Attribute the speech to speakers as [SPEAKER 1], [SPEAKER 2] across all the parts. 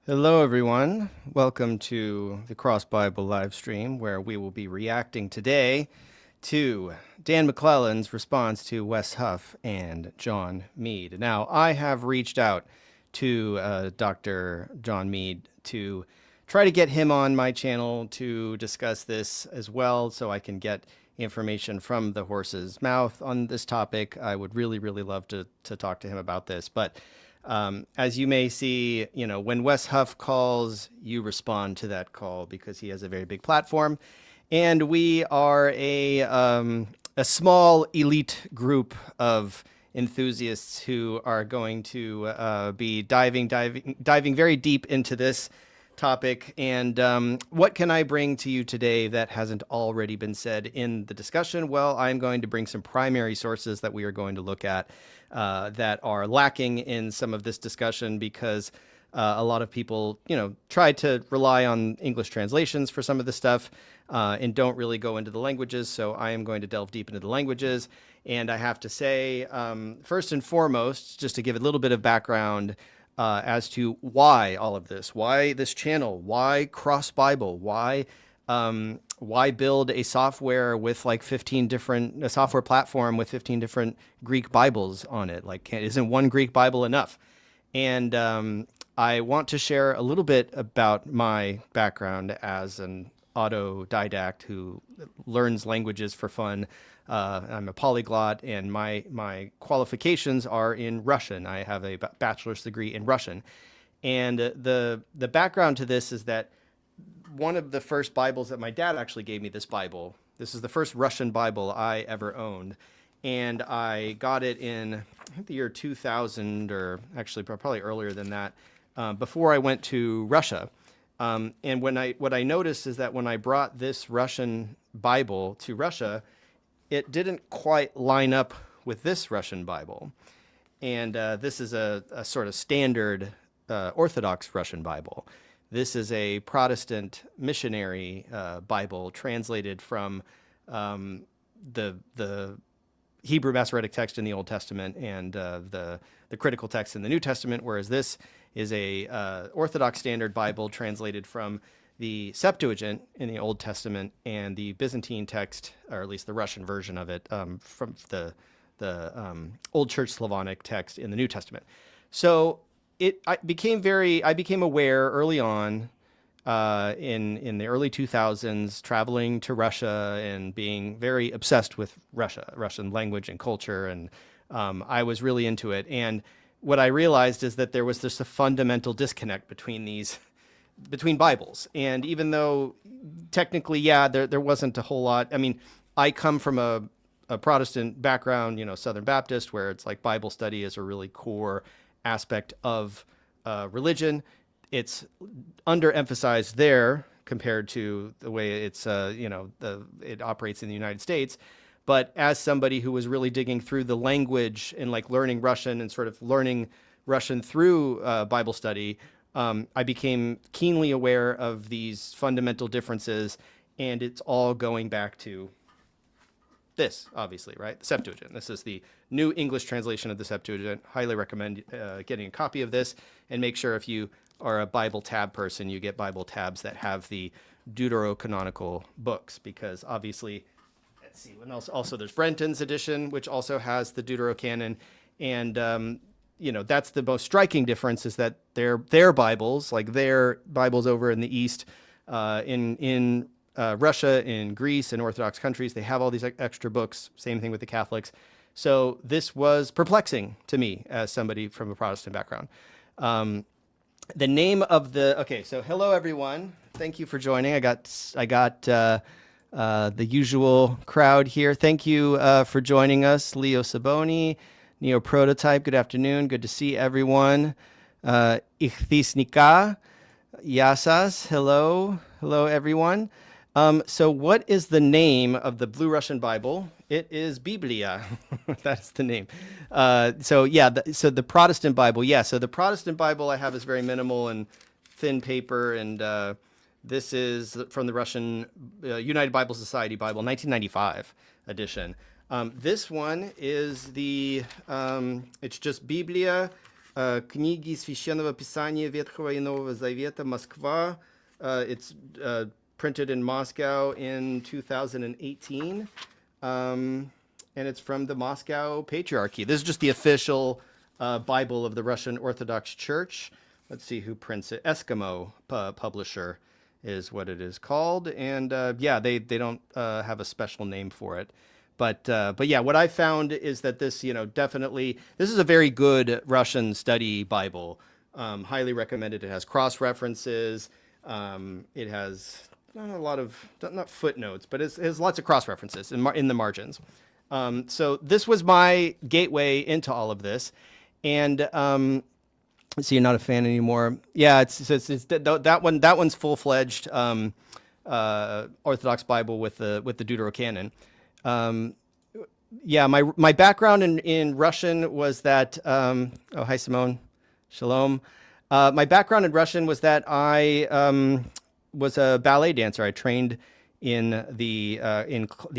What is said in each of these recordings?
[SPEAKER 1] Hello, everyone. Welcome to the Cross Bible live stream, where we will be reacting today to Dan McClellan's response to Wes Huff and John Meade. Now, I have reached out to Dr. John Meade to try to get him on my channel to discuss this as well, so I can get information from the horse's mouth on this topic. I would really, really love to talk to him about this, but as you may see, when Wes Huff calls, you respond to that call because he has a very big platform. And we are a small elite group of enthusiasts who are going to be diving very deep into this topic. And what can I bring to you today that hasn't already been said in the discussion? Well, I'm going to bring some primary sources that we are going to look at that are lacking in some of this discussion because a lot of people, try to rely on English translations for some of the stuff and don't really go into the languages. So I am going to delve deep into the languages. And I have to say, first and foremost, just to give a little bit of background as to why all of this, why this channel, why Cross Bible, why build a software with like 15 different, a software platform with 15 different Greek Bibles on it? Like, isn't one Greek Bible enough? And I want to share a little bit about my background as an autodidact who learns languages for fun. I'm a polyglot, and my qualifications are in Russian. I have a bachelor's degree in Russian. And the background to this is that one of the first Bibles that my dad actually gave me, this Bible, this is the first Russian Bible I ever owned. And I got it in, I think, the year 2000, or actually probably earlier than that, before I went to Russia. And what I noticed is that when I brought this Russian Bible to Russia, it didn't quite line up with this Russian Bible. And this is a sort of standard Orthodox Russian Bible. This is a Protestant missionary Bible translated from the Hebrew Masoretic text in the Old Testament and the critical text in the New Testament, whereas this is a Orthodox Standard Bible translated from the Septuagint in the Old Testament and the Byzantine text, or at least the Russian version of it, from the Old Church Slavonic text in the New Testament. So I became aware early on in the early 2000s, traveling to Russia and being very obsessed with Russian language and culture, and I was really into it. And what I realized is that there was just a fundamental disconnect between Bibles. And even though technically, there wasn't a whole lot. I mean, I come from a Protestant background, Southern Baptist, where it's like Bible study is a really core aspect of religion. It's underemphasized there compared to the way it's, it operates in the United States. But as somebody who was really digging through the language and like learning Russian and sort of learning Russian through Bible study, I became keenly aware of these fundamental differences, and it's all going back to this, obviously, right? The Septuagint. This is the New English translation of the Septuagint. Highly recommend getting a copy of this, and make sure if you are a Bible tab person, you get Bible tabs that have the deuterocanonical books, because obviously, let's see, what else? Also, there's Brenton's edition, which also has the Deuterocanon, and that's the most striking difference, is that their Bibles, like their Bibles over in the East, in Russia, in Greece, and Orthodox countries, they have all these extra books. Same thing with the Catholics. So this was perplexing to me as somebody from a Protestant background. The name of okay, so hello everyone. Thank you for joining. I got the usual crowd here. Thank you for joining us. Leo Saboni, Neo Prototype, good afternoon. Good to see everyone. Ichthisnika, Yasas, hello everyone. So what is the name of the Blue Russian Bible? It is Biblia. That's the name. So the Protestant Bible. Yeah, so the Protestant Bible I have is very minimal and thin paper, and this is from the Russian United Bible Society Bible, 1995 edition. This one is it's just Biblia книги Священного Писания Ветхого и Нового Завета, Москва. It's printed in Moscow in 2018. And it's from the Moscow Patriarchy. This is just the official Bible of the Russian Orthodox Church. Let's see who prints it. Eskimo Publisher is what it is called. And yeah, they don't have a special name for it. But yeah, what I found is that this, definitely, this is a very good Russian study Bible. Highly recommended. It has cross-references. It has not a lot of, not footnotes, but it has lots of cross-references in the margins. So this was my gateway into all of this. And let's see, you're not a fan anymore. Yeah, it's that one's full-fledged Orthodox Bible with the Deuterocanon. Yeah, my background in Russian was that, oh, hi, Simone. Shalom. My background in Russian was that I was a ballet dancer. I trained in the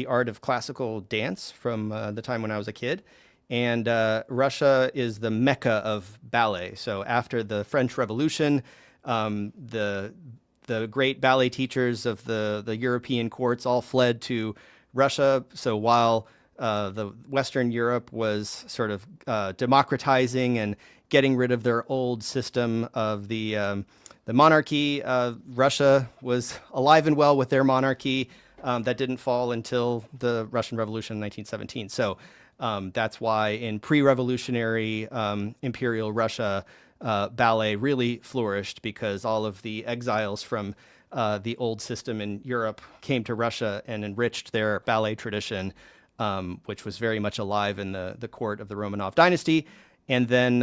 [SPEAKER 1] art of classical dance from the time when I was a kid. And Russia is the mecca of ballet. So after the French Revolution, the great ballet teachers of the European courts all fled to Russia. So while the Western Europe was sort of democratizing and getting rid of their old system of the monarchy, Russia was alive and well with their monarchy. That didn't fall until the Russian Revolution in 1917. So that's why in pre-revolutionary imperial Russia, ballet really flourished, because all of the exiles from the old system in Europe came to Russia and enriched their ballet tradition, which was very much alive in the court of the Romanov dynasty. And then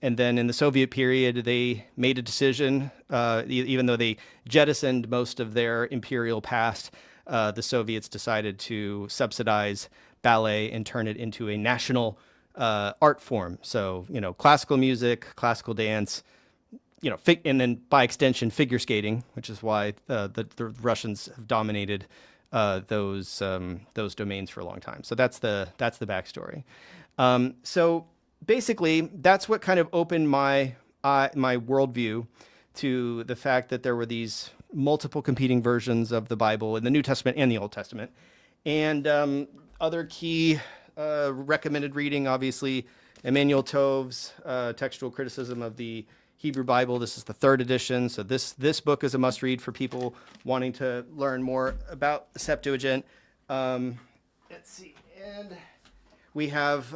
[SPEAKER 1] in the Soviet period, they made a decision, even though they jettisoned most of their imperial past, the Soviets decided to subsidize ballet and turn it into a national art form. So, classical music, classical dance, and then by extension, figure skating, which is why the Russians have dominated those domains for a long time. So that's the backstory. So basically, that's what kind of opened my worldview to the fact that there were these multiple competing versions of the Bible in the New Testament and the Old Testament. And other key recommended reading, obviously, Emmanuel Tove's Textual Criticism of the Hebrew Bible. This is the 3rd edition, so this book is a must-read for people wanting to learn more about the Septuagint. Let's see, and we have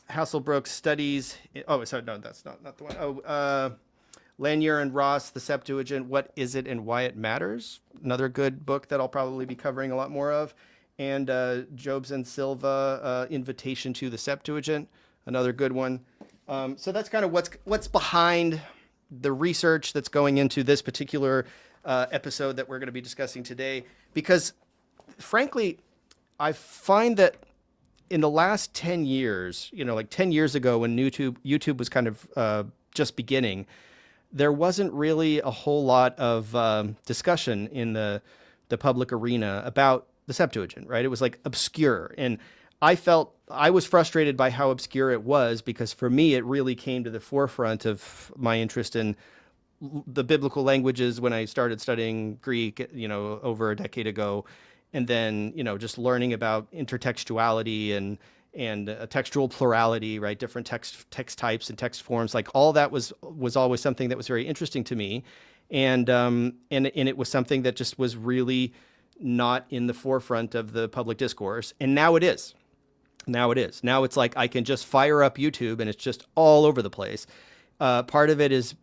[SPEAKER 1] Hasselbrook's Studies. Oh, sorry, no, that's not the one. Oh, Lanier and Ross, The Septuagint, What Is It and Why It Matters? Another good book that I'll probably be covering a lot more of. And Jobs and Silva, Invitation to the Septuagint, another good one. So that's kind of what's behind the research that's going into this particular episode that we're going to be discussing today. Because, frankly, I find that in the last 10 years, like 10 years ago when YouTube was kind of just beginning, there wasn't really a whole lot of discussion in the public arena about the Septuagint, right? It was like obscure. And I was frustrated by how obscure it was, because for me, it really came to the forefront of my interest in the biblical languages when I started studying Greek, over a decade ago. And then, just learning about intertextuality and textual plurality, right? Different text types and text forms, like all that was always something that was very interesting to me. And it was something that just was really not in the forefront of the public discourse. And now it is. Now it's like I can just fire up YouTube and it's just all over the place. Part of it is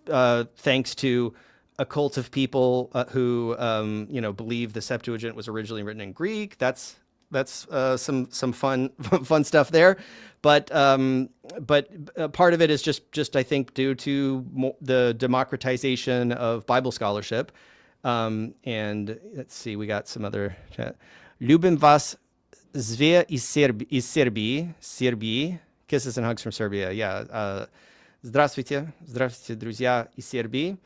[SPEAKER 1] thanks to a cult of people who believe the Septuagint was originally written in Greek. That's some fun stuff there. But part of it is just I think due to the democratization of Bible scholarship. And let's see, we got some other chat. Ljubim vas sve iz Serbии. Kisses and hugs from Serbia. Yeah. Здравствуйте, друзья из Сербии.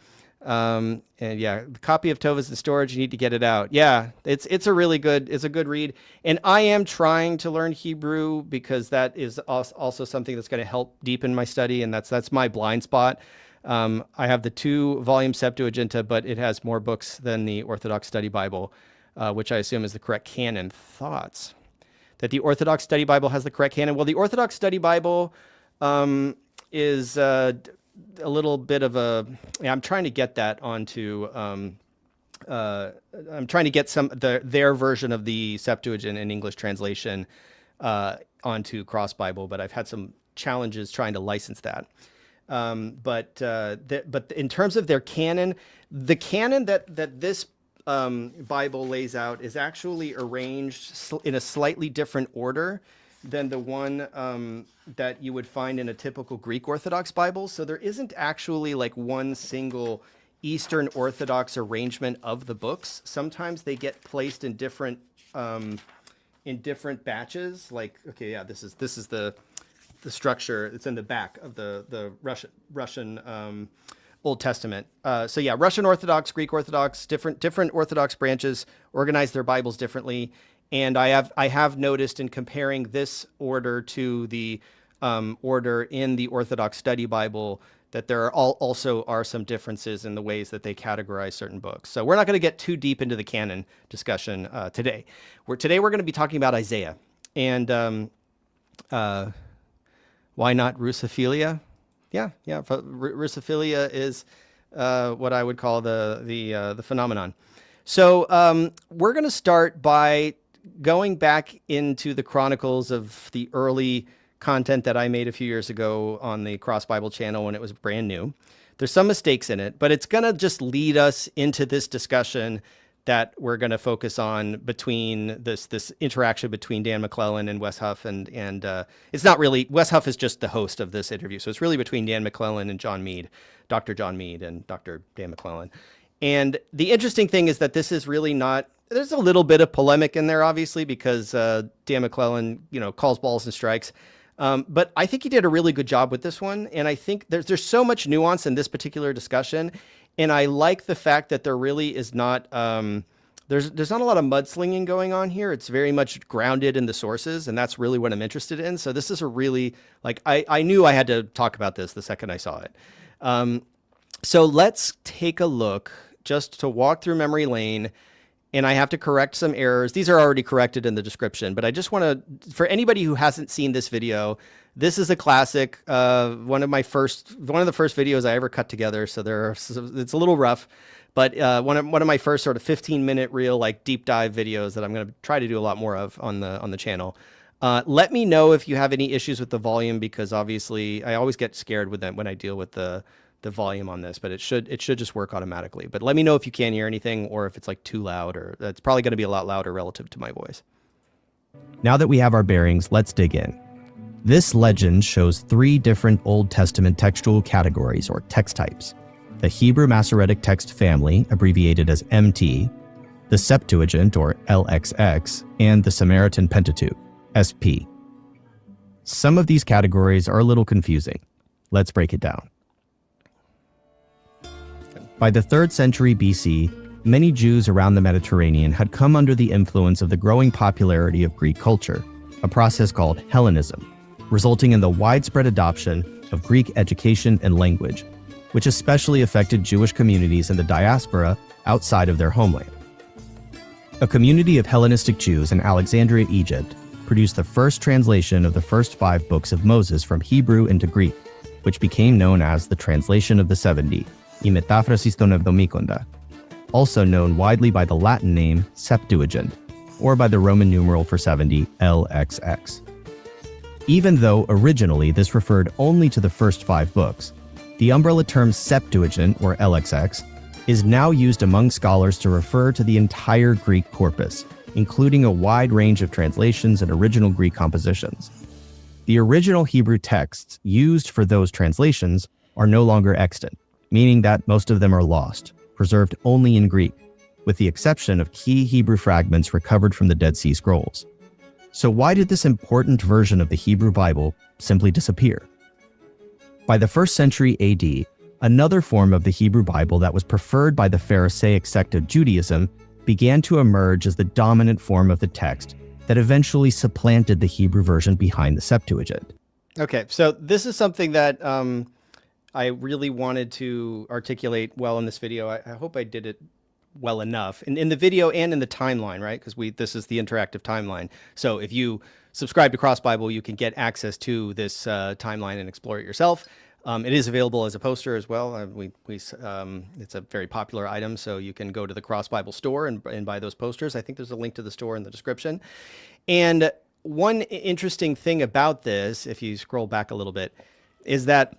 [SPEAKER 1] And yeah, the copy of Tov is in storage. You need to get it out. Yeah, it's a good read. And I am trying to learn Hebrew because that is also something that's going to help deepen my study, and that's my blind spot. I have the 2-volume Septuaginta, but it has more books than the Orthodox Study Bible, which I assume is the correct canon. Thoughts? That the Orthodox Study Bible has the correct canon? Well, the Orthodox Study Bible is a little bit of a... Yeah, I'm trying to get that onto... I'm trying to get their version of the Septuagint in English translation onto Cross Bible, but I've had some challenges trying to license that. But in terms of their canon, the canon that this Bible lays out is actually arranged in a slightly different order than the one that you would find in a typical Greek Orthodox Bible. So there isn't actually like one single Eastern Orthodox arrangement of the books. Sometimes they get placed in different batches. Like, okay, yeah, this is the structure. It's in the back of the Russian Old Testament. So yeah, Russian Orthodox, Greek Orthodox, different Orthodox branches organize their Bibles differently. And I have noticed in comparing this order to the order in the Orthodox Study Bible that there also are some differences in the ways that they categorize certain books. So we're not going to get too deep into the canon discussion today. Today we're going to be talking about Isaiah. And why not Russophilia? Yeah. Russophilia is what I would call the phenomenon. So we're going to start by going back into the chronicles of the early content that I made a few years ago on the Cross Bible channel when it was brand new. There's some mistakes in it, but it's going to just lead us into this discussion that we're going to focus on between this interaction between Dan McClellan and Wes Huff. And it's not really, Wes Huff is just the host of this interview. So it's really between Dan McClellan and John Meade, Dr. John Meade and Dr. Dan McClellan. And the interesting thing is that this is really not, there's a little bit of polemic in there, obviously, because Dan McClellan, calls balls and strikes. But I think he did a really good job with this one. And I think there's so much nuance in this particular discussion. And I like the fact that there really is not, there's not a lot of mudslinging going on here. It's very much grounded in the sources, and that's really what I'm interested in. So this is a really, I knew I had to talk about this the second I saw it. So let's take a look just to walk through memory lane. And I have to correct some errors. These are already corrected in the description, but I just want to, for anybody who hasn't seen this video, this is a classic, one of the first videos I ever cut together. So it's a little rough, but one of my first sort of 15-minute real deep dive videos that I'm going to try to do a lot more of on the channel. Let me know if you have any issues with the volume, because obviously I always get scared with them when I deal with the volume on this, but it should just work automatically. But let me know if you can't hear anything, or if it's too loud, or it's probably going to be a lot louder relative to my voice.
[SPEAKER 2] Now that we have our bearings, let's dig in. This legend shows 3 different Old Testament textual categories, or text types: the Hebrew Masoretic text family, abbreviated as MT, the Septuagint, or LXX, and the Samaritan Pentateuch, SP. Some of these categories are a little confusing. Let's break it down. By the 3rd century BC, many Jews around the Mediterranean had come under the influence of the growing popularity of Greek culture, a process called Hellenism, resulting in the widespread adoption of Greek education and language, which especially affected Jewish communities in the diaspora outside of their homeland. A community of Hellenistic Jews in Alexandria, Egypt, produced the first translation of the first 5 books of Moses from Hebrew into Greek, which became known as the Translation of the 70, ἡμετέρā, also known widely by the Latin name Septuagint, or by the Roman numeral for 70, LXX. Even though originally this referred only to the first 5 books, the umbrella term Septuagint, or LXX, is now used among scholars to refer to the entire Greek corpus, including a wide range of translations and original Greek compositions. The original Hebrew texts used for those translations are no longer extant, meaning that most of them are lost, preserved only in Greek, with the exception of key Hebrew fragments recovered from the Dead Sea Scrolls. So why did this important version of the Hebrew Bible simply disappear? By the 1st century AD, Another form of the Hebrew Bible that was preferred by the Pharisaic sect of Judaism began to emerge as the dominant form of the text that eventually supplanted the Hebrew version behind the Septuagint.
[SPEAKER 1] Okay, so this is something that I really wanted to articulate well in this video. I hope I did it well enough in the video and in the timeline, right? Because this is the interactive timeline. So if you subscribe to Cross Bible, you can get access to this timeline and explore it yourself. It is available as a poster as well. It's a very popular item, so you can go to the Cross Bible store and buy those posters. I think there's a link to the store in the description. And one interesting thing about this, if you scroll back a little bit, is that,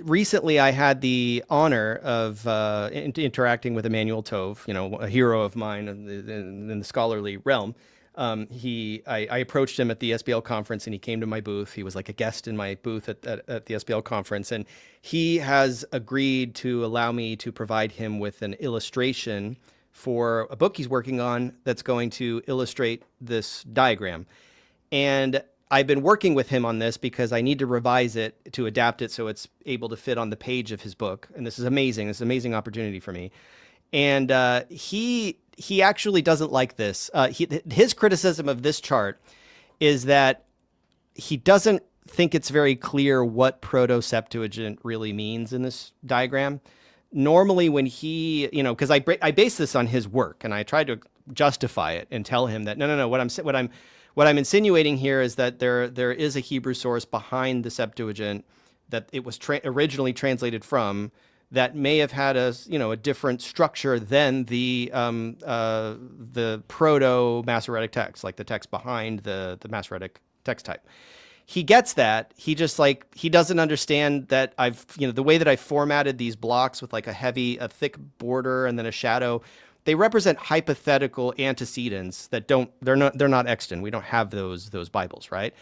[SPEAKER 1] recently I had the honor of interacting with Emmanuel Tove, a hero of mine in the scholarly realm. I approached him at the SBL conference, and he came to my booth. He was like a guest in my booth at the SBL conference, and he has agreed to allow me to provide him with an illustration for a book he's working on that's going to illustrate this diagram. And I've been working with him on this because I need to revise it to adapt it so it's able to fit on the page of his book. And this is amazing. It's an amazing opportunity for me. And he actually doesn't like this. His criticism of this chart is that he doesn't think it's very clear what Proto-Septuagint really means in this diagram. Normally when he, because I base this on his work, and I tried to justify it and tell him that, no, what I'm insinuating here is that there is a Hebrew source behind the Septuagint that it was originally translated from, that may have had a different structure than the proto-Masoretic text, like the text behind the Masoretic text type. He gets that. He just he doesn't understand that the way that I formatted these blocks with like a thick border and then a shadow, they represent hypothetical antecedents that they're not extant. We don't have those Bibles, right?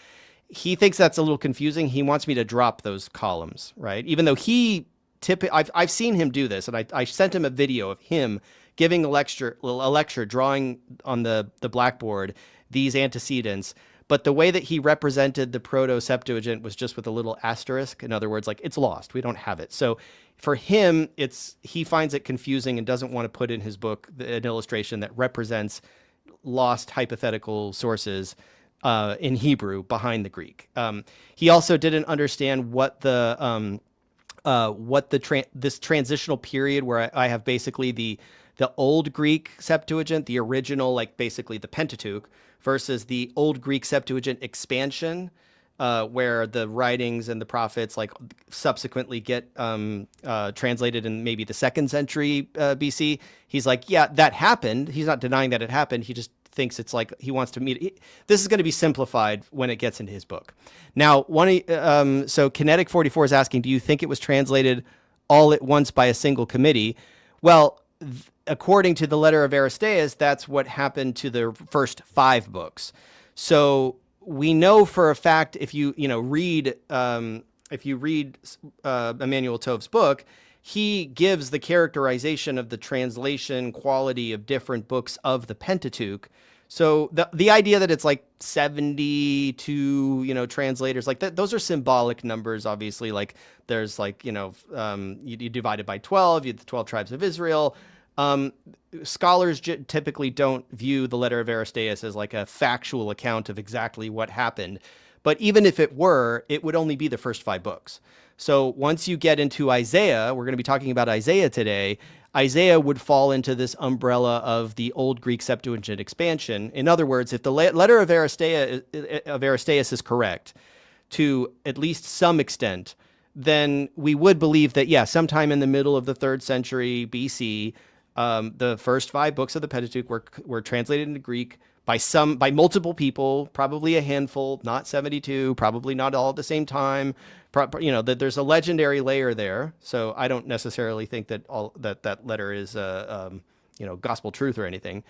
[SPEAKER 1] He thinks that's a little confusing. He wants me to drop those columns, right? Even though I've seen him do this, and I sent him a video of him giving a lecture drawing on the blackboard these antecedents. But the way that he represented the Proto-Septuagint was just with a little asterisk. In other words, it's lost. We don't have it. So for him, he finds it confusing and doesn't want to put in his book an illustration that represents lost hypothetical sources in Hebrew behind the Greek. He also didn't understand what this transitional period where I have basically the old Greek Septuagint, the original, basically the Pentateuch, versus the old Greek Septuagint expansion, where the writings and the prophets subsequently get translated in maybe the 2nd century BC. He's like, yeah, that happened. He's not denying that it happened. He just thinks it's he wants to meet. This is going to be simplified when it gets into his book. Now, so Kinetic 44 is asking, do you think it was translated all at once by a single committee? Well, according to the letter of Aristeas, that's what happened to the first 5 books. So we know for a fact, if you read Emmanuel Tove's book, he gives the characterization of the translation quality of different books of the Pentateuch. So the idea that it's 72, translators, those are symbolic numbers, obviously. There's you divide it by 12, you have the 12 tribes of Israel. Scholars typically don't view the letter of Aristeas as a factual account of exactly what happened. But even if it were, it would only be the first 5 books. So once you get into Isaiah, we're going to be talking about Isaiah today. Isaiah would fall into this umbrella of the Old Greek Septuagint expansion. In other words, if the letter of Aristeas is correct to at least some extent, then we would believe that, sometime in the middle of the 3rd century BC, the first 5 books of the Pentateuch were translated into Greek by multiple people, probably a handful, not 72, probably not all at the same time. That there's a legendary layer there. So I don't necessarily think that that letter is gospel truth or anything.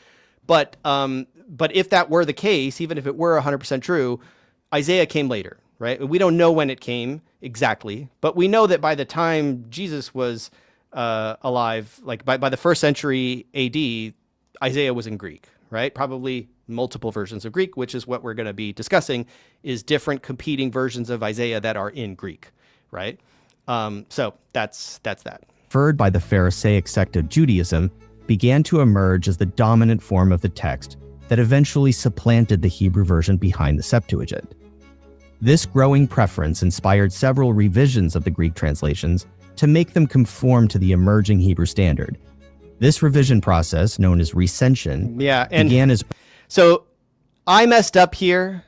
[SPEAKER 1] But if that were the case, even if it were 100% true, Isaiah came later, right? We don't know when it came exactly, but we know that by the time Jesus was alive, by the 1st century AD, Isaiah was in Greek, right? Probably multiple versions of Greek, which is what we're going to be discussing, is different competing versions of Isaiah that are in Greek, right? So that's that.
[SPEAKER 2] Referred by the Pharisaic sect of Judaism, began to emerge as the dominant form of the text that eventually supplanted the Hebrew version behind the Septuagint. This growing preference inspired several revisions of the Greek translations to make them conform to the emerging Hebrew standard. This revision process, known as recension, began as...
[SPEAKER 1] So I messed up here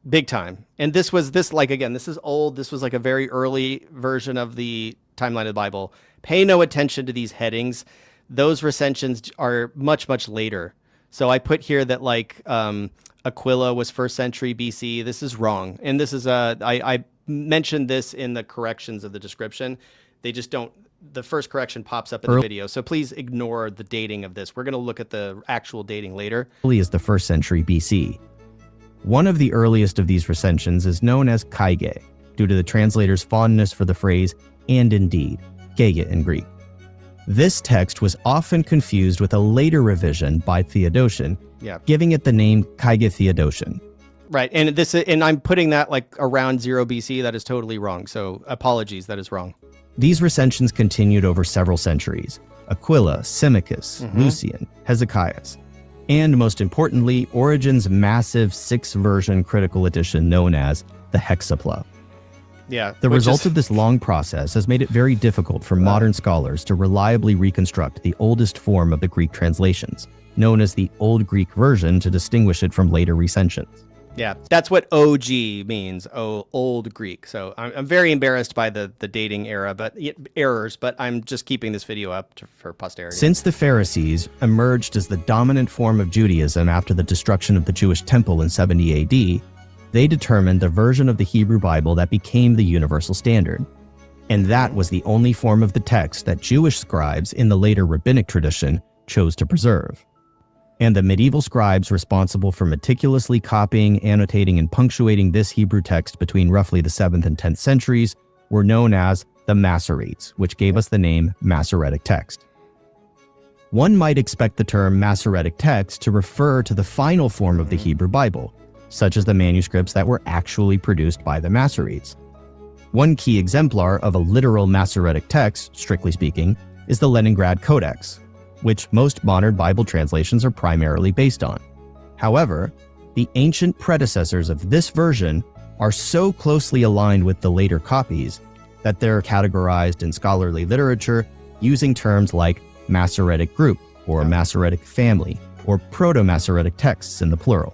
[SPEAKER 1] big time. And this is old. This was like a very early version of the timeline of the Bible. Pay no attention to these headings. Those recensions are much, much later. So I put here that Aquila was 1st century BC. This is wrong. And this is I mentioned this in the corrections of the description. They just don't, the first correction pops up in the video. So please ignore the dating of this. We're going to look at the actual dating later.
[SPEAKER 2] Early as the 1st century BC. One of the earliest of these recensions is known as kaige, due to the translator's fondness for the phrase "and indeed," kage in Greek. This text was often confused with a later revision by Theodotion, giving it the name Kaige Theodotion.
[SPEAKER 1] Right, and I'm putting that around 0 BC. That is totally wrong. So apologies, that is wrong.
[SPEAKER 2] These recensions continued over several centuries: Aquila, Symmachus, Lucian, Hezekiah's, and most importantly, Origen's massive 6-version critical edition known as the Hexapla.
[SPEAKER 1] Yeah.
[SPEAKER 2] The result of this long process has made it very difficult for modern scholars to reliably reconstruct the oldest form of the Greek translations, known as the Old Greek version, to distinguish it from later recensions.
[SPEAKER 1] Yeah, that's what OG means, Old Greek. So I'm very embarrassed by the dating errors, but I'm just keeping this video up for posterity.
[SPEAKER 2] Since the Pharisees emerged as the dominant form of Judaism after the destruction of the Jewish temple in 70 AD, they determined the version of the Hebrew Bible that became the universal standard. And that was the only form of the text that Jewish scribes in the later rabbinic tradition chose to preserve. And the medieval scribes responsible for meticulously copying, annotating, and punctuating this Hebrew text between roughly the 7th and 10th centuries were known as the Masoretes, which gave us the name Masoretic text. One might expect the term Masoretic text to refer to the final form of the Hebrew Bible, such as the manuscripts that were actually produced by the Masoretes. One key exemplar of a literal Masoretic text, strictly speaking, is the Leningrad Codex, which most modern Bible translations are primarily based on. However, the ancient predecessors of this version are so closely aligned with the later copies that they're categorized in scholarly literature using terms like Masoretic group or Masoretic family or Proto-Masoretic texts in the plural,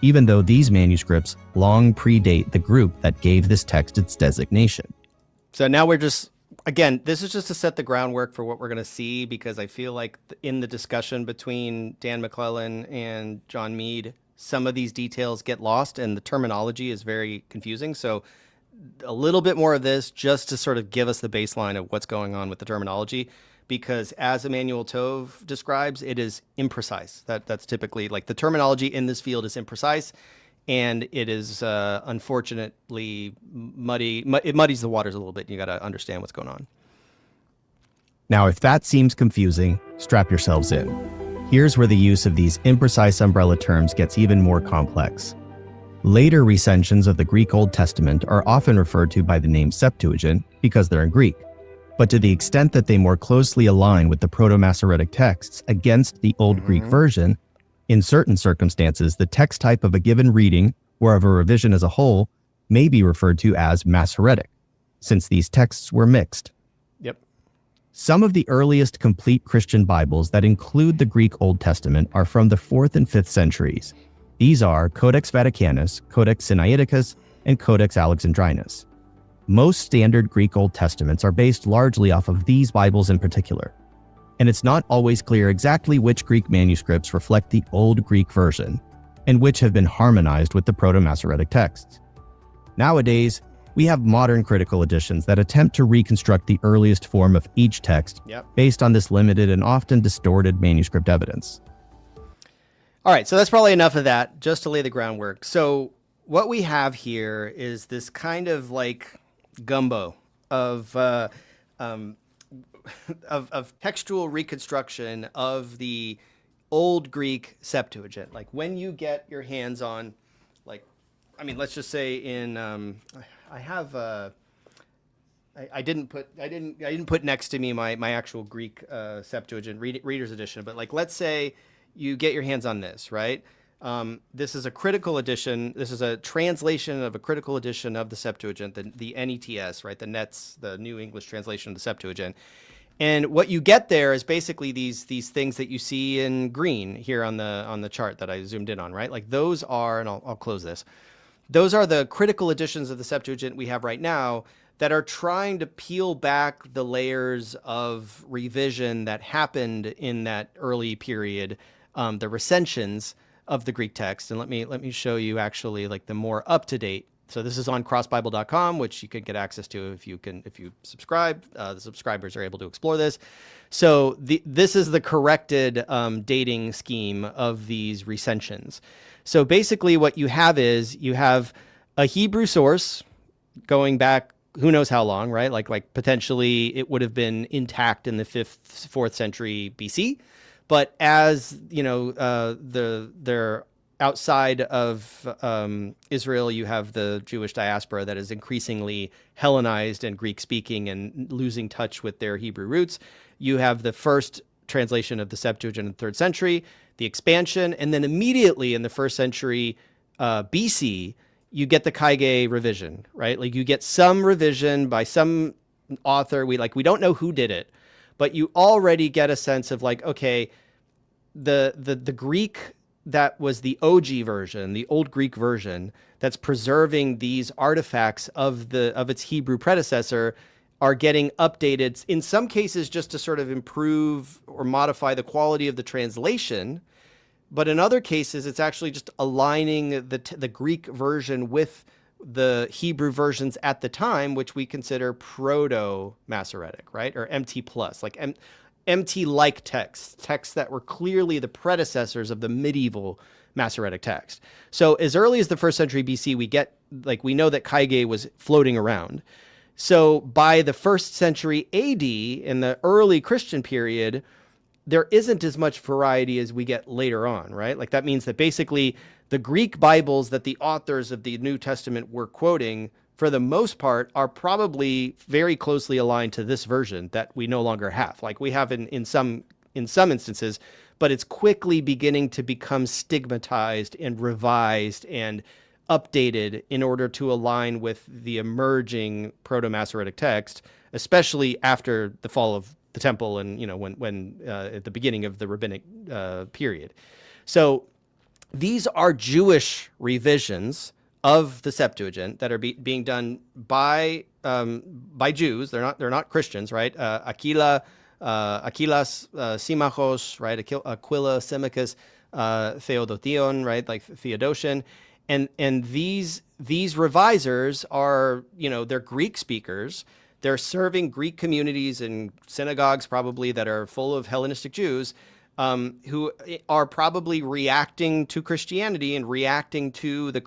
[SPEAKER 2] even though these manuscripts long predate the group that gave this text its designation.
[SPEAKER 1] So now we're just, again, this is just to set the groundwork for what we're going to see, because I feel like in the discussion between Dan McClellan and John Meade, some of these details get lost and the terminology is very confusing. So a little bit more of this just to sort of give us the baseline of what's going on with the terminology, because as Emmanuel Tove describes, it is imprecise. That's typically the terminology in this field is imprecise, and it is unfortunately muddy. It muddies the waters a little bit. You got to understand what's going on.
[SPEAKER 2] Now, if that seems confusing, strap yourselves in. Here's where the use of these imprecise umbrella terms gets even more complex. Later recensions of the Greek Old Testament are often referred to by the name Septuagint because they're in Greek. But to the extent that they more closely align with the Proto-Masoretic texts against the Old Greek version, in certain circumstances, the text type of a given reading or of a revision as a whole may be referred to as Masoretic, since these texts were mixed.
[SPEAKER 1] Yep.
[SPEAKER 2] Some of the earliest complete Christian Bibles that include the Greek Old Testament are from the 4th and 5th centuries. These are Codex Vaticanus, Codex Sinaiticus, and Codex Alexandrinus. Most standard Greek Old Testaments are based largely off of these Bibles in particular, and it's not always clear exactly which Greek manuscripts reflect the Old Greek version and which have been harmonized with the Proto-Masoretic texts. Nowadays, we have modern critical editions that attempt to reconstruct the earliest form of each text based on this limited and often distorted manuscript evidence.
[SPEAKER 1] All right, so that's probably enough of that, just to lay the groundwork. So what we have here is this kind of gumbo of textual reconstruction of the Old Greek Septuagint. When you get your hands on, let's just say in, I have I didn't put next to me my actual Greek Septuagint Reader's Edition, but like, let's say you get your hands on this, right? This is a critical edition. This is a translation of a critical edition of the Septuagint, the NETS, right? The New English Translation of the Septuagint. And what you get there is basically these things that you see in green here on the chart that I zoomed in on, right? Like those are, and I'll close this. Those are the critical editions of the Septuagint we have right now that are trying to peel back the layers of revision that happened in that early period, the recensions of the Greek text. And let me show you actually like the more up-to-date. So this is on crossbible.com, which you can get access to if you subscribe. The subscribers are able to explore this. So this is the corrected dating scheme of these recensions. So basically what you have is you have a Hebrew source going back who knows how long, right? Like potentially it would have been intact in the 4th century BC. But as, you know, they're outside of Israel, you have the Jewish diaspora that is increasingly Hellenized and Greek-speaking and losing touch with their Hebrew roots. You have the first translation of the Septuagint in the 3rd century, the expansion, and then immediately in the 1st century BC, you get the Kaige revision, right? Like you get some revision by some author. We don't know who did it, but you already get a sense of like, okay, the Greek that was the OG version, the old Greek version that's preserving these artifacts of its Hebrew predecessor are getting updated in some cases just to sort of improve or modify the quality of the translation. But in other cases, it's actually just aligning the Greek version with the Hebrew versions at the time, which we consider proto-Masoretic, right? Or MT plus, like MT-like texts that were clearly the predecessors of the medieval Masoretic text. So as early as the 1st century BC, we know that Kaige was floating around. So by the 1st century AD, in the early Christian period, there isn't as much variety as we get later on, right? Like that means that basically the Greek Bibles that the authors of the New Testament were quoting, for the most part, are probably very closely aligned to this version that we no longer have. Like we have in some instances, but it's quickly beginning to become stigmatized and revised and updated in order to align with the emerging Proto-Masoretic text, especially after the fall of the temple and, you know, when at the beginning of the rabbinic period. So these are Jewish revisions of the Septuagint that are being done by Jews. They're not Christians, right? Aquilas, Symmachos, right? Aquila, Symmachus, Theodotion, right? Like Theodotion, and these revisers are, you know, they're Greek speakers. They're serving Greek communities and synagogues probably that are full of Hellenistic Jews who are probably reacting to Christianity and reacting to the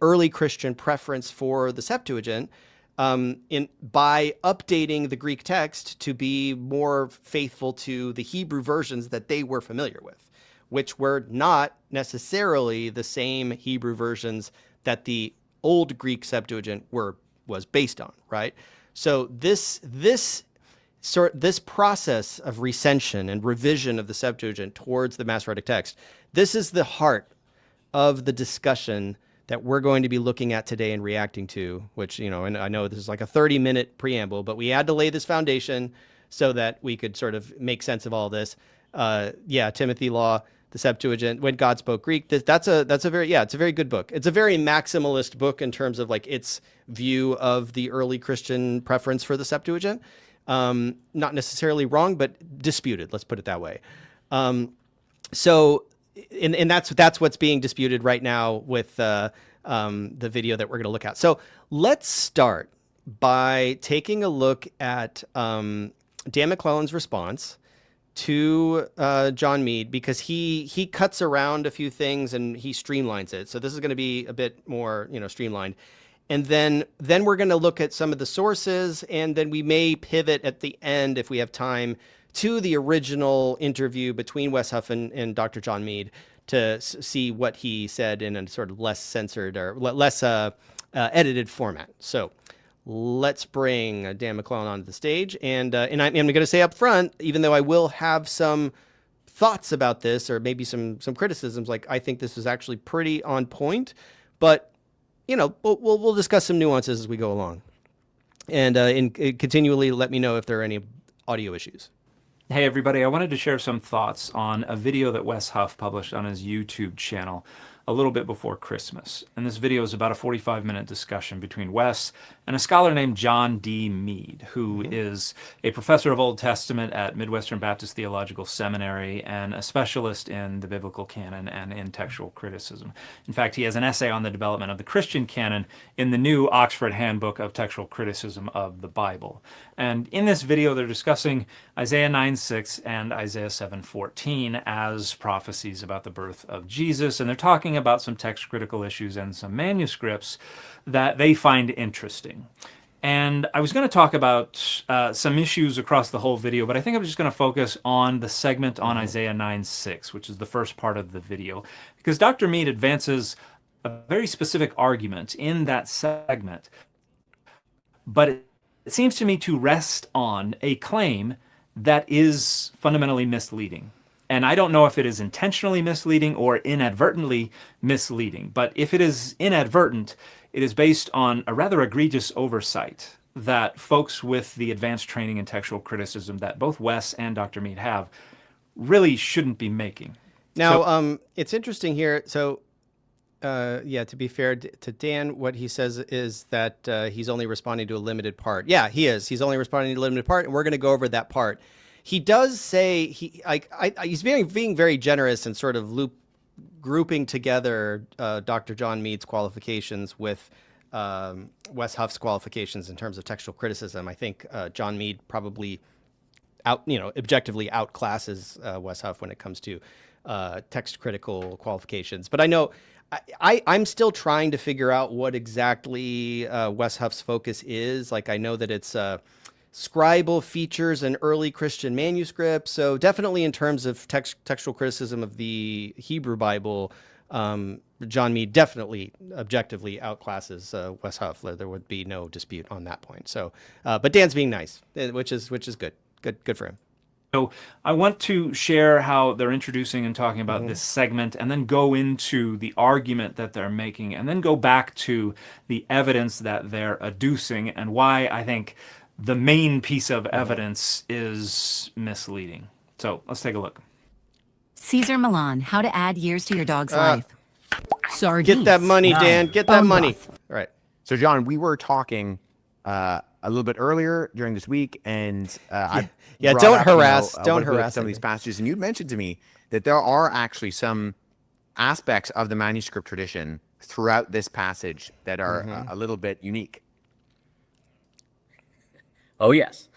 [SPEAKER 1] early Christian preference for the Septuagint by updating the Greek text to be more faithful to the Hebrew versions that they were familiar with, which were not necessarily the same Hebrew versions that the old Greek Septuagint was based on, right? So this process of recension and revision of the Septuagint towards the Masoretic text, this is the heart of the discussion that we're going to be looking at today and reacting to, which, you know, and I know this is like a 30-minute preamble, but we had to lay this foundation so that we could sort of make sense of all this. Timothy Law, the Septuagint, When God Spoke Greek. It's a very good book. It's a very maximalist book in terms of like its view of the early Christian preference for the Septuagint. Not necessarily wrong, but disputed. Let's put it that way. So that's what's being disputed right now with the video that we're going to look at. So let's start by taking a look at Dan McClellan's response to John Meade, because he cuts around a few things and he streamlines it. So this is going to be a bit more, you know, streamlined. And then we're going to look at some of the sources, and then we may pivot at the end, if we have time, to the original interview between Wes Huff and Dr. John Meade to see what he said in a sort of less censored or less edited format. So let's bring Dan McClellan onto the stage. And I'm going to say up front, even though I will have some thoughts about this or maybe some criticisms, like I think this is actually pretty on point, but we'll discuss some nuances as we go along. And continually let me know if there are any audio issues.
[SPEAKER 3] Hey everybody, I wanted to share some thoughts on a video that Wes Huff published on his YouTube channel a little bit before Christmas. And this video is about a 45-minute discussion between Wes and a scholar named John D. Meade, who is a professor of Old Testament at Midwestern Baptist Theological Seminary and a specialist in the biblical canon and in textual criticism. In fact, he has an essay on the development of the Christian canon in the new Oxford Handbook of Textual Criticism of the Bible. And in this video, they're discussing Isaiah 9:6 and Isaiah 7:14 as prophecies about the birth of Jesus. And they're talking about some text critical issues and some manuscripts that they find interesting. And I was going to talk about some issues across the whole video, but I think I'm just going to focus on the segment on Isaiah 9:6, which is the first part of the video, because Dr. Meade advances a very specific argument in that segment, but it seems to me to rest on a claim that is fundamentally misleading. And I don't know if it is intentionally misleading or inadvertently misleading, but if it is inadvertent, it is based on a rather egregious oversight that folks with the advanced training in textual criticism that both Wes and Dr. Meade have really shouldn't be making.
[SPEAKER 1] Now, it's interesting here. So, to be fair to Dan, what he says is that he's only responding to a limited part. Yeah, he is. He's only responding to a limited part, and we're going to go over that part. He does say he's being very generous and sort of grouping together Dr. John Meade's qualifications with Wes Huff's qualifications in terms of textual criticism. I think John Meade probably objectively outclasses Wes Huff when it comes to text critical qualifications. But I know I'm still trying to figure out what exactly Wes Huff's focus is. Like, I know that it's scribal features in early Christian manuscripts. So definitely in terms of textual criticism of the Hebrew Bible, John Meade definitely objectively outclasses Wes Huff. There would be no dispute on that point. So, but Dan's being nice, which is good. Good for him.
[SPEAKER 3] So I want to share how they're introducing and talking about this segment, and then go into the argument that they're making, and then go back to the evidence that they're adducing and why I think the main piece of evidence is misleading. So let's take a look.
[SPEAKER 4] Caesar Milan, how to add years to your dog's life. Sardines.
[SPEAKER 1] Get that money, Dan. Get that money. All right.
[SPEAKER 5] So, John, we were talking a little bit earlier during this week, and
[SPEAKER 1] don't harass
[SPEAKER 5] some of these passages. And you'd mentioned to me that there are actually some aspects of the manuscript tradition throughout this passage that are a little bit unique.
[SPEAKER 6] Oh, yes.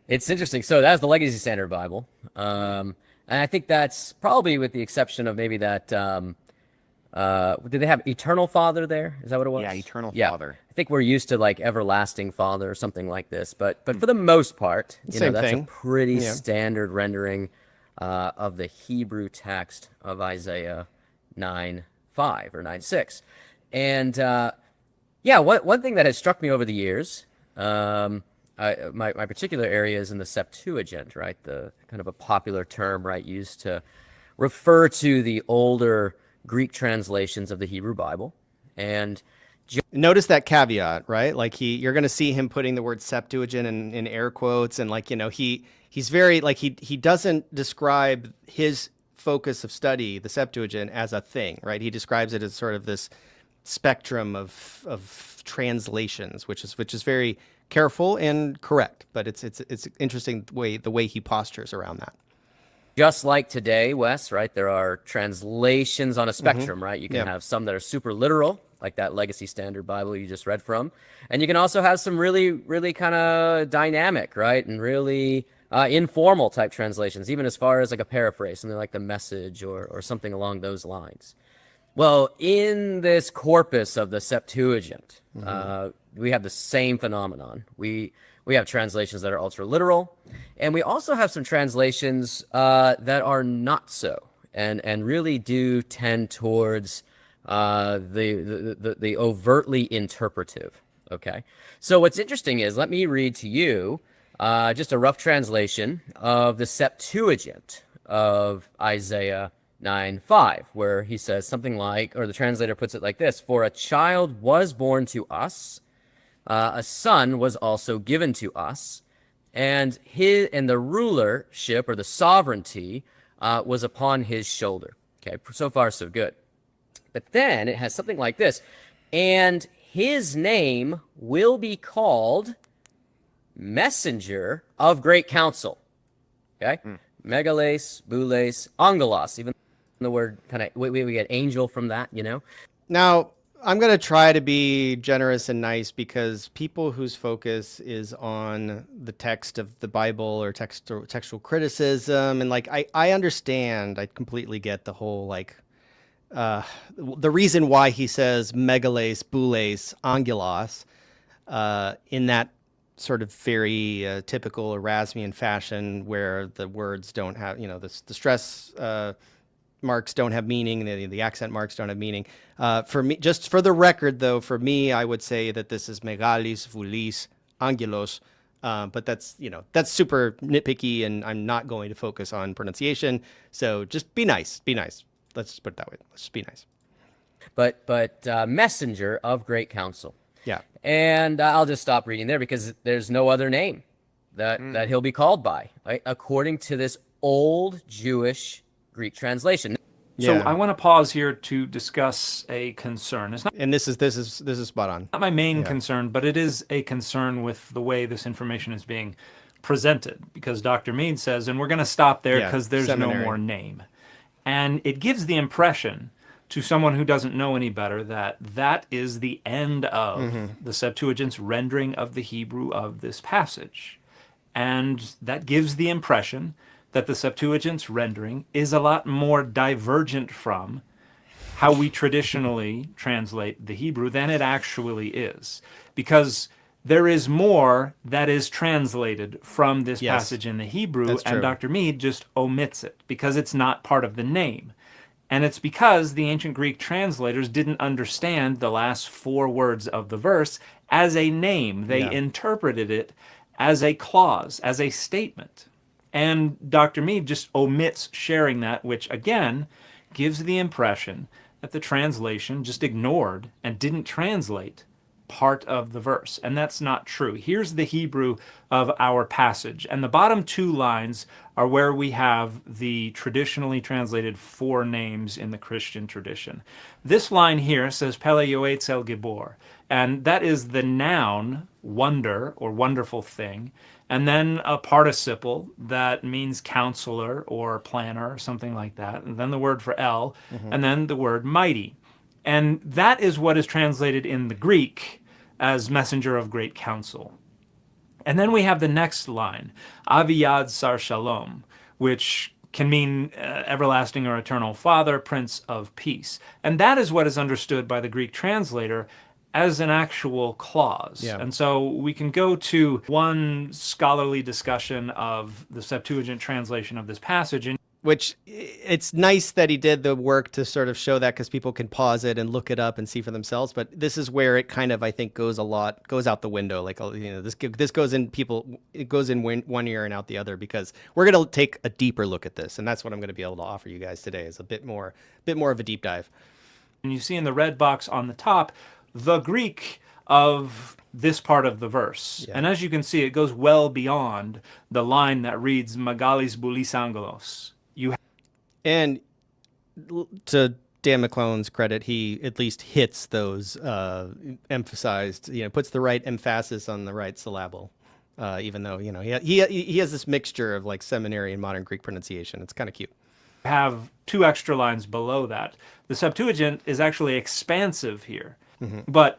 [SPEAKER 6] It's interesting. So that's the Legacy Standard Bible. And I think that's probably with the exception of maybe that, did they have Eternal Father there? Is that what it was?
[SPEAKER 5] Yeah, Eternal Father.
[SPEAKER 6] I think we're used to like Everlasting Father or something like this. But for the most part, that's a pretty standard rendering of the Hebrew text of Isaiah 9:5 or 9:6. And one thing that has struck me over the years, my particular area is in the Septuagint, right? The kind of a popular term, right, used to refer to the older Greek translations of the Hebrew Bible. And
[SPEAKER 1] notice that caveat, right? Like you're going to see him putting the word Septuagint in air quotes, and like, he's very like he doesn't describe his focus of study, the Septuagint, as a thing, right? He describes it as sort of this spectrum of translations, which is very careful and correct, but it's interesting the way he postures around that.
[SPEAKER 6] Just like today, Wes, right? There are translations on a spectrum, right? You can have some that are super literal, like that Legacy Standard Bible you just read from, and you can also have some really, really kind of dynamic, right, and really informal type translations, even as far as like a paraphrase, something like the Message or something along those lines. Well, in this corpus of the Septuagint, we have the same phenomenon. We have translations that are ultra literal, and we also have some translations that are not so, and really do tend towards the overtly interpretive. Okay, so what's interesting is, let me read to you just a rough translation of the Septuagint of Isaiah 9:5, where he says something like, or the translator puts it like this: "For a child was born to us, a son was also given to us, and the rulership, or the sovereignty, was upon his shoulder." Okay, so far so good. But then it has something like this: "And his name will be called Messenger of Great Counsel." Okay, megales, boules, angelos. Even the word kind of we get angel from that, you know.
[SPEAKER 1] Now, I'm going to try to be generous and nice, because people whose focus is on the text of the Bible or textual criticism, and like I understand, I completely get the whole like the reason why he says megales, boules, angelos in that sort of very typical Erasmian fashion, where the words don't have, you know, the stress marks don't have meaning, the accent marks don't have meaning. For me, just for the record, though, for me, I would say that this is megalis, voulis, angelos. But that's, you know, that's super nitpicky, and I'm not going to focus on pronunciation. So just be nice, be nice. Let's just put it that way. Let's just be nice.
[SPEAKER 6] But messenger of great counsel.
[SPEAKER 1] Yeah.
[SPEAKER 6] And I'll just stop reading there, because there's no other name that he'll be called by, right? According to this old Jewish Greek translation.
[SPEAKER 3] So
[SPEAKER 1] Yeah.
[SPEAKER 3] I want to pause here to discuss a concern. It's not
[SPEAKER 1] And this is spot on.
[SPEAKER 3] my main concern, but it is a concern with the way this information is being presented, because Dr. Meade says, and we're going to stop there because there's
[SPEAKER 1] seminary.
[SPEAKER 3] no more name. And it gives the impression to someone who doesn't know any better that that is the end of the Septuagint's rendering of the Hebrew of this passage. And that gives the impression that the Septuagint's rendering is a lot more divergent from how we traditionally translate the Hebrew than it actually is. Because there is more that is translated from this passage in the Hebrew,
[SPEAKER 1] That's
[SPEAKER 3] and
[SPEAKER 1] true.
[SPEAKER 3] Dr. Meade just omits it because it's not part of the name. And it's because the ancient Greek translators didn't understand the last 4 words of the verse as a name. They interpreted it as a clause, as a statement. And Dr. Meade just omits sharing that, which again gives the impression that the translation just ignored and didn't translate part of the verse. And that's not true. Here's the Hebrew of our passage. And the bottom 2 lines are where we have the traditionally translated 4 names in the Christian tradition. This line here says Pele Yoetz El Gibor. And that is the noun wonder, or wonderful thing. And then a participle that means counselor or planner or something like that. And then the word for El, and then the word mighty. And that is what is translated in the Greek as messenger of great counsel. And then we have the next line, Aviyad Sar Shalom, which can mean everlasting or eternal father, prince of peace. And that is what is understood by the Greek translator as an actual clause.
[SPEAKER 1] Yeah.
[SPEAKER 3] And so we can go to one scholarly discussion of the Septuagint translation of this passage. And
[SPEAKER 1] Which, it's nice that he did the work to sort of show that, because people can pause it and look it up and see for themselves. But this is where it kind of, I think, goes out the window. Like, you know, this goes in it goes in one ear and out the other, because we're going to take a deeper look at this. And that's what I'm going to be able to offer you guys today, is a bit more of a deep dive.
[SPEAKER 3] you see in the red box on the top, the Greek of this part of the verse. And as you can see, it goes well beyond the line that reads Megalis Boulis Angelos.
[SPEAKER 1] And to Dan McClellan's credit, he at least hits those emphasized, you know, puts the right emphasis on the right syllable, even though, you know, he has this mixture of like seminary and modern Greek pronunciation. It's kind of cute.
[SPEAKER 3] Have 2 extra lines below that. The Septuagint is actually expansive here. But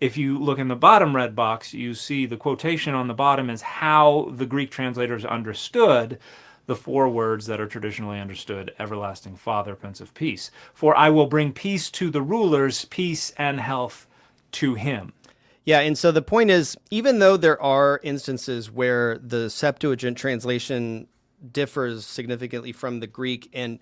[SPEAKER 3] if you look in the bottom red box, you see the quotation on the bottom is how the Greek translators understood the 4 words that are traditionally understood: everlasting Father, Prince of Peace. For I will bring peace to the rulers, peace and health to him.
[SPEAKER 1] Yeah, and so the point is, even though there are instances where the Septuagint translation differs significantly from the Greek, and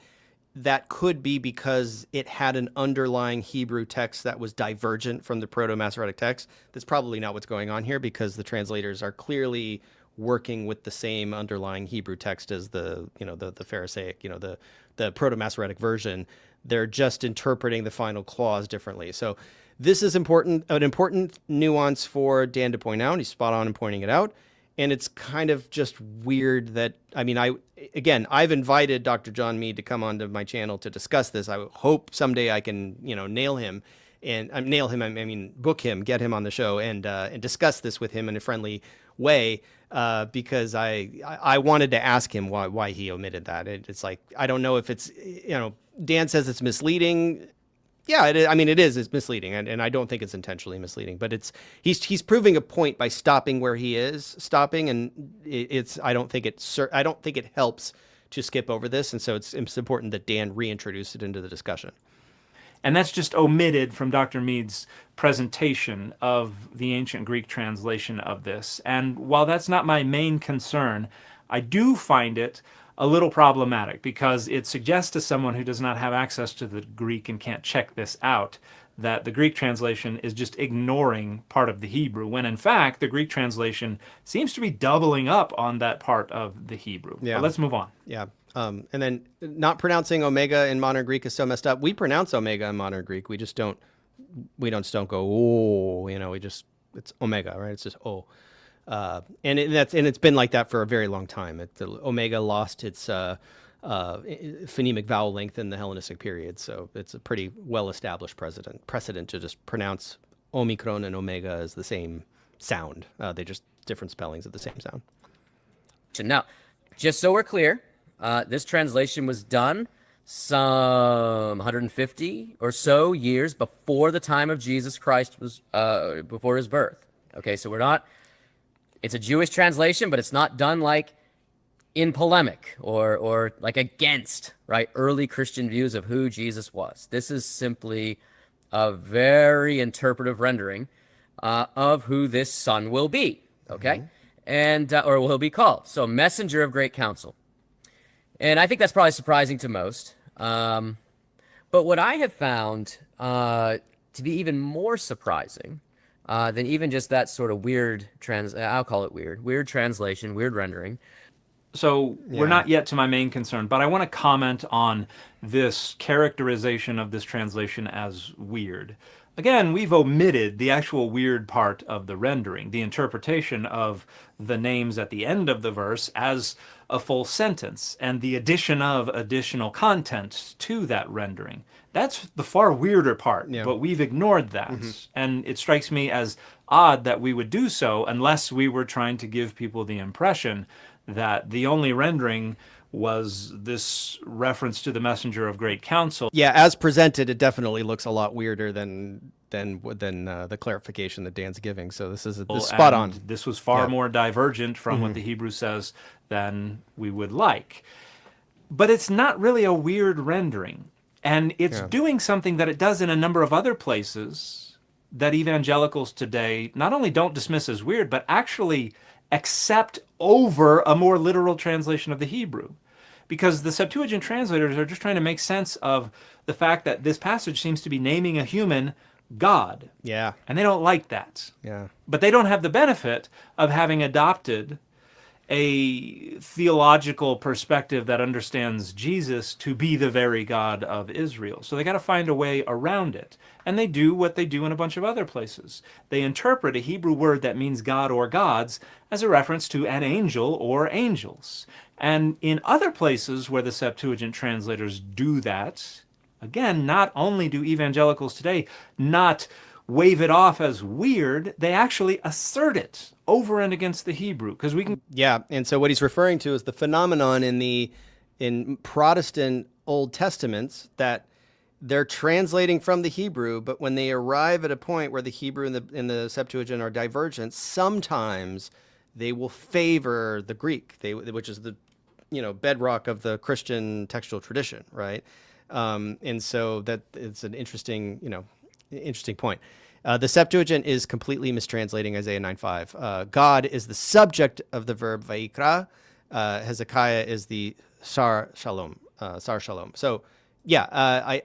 [SPEAKER 1] that could be because it had an underlying Hebrew text that was divergent from the Proto-Masoretic text. That's probably not what's going on here, because the translators are clearly working with the same underlying Hebrew text as the Pharisaic, the Proto-Masoretic version. They're just interpreting the final clause differently. So this is an important nuance for Dan to point out. He's spot on in pointing it out. And it's kind of just weird that, I've invited Dr. John Meade to come onto my channel to discuss this. I hope someday I can, nail him, book him, get him on the show and discuss this with him in a friendly way, because I wanted to ask him why he omitted that. It's like, I don't know if it's, Dan says it's misleading. Yeah, it is. It's misleading, and I don't think it's intentionally misleading. But he's proving a point by stopping where he is stopping, and I don't think it helps to skip over this, and so it's important that Dan reintroduce it into the discussion.
[SPEAKER 3] And that's just omitted from Dr. Meade's presentation of the ancient Greek translation of this. And while that's not my main concern, I do find it a little problematic, because it suggests to someone who does not have access to the Greek and can't check this out that the Greek translation is just ignoring part of the Hebrew, when in fact the Greek translation seems to be doubling up on that part of the Hebrew.
[SPEAKER 1] Yeah.
[SPEAKER 3] But let's move on.
[SPEAKER 1] Yeah. And then not pronouncing omega in modern Greek is so messed up. We pronounce omega in modern Greek. We just don't go, it's omega, right? It's just oh. And it's been like that for a very long time. Omega lost its phonemic vowel length in the Hellenistic period, so it's a pretty well-established precedent to just pronounce omicron and omega as the same sound. They just different spellings of the same sound.
[SPEAKER 6] Now, just so we're clear, this translation was done some 150 or so years before the time of Jesus Christ was before his birth. Okay, so it's a Jewish translation, but it's not done like in polemic or like against, right, early Christian views of who Jesus was. This is simply a very interpretive rendering of who this son will be, okay? And or will be called. So, messenger of great counsel. And I think that's probably surprising to most. But what I have found to be even more surprising than even just that sort of weird I'll call it weird translation, weird rendering.
[SPEAKER 3] So we're not yet to my main concern, but I want to comment on this characterization of this translation as weird. Again, we've omitted the actual weird part of the rendering, the interpretation of the names at the end of the verse as a full sentence, and the addition of additional content to that rendering. That's the far weirder part, but we've ignored that. And it strikes me as odd that we would do so unless we were trying to give people the impression that the only rendering was this reference to the messenger of great counsel.
[SPEAKER 1] Yeah, as presented, it definitely looks a lot weirder than the clarification that Dan's giving. So this is spot on.
[SPEAKER 3] This was far more divergent from what the Hebrew says than we would like. But it's not really a weird rendering. And it's doing something that it does in a number of other places that evangelicals today not only don't dismiss as weird, but actually accept over a more literal translation of the Hebrew. Because the Septuagint translators are just trying to make sense of the fact that this passage seems to be naming a human God.
[SPEAKER 1] Yeah.
[SPEAKER 3] And they don't like that.
[SPEAKER 1] Yeah.
[SPEAKER 3] But they don't have the benefit of having adopted a theological perspective that understands Jesus to be the very God of Israel. So they got to find a way around it. And they do what they do in a bunch of other places. They interpret a Hebrew word that means God or gods as a reference to an angel or angels. And in other places where the Septuagint translators do that, again, not only do evangelicals today not wave it off as weird, they actually assert it over and against the Hebrew, because we can.
[SPEAKER 1] Yeah, and so what he's referring to is the phenomenon in Protestant Old Testaments that they're translating from the Hebrew, but when they arrive at a point where the Hebrew and the Septuagint are divergent, sometimes they will favor the Greek, which is the bedrock of the Christian textual tradition, right? And so that it's an interesting point. The Septuagint is completely mistranslating Isaiah 9:5. God is the subject of the verb vayikra. Hezekiah is the sar shalom. So Yeah,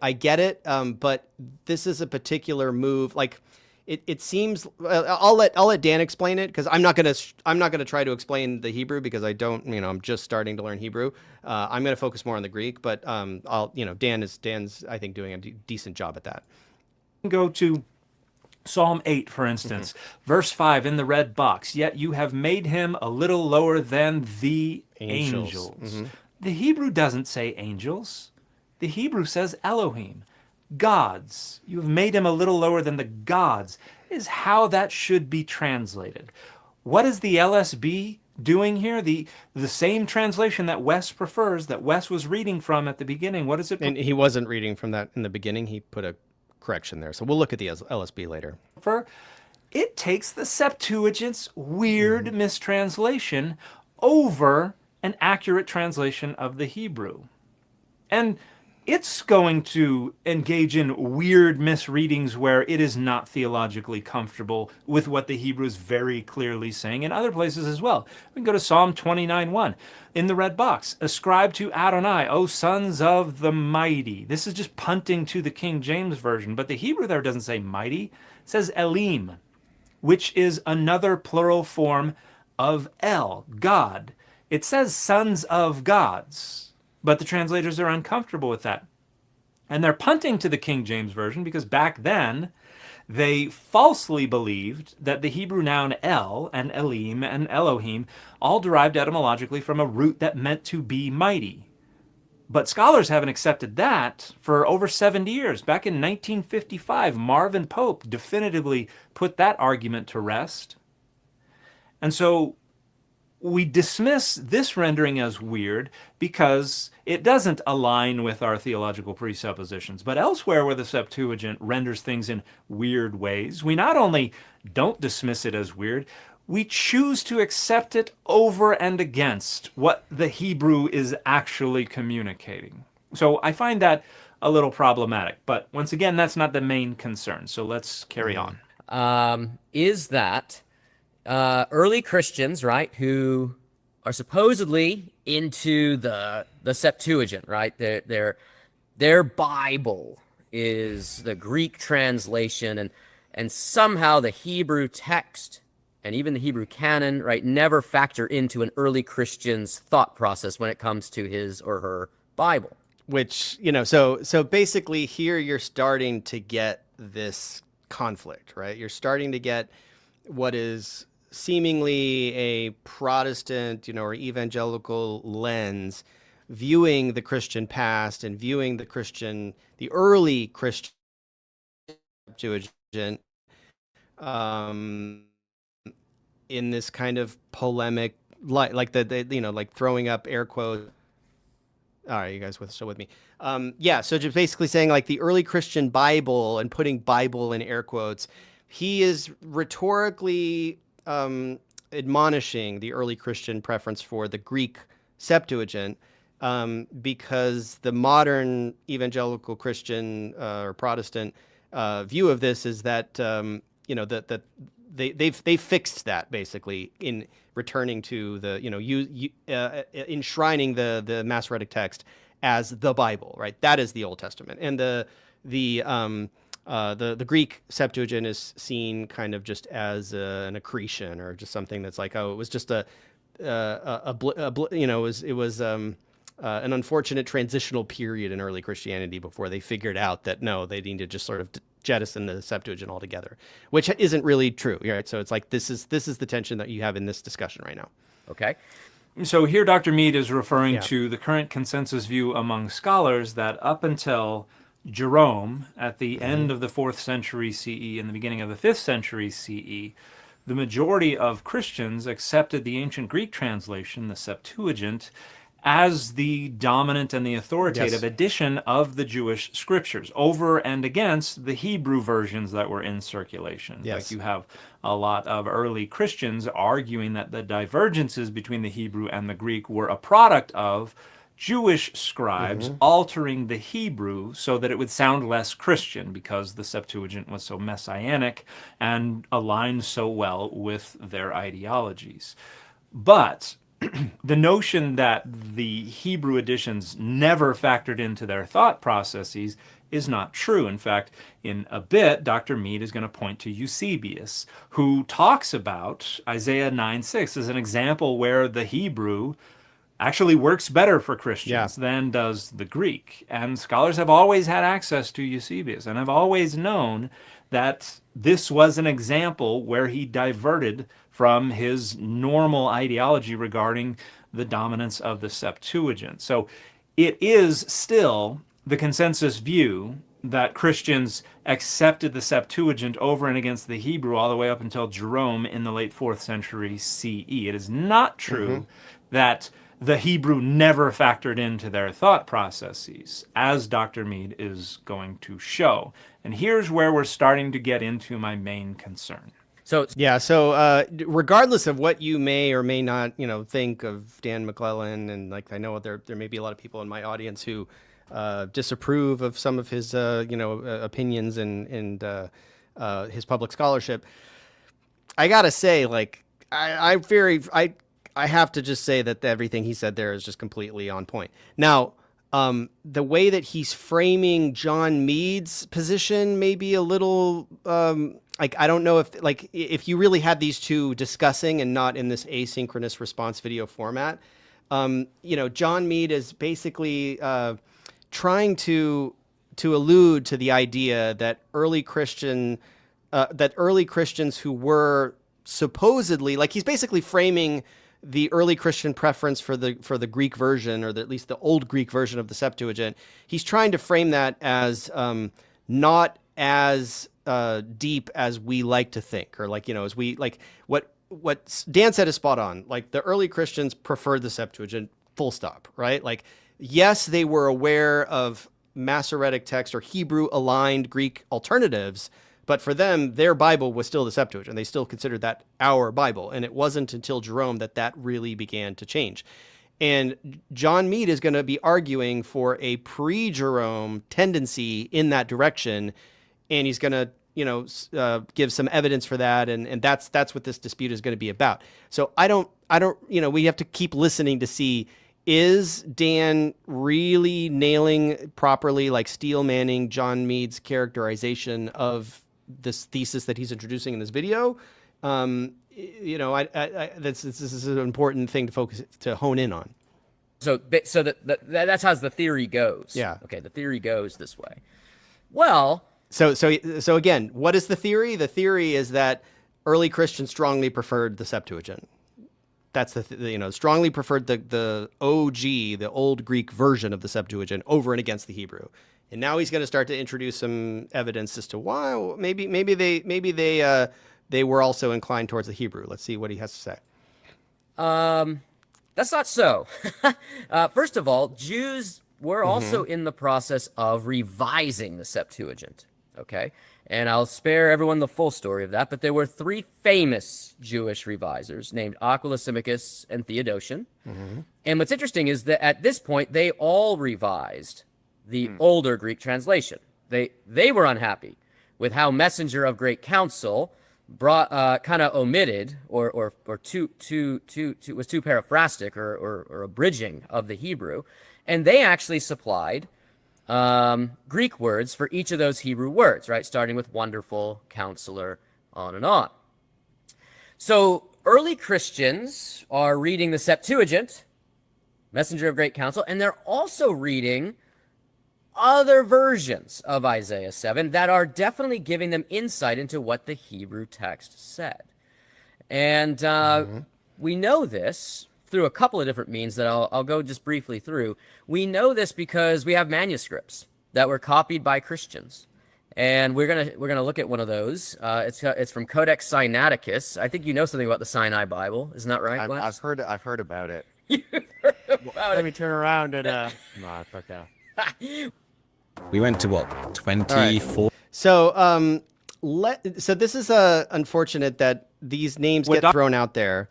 [SPEAKER 1] I get it, but this is a particular move. Like, it seems. I'll let Dan explain it, because I'm not gonna try to explain the Hebrew, because I don't. I'm just starting to learn Hebrew. I'm gonna focus more on the Greek, but Dan's I think doing a decent job at that.
[SPEAKER 3] Go to Psalm 8, for instance, verse 5 in the red box. Yet you have made him a little lower than the angels. The Hebrew doesn't say angels. The Hebrew says Elohim, gods. You have made him a little lower than the gods, is how that should be translated. What is the LSB doing here? The same translation that Wes prefers, that Wes was reading from at the beginning. What is it?
[SPEAKER 1] And he wasn't reading from that in the beginning. He put a correction there. So we'll look at the LSB later.
[SPEAKER 3] It takes the Septuagint's weird mistranslation over an accurate translation of the Hebrew. And it's going to engage in weird misreadings where it is not theologically comfortable with what the Hebrew is very clearly saying in other places as well. We can go to Psalm 29:1 in the red box. Ascribe to Adonai, O sons of the mighty. This is just punting to the King James Version, but the Hebrew there doesn't say mighty. It says Elim, which is another plural form of El, God. It says sons of gods. But the translators are uncomfortable with that. And they're punting to the King James Version because back then they falsely believed that the Hebrew noun El and Elim and Elohim all derived etymologically from a root that meant to be mighty. But scholars haven't accepted that for over 70 years. Back in 1955, Marvin Pope definitively put that argument to rest. And so we dismiss this rendering as weird because it doesn't align with our theological presuppositions. But elsewhere where the Septuagint renders things in weird ways, we not only don't dismiss it as weird, we choose to accept it over and against what the Hebrew is actually communicating. So I find that a little problematic. But once again, that's not the main concern. So let's carry on.
[SPEAKER 6] Is that early Christians, right, who are supposedly into the Septuagint, right? Their Bible is the Greek translation, and somehow the Hebrew text and even the Hebrew canon, right, never factor into an early Christian's thought process when it comes to his or her Bible.
[SPEAKER 1] Which, so basically here you're starting to get this conflict, right? You're starting to get what is seemingly a Protestant, or evangelical lens viewing the Christian past and viewing the early Christian Septuagint in this kind of polemic, like like throwing up air quotes. All right, you guys still with me? So just basically saying like the early Christian Bible and putting Bible in air quotes, he is rhetorically admonishing the early Christian preference for the Greek Septuagint because the modern evangelical Christian or Protestant view of this is that that they fixed that basically in returning to the enshrining the Masoretic text as the Bible, right? That is the Old Testament, and the Greek Septuagint is seen kind of just as an accretion or just something that's like, it was just it was an unfortunate transitional period in early Christianity before they figured out that no, they need to just sort of jettison the Septuagint altogether, which isn't really true, right? So it's like this is the tension that you have in this discussion right now.
[SPEAKER 6] Okay.
[SPEAKER 3] So here Dr. Meade is referring to the current consensus view among scholars that up until Jerome at the end of the 4th century CE and the beginning of the 5th century CE, the majority of Christians accepted the ancient Greek translation, the Septuagint, as the dominant and the authoritative edition of the Jewish scriptures over and against the Hebrew versions that were in circulation. Like you have a lot of early Christians arguing that the divergences between the Hebrew and the Greek were a product of Jewish scribes altering the Hebrew so that it would sound less Christian because the Septuagint was so messianic and aligned so well with their ideologies. But the notion that the Hebrew editions never factored into their thought processes is not true. In fact, in a bit, Dr. Meade is going to point to Eusebius, who talks about Isaiah 9:6 as an example where the Hebrew actually works better for Christians than does the Greek. And scholars have always had access to Eusebius and have always known that this was an example where he diverted from his normal ideology regarding the dominance of the Septuagint. So it is still the consensus view that Christians accepted the Septuagint over and against the Hebrew all the way up until Jerome in the late 4th century CE. It is not true that the Hebrew never factored into their thought processes, as Dr. Meade is going to show. And here's where we're starting to get into my main concern.
[SPEAKER 6] So
[SPEAKER 1] Regardless of what you may or may not, think of Dan McClellan, and like I know there may be a lot of people in my audience who disapprove of some of his opinions and his public scholarship. I gotta say, I have to just say that everything he said there is just completely on point. Now, the way that he's framing John Meade's position may be a little, I don't know if you really had these two discussing and not in this asynchronous response video format, John Meade is basically trying to allude to the idea that early Christians who were supposedly, he's basically framing the early Christian preference for the Greek version, or at least the old Greek version of the Septuagint. He's trying to frame that as not as deep as we like to think, or as we what Dan said is spot on. The early Christians preferred the Septuagint, full stop, right? Yes, they were aware of Masoretic text or Hebrew aligned Greek alternatives, but for them, their Bible was still the Septuagint. They still considered that our Bible. And it wasn't until Jerome that really began to change. And John Meade is going to be arguing for a pre-Jerome tendency in that direction. And he's going to, give some evidence for that. And that's what this dispute is going to be about. So I don't, we have to keep listening to see, is Dan really nailing properly, steel manning John Meade's characterization of this thesis that he's introducing in this video? This is an important thing to hone in on.
[SPEAKER 6] So that's how the theory goes.
[SPEAKER 1] Yeah.
[SPEAKER 6] Okay. The theory goes this way. Well.
[SPEAKER 1] So again, what is the theory? The theory is that early Christians strongly preferred the Septuagint. That's strongly preferred the OG, the old Greek version of the Septuagint over and against the Hebrew. And now he's going to start to introduce some evidence as to why maybe they were also inclined towards the Hebrew. Let's see what he has to say.
[SPEAKER 6] That's not so. First of all, Jews were also in the process of revising the Septuagint. Okay, and I'll spare everyone the full story of that, but there were three famous Jewish revisers named Aquila, Symmachus, and Theodotion. And what's interesting is that at this point, they all revised the older Greek translation. They were unhappy with how Messenger of Great Council brought kind of omitted or was too paraphrastic or abridging of the Hebrew, and they actually supplied Greek words for each of those Hebrew words, right? Starting with wonderful, counselor, on and on. So early Christians are reading the Septuagint, Messenger of Great Council, and they're also reading other versions of Isaiah 7 that are definitely giving them insight into what the Hebrew text said. And we know this through a couple of different means that I'll go just briefly through. We know this because we have manuscripts that were copied by Christians. And we're gonna look at one of those. It's from Codex Sinaiticus. I think you know something about the Sinai Bible, isn't that right, Wes?
[SPEAKER 5] I've heard about it.
[SPEAKER 6] You've heard about it.
[SPEAKER 5] Let me turn around and no, fuck that.
[SPEAKER 7] We went to what, 24?
[SPEAKER 1] So so this is unfortunate that these names get thrown out there.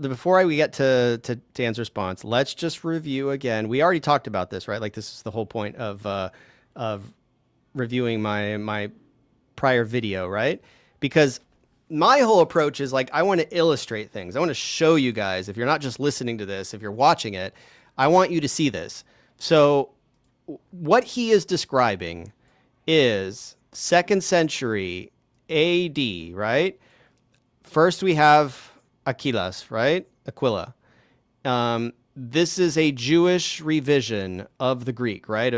[SPEAKER 1] Before we get to Dan's response, let's just review again. We already talked about this, right? This is the whole point of reviewing my prior video, right? Because my whole approach is like, I want to illustrate things. I want to show you guys, if you're not just listening to this, if you're watching it, I want you to see this. So what he is describing is 2nd century AD, right? First we have Aquila. This is a Jewish revision of the Greek, right?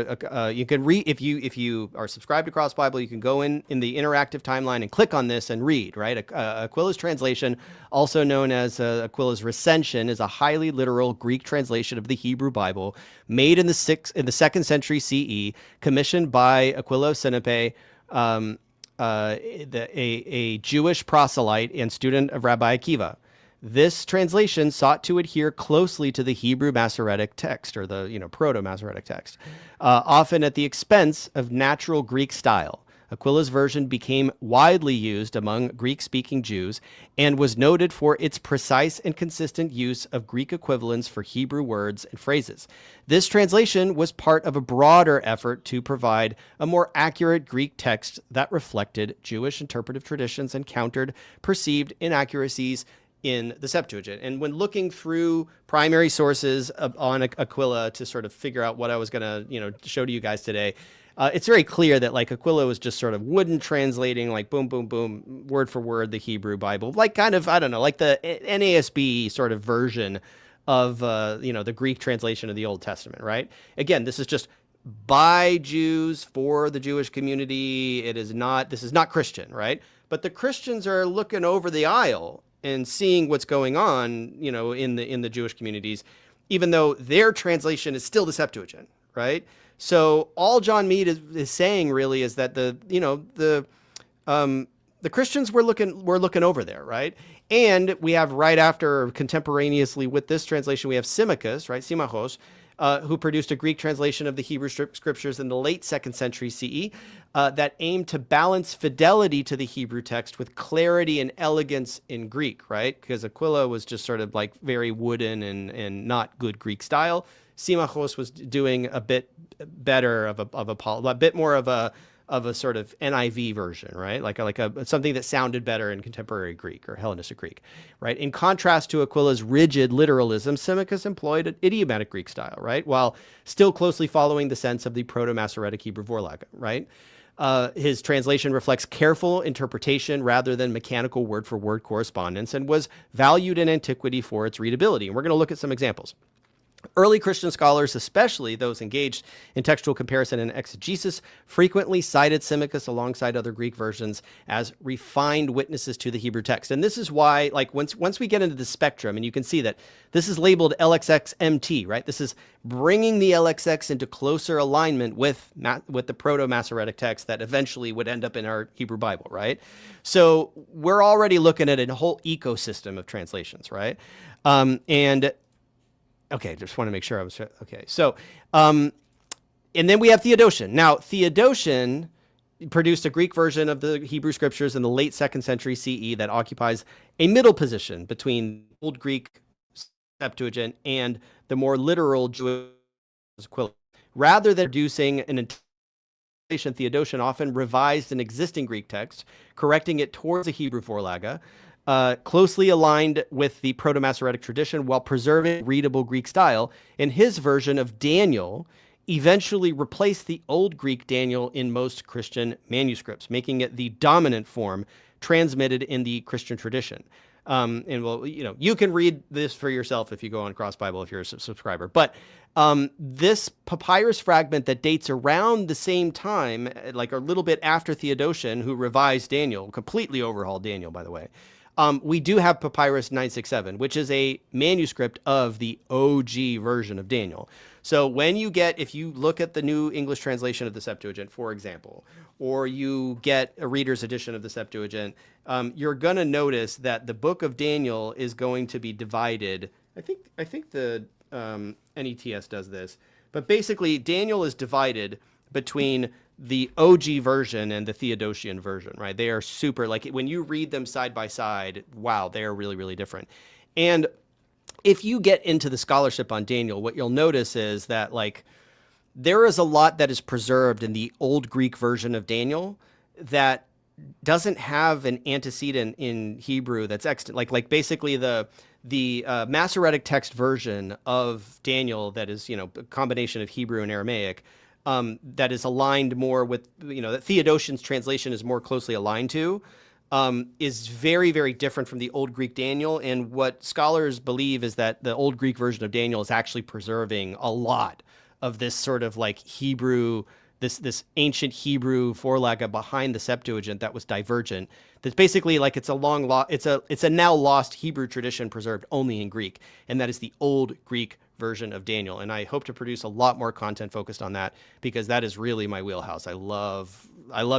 [SPEAKER 1] You can read, if you are subscribed to Cross Bible, you can go in the interactive timeline and click on this and read, right? Aquila's translation, also known as Aquila's recension, is a highly literal Greek translation of the Hebrew Bible, made in the 2nd century CE, commissioned by Aquila of Sinope, a Jewish proselyte and student of Rabbi Akiva. This translation sought to adhere closely to the Hebrew Masoretic text, or the proto-Masoretic text, often at the expense of natural Greek style. Aquila's version became widely used among Greek-speaking Jews and was noted for its precise and consistent use of Greek equivalents for Hebrew words and phrases. This translation was part of a broader effort to provide a more accurate Greek text that reflected Jewish interpretive traditions and countered perceived inaccuracies in the Septuagint. And when looking through primary sources on Aquila to sort of figure out what I was going to, show to you guys today, it's very clear that like Aquila was just sort of wooden translating, like boom, boom, boom, word for word, the Hebrew Bible, like kind of, I don't know, like the NASB sort of version of, the Greek translation of the Old Testament, right? Again, this is just by Jews for the Jewish community. This is not Christian, right? But the Christians are looking over the aisle and seeing what's going on, in the Jewish communities, even though their translation is still the Septuagint, right? So all John Meade is saying really is that the Christians were looking over there, right? And we have right after, contemporaneously with this translation, we have Symmachus, right? Symmachus, who produced a Greek translation of the Hebrew scriptures in the late 2nd century CE that aimed to balance fidelity to the Hebrew text with clarity and elegance in Greek, right? Because Aquila was just sort of like very wooden and not good Greek style. Symmachus was doing a bit better a bit more of a sort of NIV version, right? Like something that sounded better in contemporary Greek or Hellenistic Greek, right? In contrast to Aquila's rigid literalism, Symmachus employed an idiomatic Greek style, right? While still closely following the sense of the Proto-Masoretic Hebrew Vorlage, right? His translation reflects careful interpretation rather than mechanical word-for-word correspondence and was valued in antiquity for its readability. And we're going to look at some examples. Early Christian scholars, especially those engaged in textual comparison and exegesis, frequently cited Symmachus alongside other Greek versions as refined witnesses to the Hebrew text. And this is why, like, once we get into the spectrum, and you can see that this is labeled LXX-MT, right? This is bringing the LXX into closer alignment with the Proto-Masoretic text that eventually would end up in our Hebrew Bible, right? So we're already looking at a whole ecosystem of translations, right? Okay, just want to make sure I was okay. So, and then we have Theodotion. Now, Theodotion produced a Greek version of the Hebrew scriptures in the late 2nd century CE that occupies a middle position between Old Greek Septuagint and the more literal Jewish equivalent. Rather than producing an interpretation, Theodotion often revised an existing Greek text, correcting it towards a Hebrew Vorlage, closely aligned with the Proto-Masoretic tradition while preserving readable Greek style. And his version of Daniel eventually replaced the Old Greek Daniel in most Christian manuscripts, making it the dominant form transmitted in the Christian tradition. And well, you can read this for yourself if you go on Cross Bible if you're a subscriber. But this papyrus fragment that dates around the same time, like a little bit after Theodotion, who revised Daniel, completely overhauled Daniel, by the way. We do have Papyrus 967, which is a manuscript of the OG version of Daniel. So if you look at the New English translation of the Septuagint, for example, or you get a reader's edition of the Septuagint, you're going to notice that the book of Daniel is going to be divided. I think the NETS does this, but basically Daniel is divided between the OG version and the Theodosian version, right? They are super, like when you read them side by side, wow, they are really, really different. And if you get into the scholarship on Daniel, what you'll notice is that like there is a lot that is preserved in the Old Greek version of Daniel that doesn't have an antecedent in Hebrew that's extant. Like basically the Masoretic text version of Daniel that is, a combination of Hebrew and Aramaic, that is aligned more with, that Theodotion's translation is more closely aligned to, is very, very different from the Old Greek Daniel. And what scholars believe is that the Old Greek version of Daniel is actually preserving a lot of this sort of like Hebrew, this ancient Hebrew forlaga behind the Septuagint that was divergent. That's basically like it's a now lost Hebrew tradition preserved only in Greek, and that is the Old Greek version of Daniel. And I hope to produce a lot more content focused on that, because that is really my wheelhouse. I love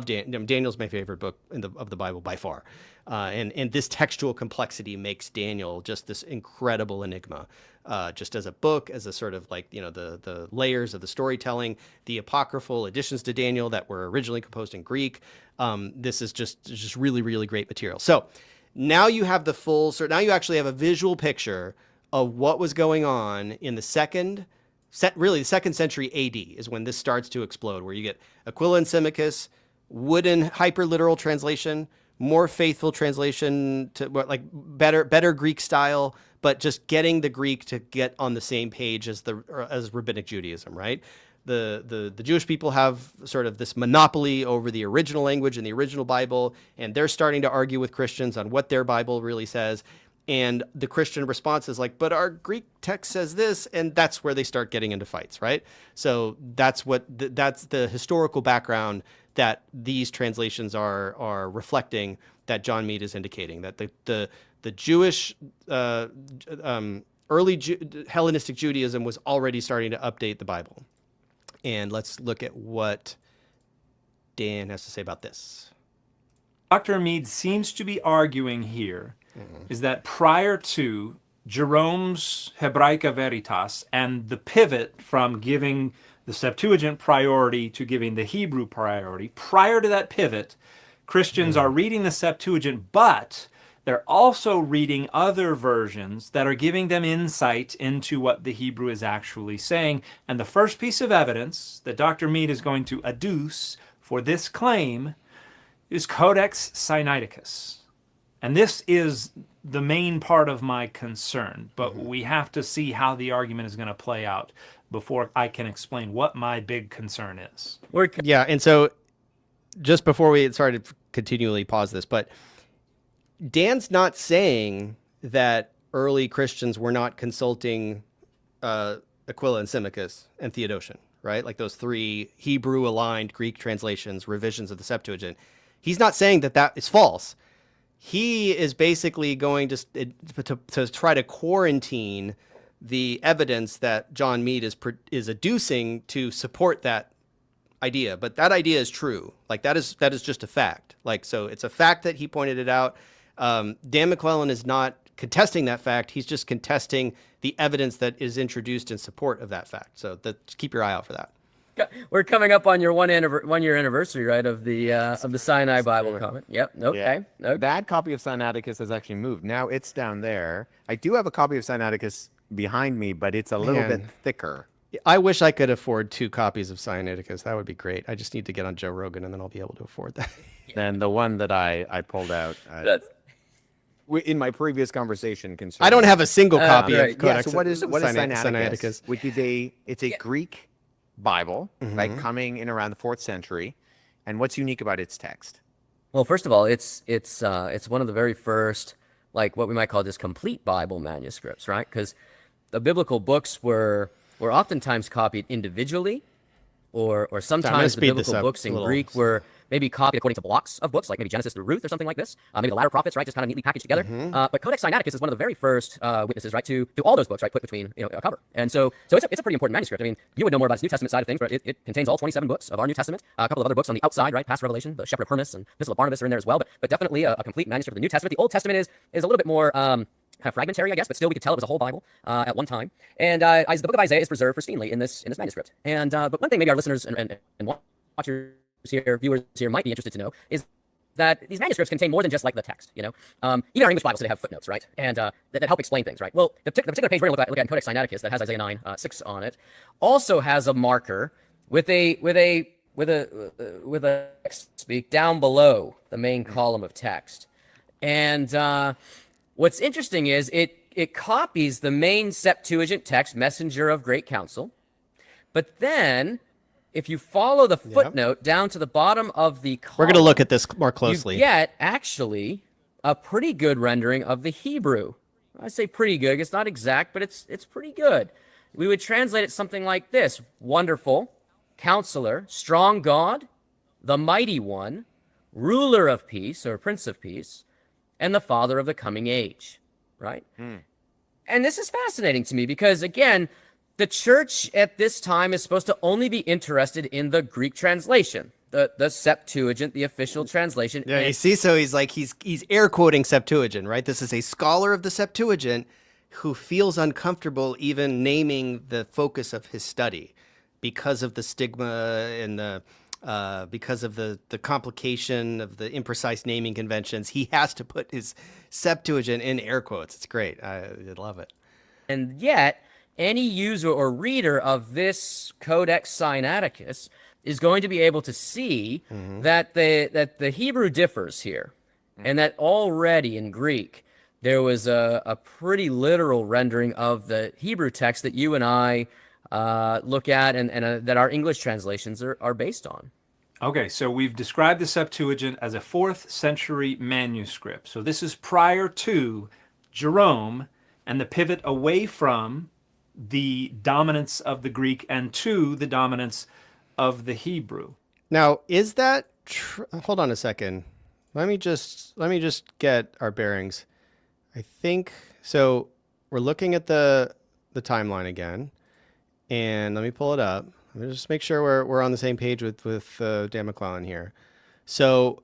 [SPEAKER 1] Daniel's my favorite book of the Bible by far, and this textual complexity makes Daniel just this incredible enigma, just as a book, as a sort of like the layers of the storytelling, the apocryphal additions to Daniel that were originally composed in Greek. This is just really, really great material. So now you have now you actually have a visual picture of what was going on in the second century AD is when this starts to explode, where you get Aquila and Symmachus, wooden hyperliteral translation, more faithful translation to like better Greek style, but just getting the Greek to get on the same page as rabbinic Judaism, right? The Jewish people have sort of this monopoly over the original language and the original Bible, and they're starting to argue with Christians on what their Bible really says. And the Christian response is like, but our Greek text says this, and that's where they start getting into fights, right? So that's the historical background that these translations are reflecting, that John Meade is indicating, that the Jewish early Hellenistic Judaism was already starting to update the Bible. And let's look at what Dan has to say about this.
[SPEAKER 3] Dr. Meade seems to be arguing here is that prior to Jerome's Hebraica Veritas and the pivot from giving the Septuagint priority to giving the Hebrew priority, prior to that pivot, Christians are reading the Septuagint, but they're also reading other versions that are giving them insight into what the Hebrew is actually saying. And the first piece of evidence that Dr. Meade is going to adduce for this claim is Codex Sinaiticus. And this is the main part of my concern, but we have to see how the argument is going to play out before I can explain what my big concern is.
[SPEAKER 1] Yeah, and so just before we started to continually pause this, but Dan's not saying that early Christians were not consulting Aquila and Symmachus and Theodotion, right? Like those three Hebrew-aligned Greek translations, revisions of the Septuagint. He's not saying that is false. He is basically going to try to quarantine the evidence that John Meade is adducing to support that idea. But that idea is true. Like that is just a fact. Like, so it's a fact that he pointed it out. Dan McClellan is not contesting that fact. He's just contesting the evidence that is introduced in support of that fact. So keep your eye out for that.
[SPEAKER 6] We're coming up on your 1 year anniversary, right, of the Sinai Bible comment. Yep. Okay.
[SPEAKER 5] Yeah. That copy of Sinaiticus has actually moved. Now it's down there. I do have a copy of Sinaiticus behind me, but it's a little bit thicker.
[SPEAKER 1] I wish I could afford 2 copies of Sinaiticus. That would be great. I just need to get on Joe Rogan, and then I'll be able to afford that.
[SPEAKER 5] Then the one that I pulled out in my previous conversation concerning.
[SPEAKER 1] I don't have a single copy of Codex.
[SPEAKER 5] Yeah, so what is
[SPEAKER 1] Sinaiticus?
[SPEAKER 5] It's a Greek Bible, right, coming in around the 4th century. And what's unique about its text?
[SPEAKER 6] Well, first of all, it's one of the very first, like what we might call just complete Bible manuscripts, right? Because the biblical books were oftentimes copied individually, or sometimes the biblical books in Greek were maybe copied according to blocks of books, like maybe Genesis through Ruth or something like this. Maybe the latter prophets, right, just kind of neatly packaged together. But Codex Sinaiticus is one of the very first witnesses, right, to all those books, right, put between a cover. And so it's a pretty important manuscript. I mean, you would know more about its New Testament side of things, but it contains all 27 books of our New Testament. A couple of other books on the outside, right, past Revelation, the Shepherd of Hermas and Epistle of Barnabas are in there as well. But definitely a complete manuscript of the New Testament. The Old Testament is a little bit more kind of fragmentary, I guess, but still we could tell it was a whole Bible at one time. And the book of Isaiah is preserved pristinely in this manuscript. And but one thing maybe our listeners and watchers here, viewers here might be interested to know is that these manuscripts contain more than just like the text, Even our English Bibles today have footnotes, right? And that help explain things, right? Well, the particular page we're going to look at in Codex Sinaiticus that has Isaiah 9:6 on it also has a marker with a with a text speak down below the main column of text. And what's interesting is it copies the main Septuagint text, messenger of great counsel. But then if you follow the footnote down to the bottom of the column,
[SPEAKER 1] we're going to look at this more closely.
[SPEAKER 6] You get actually a pretty good rendering of the Hebrew. I say pretty good. It's not exact, but it's pretty good. We would translate it something like this: wonderful, counselor, strong God, the mighty one, ruler of peace or prince of peace, and the father of the coming age, right? And this is fascinating to me because, again, the church at this time is supposed to only be interested in the Greek translation, the Septuagint, the official translation.
[SPEAKER 1] Yeah, you see, so he's air quoting Septuagint, right? This is a scholar of the Septuagint who feels uncomfortable even naming the focus of his study because of the stigma and because of the complication of the imprecise naming conventions. He has to put his Septuagint in air quotes. It's great. I love it.
[SPEAKER 6] And yet, any user or reader of this Codex Sinaiticus is going to be able to see that the Hebrew differs here, and that already in Greek there was a pretty literal rendering of the Hebrew text that you and I look at and that our English translations are based on.
[SPEAKER 3] Okay, so we've described the Septuagint as a 4th century manuscript. So this is prior to Jerome and the pivot away from the dominance of the Greek and to the dominance of the Hebrew.
[SPEAKER 1] Now, is that hold on a second. Let me just get our bearings. I think so. We're looking at the timeline again, and let me pull it up. Let me just make sure we're on the same page with Dan McClellan here. So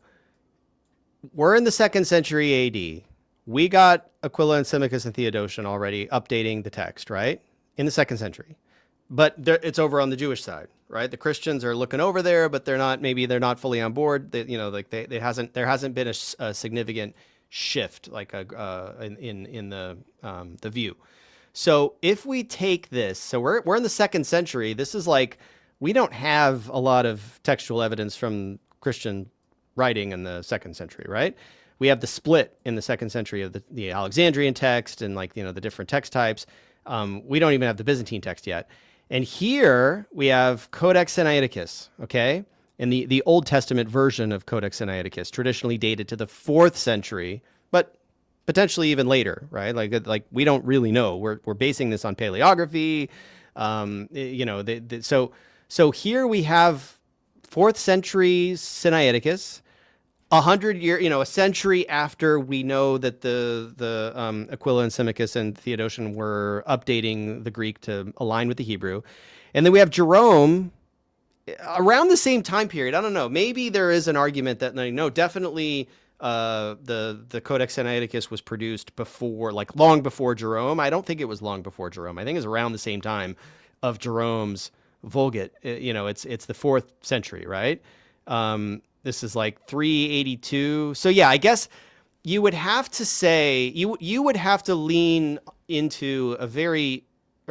[SPEAKER 1] we're in the 2nd century AD. We got Aquila and Symmachus and Theodotion already updating the text, right? In the 2nd century. But it's over on the Jewish side, right? The Christians are looking over there, but they're not fully on board. There hasn't been a significant shift like in the view. So if we take this, so we're in the 2nd century. This is like, we don't have a lot of textual evidence from Christian writing in the 2nd century, right? We have the split in the 2nd century of the Alexandrian text and the different text types. We don't even have the Byzantine text yet. And here we have Codex Sinaiticus, okay? And the Old Testament version of Codex Sinaiticus, traditionally dated to the 4th century, but potentially even later, right? Like we don't really know. We're basing this on paleography. So here we have 4th century Sinaiticus, 100 year, a century after we know that the Aquila and Symmachus and Theodotion were updating the Greek to align with the Hebrew. And then we have Jerome around the same time period. I don't know. Maybe there is an argument that no, definitely the Codex Sinaiticus was produced before, like long before Jerome. I don't think it was long before Jerome. I think it was around the same time of Jerome's Vulgate. It's the 4th century, right? This is like 382. So yeah, I guess you would have to say, you would have to lean into a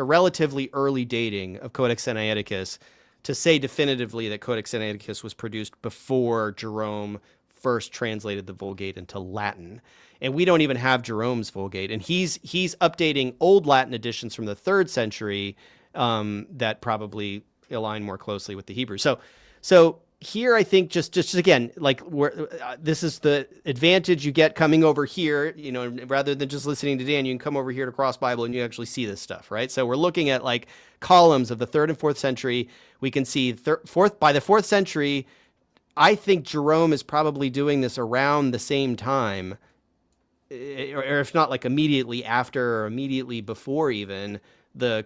[SPEAKER 1] relatively early dating of Codex Sinaiticus to say definitively that Codex Sinaiticus was produced before Jerome first translated the Vulgate into Latin. And we don't even have Jerome's Vulgate. And he's updating old Latin editions from the 3rd century that probably align more closely with the Hebrew. So here, I think just again, like this is the advantage you get coming over here, rather than just listening to Dan, you can come over here to Cross Bible and you actually see this stuff, right? So we're looking at like columns of the 3rd and 4th century. We can see by the 4th century, I think Jerome is probably doing this around the same time, or if not like immediately after or immediately before even the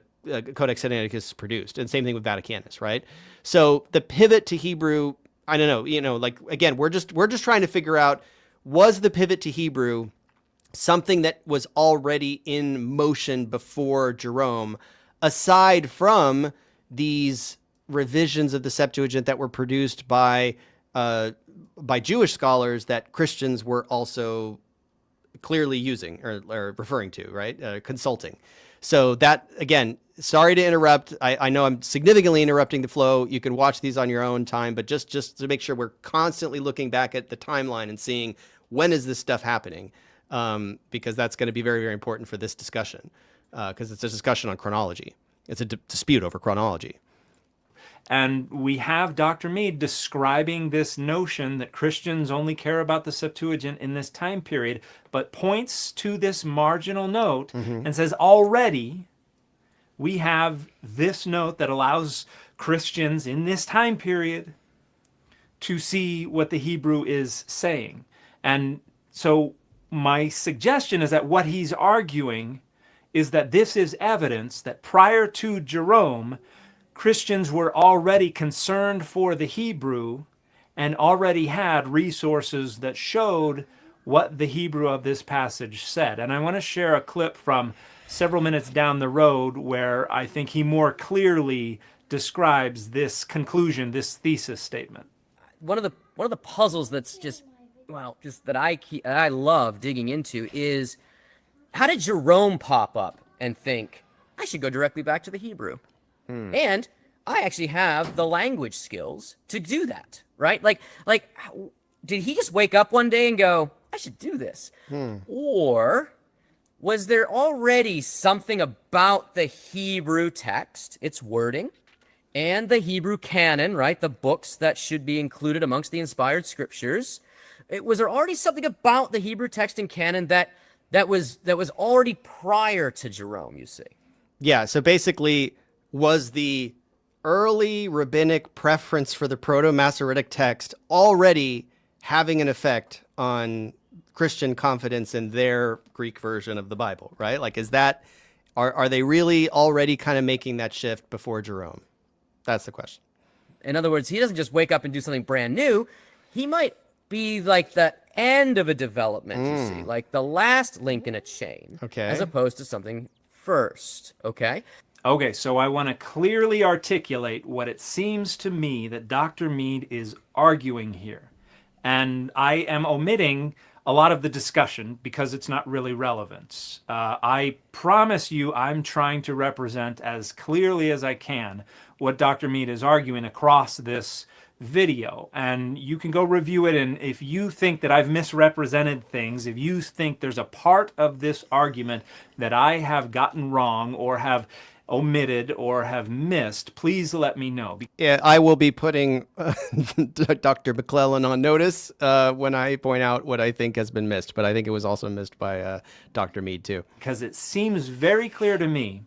[SPEAKER 1] Codex Sinaiticus is produced. And same thing with Vaticanus, right? So the pivot to Hebrew, I don't know, like again, we're just trying to figure out, was the pivot to Hebrew something that was already in motion before Jerome, aside from these revisions of the Septuagint that were produced by Jewish scholars that Christians were also clearly using or referring to, right? Consulting. So that, again, sorry to interrupt. I know I'm significantly interrupting the flow. You can watch these on your own time, but just to make sure we're constantly looking back at the timeline and seeing when is this stuff happening, because that's going to be very, very important for this discussion, because it's a discussion on chronology. It's a dispute over chronology.
[SPEAKER 3] And we have Dr. Meade describing this notion that Christians only care about the Septuagint in this time period, but points to this marginal note and says already we have this note that allows Christians in this time period to see what the Hebrew is saying. And so my suggestion is that what he's arguing is that this is evidence that prior to Jerome, Christians were already concerned for the Hebrew and already had resources that showed what the Hebrew of this passage said. And I want to share a clip from several minutes down the road where I think he more clearly describes this conclusion, this thesis statement.
[SPEAKER 6] One of the puzzles that's just that I love digging into is, how did Jerome pop up and think, I should go directly back to the Hebrew? And I actually have the language skills to do that, right? Like, did he just wake up one day and go, I should do this? Or was there already something about the Hebrew text, its wording, and the Hebrew canon, right? The books that should be included amongst the inspired scriptures. Was there already something about the Hebrew text and canon that was already prior to Jerome, you see?
[SPEAKER 1] Yeah, so basically, was the early rabbinic preference for the Proto-Masoretic text already having an effect on Christian confidence in their Greek version of the Bible, right? Like, are they really already kind of making that shift before Jerome? That's the question.
[SPEAKER 6] In other words, he doesn't just wake up and do something brand new. He might be like the end of a development, you see, like the last link in a chain, as opposed to something first, okay?
[SPEAKER 3] Okay, so I want to clearly articulate what it seems to me that Dr. Meade is arguing here. And I am omitting a lot of the discussion because it's not really relevant. I promise you I'm trying to represent as clearly as I can what Dr. Meade is arguing across this video, and you can go review it, and if you think that I've misrepresented things, if you think there's a part of this argument that I have gotten wrong or have omitted or have missed, please let me know.
[SPEAKER 1] Yeah, I will be putting Dr. McClellan on notice when I point out what I think has been missed, but I think it was also missed by Dr. Meade too.
[SPEAKER 3] Because it seems very clear to me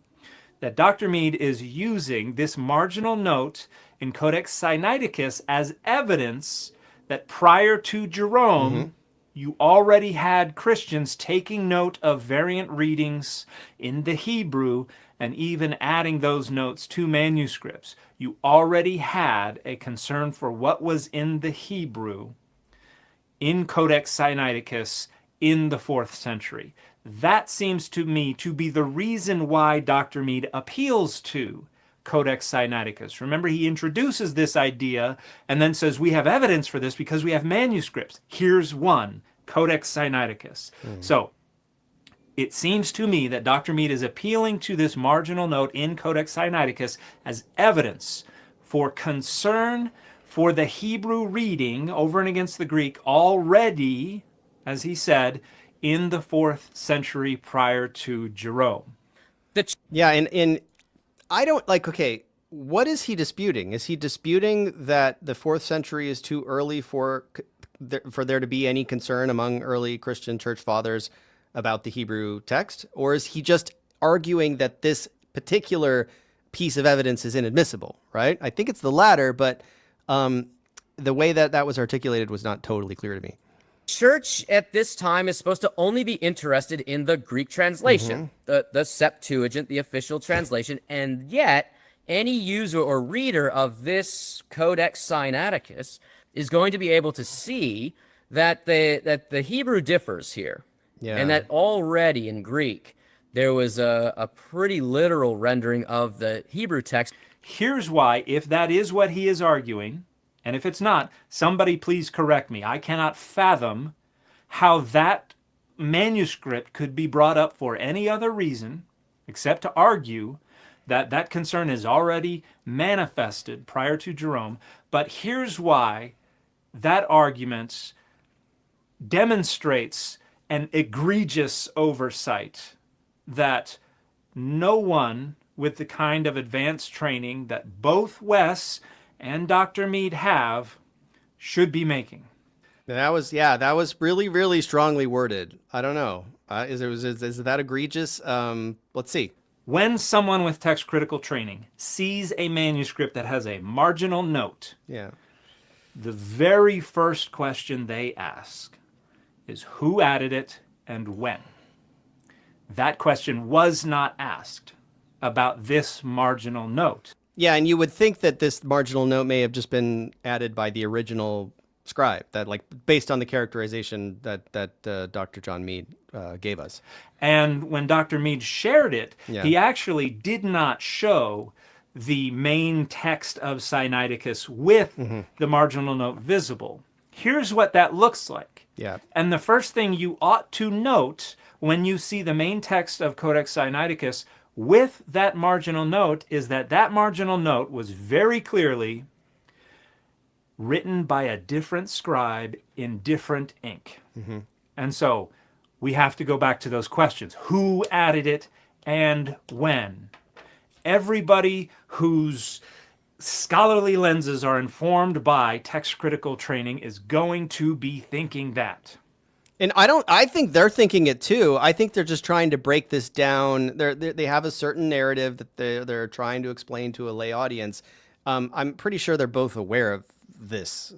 [SPEAKER 3] that Dr. Meade is using this marginal note in Codex Sinaiticus as evidence that prior to Jerome, you already had Christians taking note of variant readings in the Hebrew and even adding those notes to manuscripts. You already had a concern for what was in the Hebrew in Codex Sinaiticus in the 4th century. That seems to me to be the reason why Dr. Meade appeals to Codex Sinaiticus. Remember, he introduces this idea and then says, we have evidence for this because we have manuscripts. Here's one, Codex Sinaiticus. So it seems to me that Dr. Meade is appealing to this marginal note in Codex Sinaiticus as evidence for concern for the Hebrew reading over and against the Greek already, as he said, in the 4th century prior to Jerome.
[SPEAKER 1] Yeah, and I don't okay, what is he disputing? Is he disputing that the 4th century is too early for there to be any concern among early Christian church fathers about the Hebrew text? Or is he just arguing that this particular piece of evidence is inadmissible, right? I think it's the latter, but the way that was articulated was not totally clear to me.
[SPEAKER 6] Church at this time is supposed to only be interested in the Greek translation, the Septuagint, the official translation, and yet any user or reader of this Codex Sinaiticus is going to be able to see that the Hebrew differs here, and that already in Greek there was a pretty literal rendering of the Hebrew text.
[SPEAKER 3] Here's why, if that is what he is arguing, and if it's not, somebody please correct me. I cannot fathom how that manuscript could be brought up for any other reason except to argue That concern is already manifested prior to Jerome. But here's why that argument demonstrates an egregious oversight that no one with the kind of advanced training that both Wes and Dr. Meade have should be making.
[SPEAKER 1] That was really, really strongly worded. I don't know. Is that egregious? Let's see.
[SPEAKER 3] When someone with text critical training sees a manuscript that has a marginal note,
[SPEAKER 1] Yeah.
[SPEAKER 3] the very first question they ask is who added it and when. That question was not asked about this marginal note.
[SPEAKER 1] Yeah, and you would think that this marginal note may have just been added by the original scribe, that like based on the characterization that Dr. John Meade gave us.
[SPEAKER 3] And when Dr. Meade shared it,
[SPEAKER 1] Yeah.
[SPEAKER 3] he actually did not show the main text of Sinaiticus with the marginal note visible. Here's what that looks like.
[SPEAKER 1] Yeah.
[SPEAKER 3] And the first thing you ought to note when you see the main text of Codex Sinaiticus with that marginal note is that that marginal note was very clearly written by a different scribe in different ink. And so we have to go back to those questions. Who added it and when? Everybody whose scholarly lenses are informed by text critical training is going to be thinking that.
[SPEAKER 1] And I think they're thinking it too. I think they're just trying to break this down. They have a certain narrative that they're trying to explain to a lay audience. I'm pretty sure they're both aware of this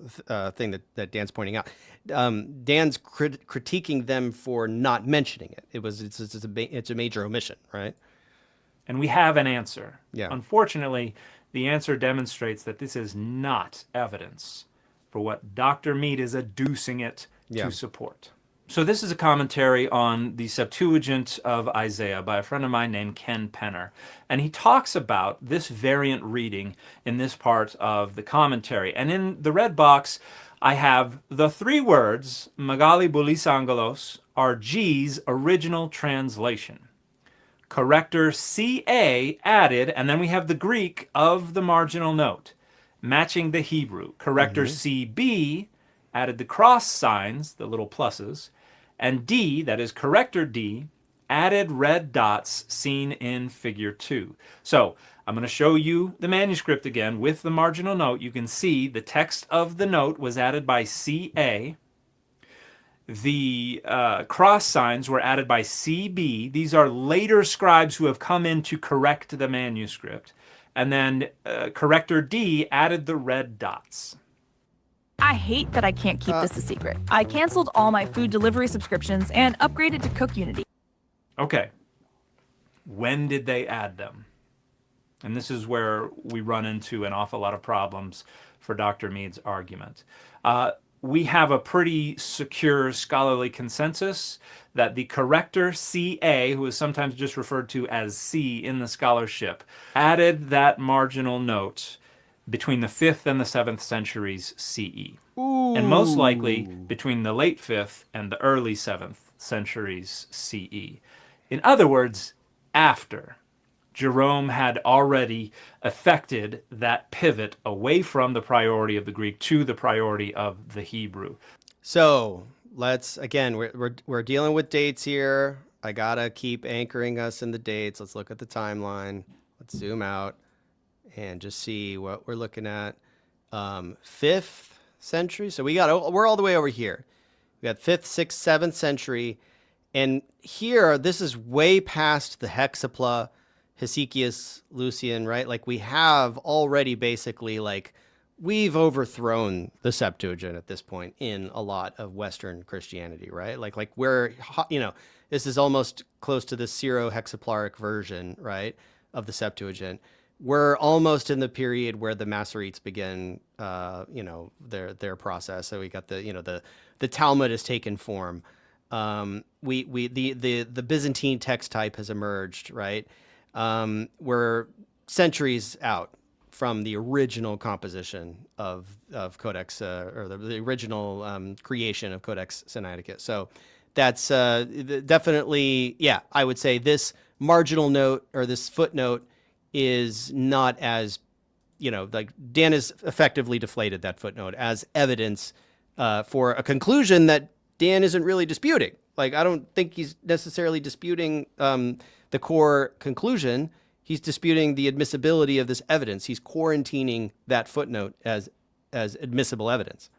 [SPEAKER 1] thing that Dan's pointing out. Dan's critiquing them for not mentioning it. It's a major omission, right?
[SPEAKER 3] And we have an answer.
[SPEAKER 1] Yeah.
[SPEAKER 3] Unfortunately, the answer demonstrates that this is not evidence for what Dr. Meade is adducing it to support. So this is a commentary on the Septuagint of Isaiah by a friend of mine named Ken Penner. And he talks about this variant reading in this part of the commentary. And in the red box, I have the three words, Magali Bulisangelos, are G's original translation. Corrector CA added, and then we have the Greek of the marginal note, matching the Hebrew. Corrector CB added the cross signs, the little pluses, and D, that is corrector D, added red dots seen in figure 2. So I'm going to show you the manuscript again with the marginal note. You can see the text of the note was added by CA. The cross signs were added by CB. These are later scribes who have come in to correct the manuscript. And then corrector D added the red dots.
[SPEAKER 8] I hate that I can't keep this a secret. I canceled all my food delivery subscriptions and upgraded to Cook Unity.
[SPEAKER 3] Okay. When did they add them? And this is where we run into an awful lot of problems for Dr. Meade's argument. We have a pretty secure scholarly consensus that the corrector CA, who is sometimes just referred to as C in the scholarship, added that marginal note between the 5th and the 7th centuries CE. Ooh. And most likely between the late 5th and the early 7th centuries CE. In other words, after Jerome had already effected that pivot away from the priority of the Greek to the priority of the Hebrew.
[SPEAKER 1] So let's, again, we're dealing with dates here. I gotta keep anchoring us in the dates. Let's look at the timeline. Let's zoom out and just see what we're looking at. 5th century. So we're all the way over here. We got 5th, 6th, 7th century. And here, this is way past the Hexapla, Hesychius, Lucian, right? Like we have already basically we've overthrown the Septuagint at this point in a lot of Western Christianity, right? Like we're, this is almost close to the Syro-Hexaplaric version, right, of the Septuagint. We're almost in the period where the Masoretes begin, their process. So we got the Talmud has taken form. The Byzantine text type has emerged, right? We're centuries out from the original composition of Codex, or the original creation of Codex Sinaiticus. So that's definitely, I would say this marginal note or this footnote is not as, like Dan has effectively deflated that footnote as evidence for a conclusion that Dan isn't really disputing. Like, I don't think he's necessarily disputing the core conclusion. He's disputing the admissibility of this evidence. He's quarantining that footnote as admissible evidence.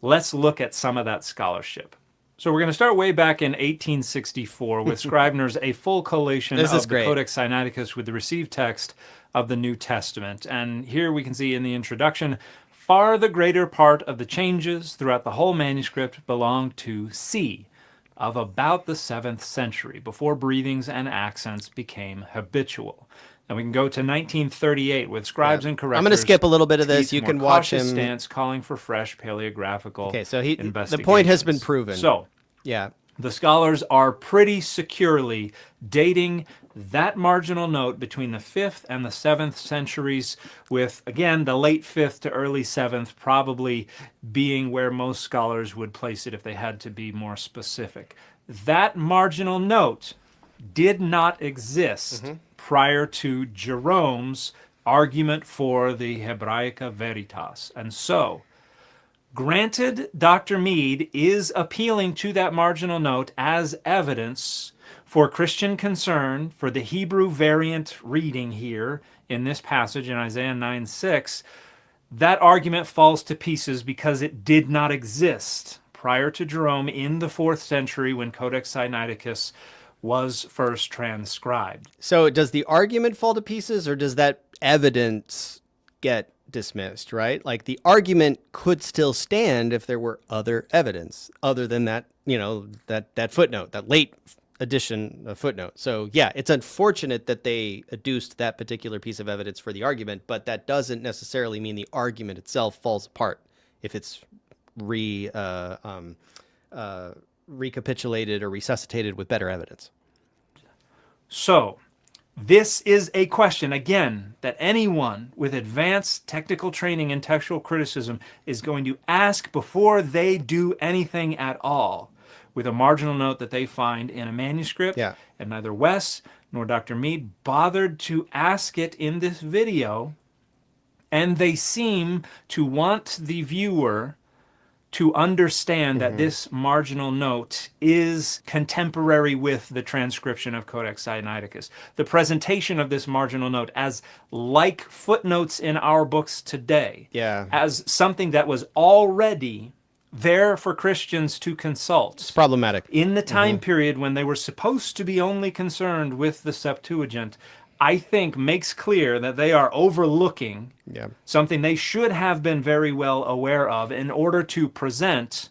[SPEAKER 3] Let's look at some of that scholarship. So we're going to start way back in 1864 with Scribner's A Full Collation of the Codex Sinaiticus with the received text of the New Testament. And here we can see in the introduction, far the greater part of the changes throughout the whole manuscript belong to C, of about the 7th century, before breathings and accents became habitual. And we can go to 1938 with Scribes and Correctors.
[SPEAKER 1] I'm going to skip a little bit of this. You can watch him.
[SPEAKER 3] Stance calling for fresh paleographical investigations.
[SPEAKER 1] The point has been proven.
[SPEAKER 3] So, the scholars are pretty securely dating that marginal note between the 5th and the 7th centuries, with, again, the late 5th to early 7th probably being where most scholars would place it if they had to be more specific. That marginal note did not exist prior to Jerome's argument for the Hebraica Veritas. And so, granted, Dr. Meade is appealing to that marginal note as evidence for Christian concern for the Hebrew variant reading here in this passage in Isaiah 9:6. That argument falls to pieces because it did not exist prior to Jerome in the 4th century when Codex Sinaiticus was first transcribed.
[SPEAKER 1] So does the argument fall to pieces, or does that evidence get dismissed, right? Like, the argument could still stand if there were other evidence other than that, that footnote, that late addition footnote. So yeah, it's unfortunate that they adduced that particular piece of evidence for the argument, but that doesn't necessarily mean the argument itself falls apart if it's recapitulated or resuscitated with better evidence.
[SPEAKER 3] So, this is a question, again, that anyone with advanced technical training in textual criticism is going to ask before they do anything at all, with a marginal note that they find in a manuscript. And neither Wes nor Dr. Meade bothered to ask it in this video, and they seem to want the viewer to understand that this marginal note is contemporary with the transcription of Codex Sinaiticus. The presentation of this marginal note as like footnotes in our books today, as something that was already there for Christians to consult.
[SPEAKER 1] It's problematic.
[SPEAKER 3] In the time period when they were supposed to be only concerned with the Septuagint, I think makes clear that they are overlooking something they should have been very well aware of in order to present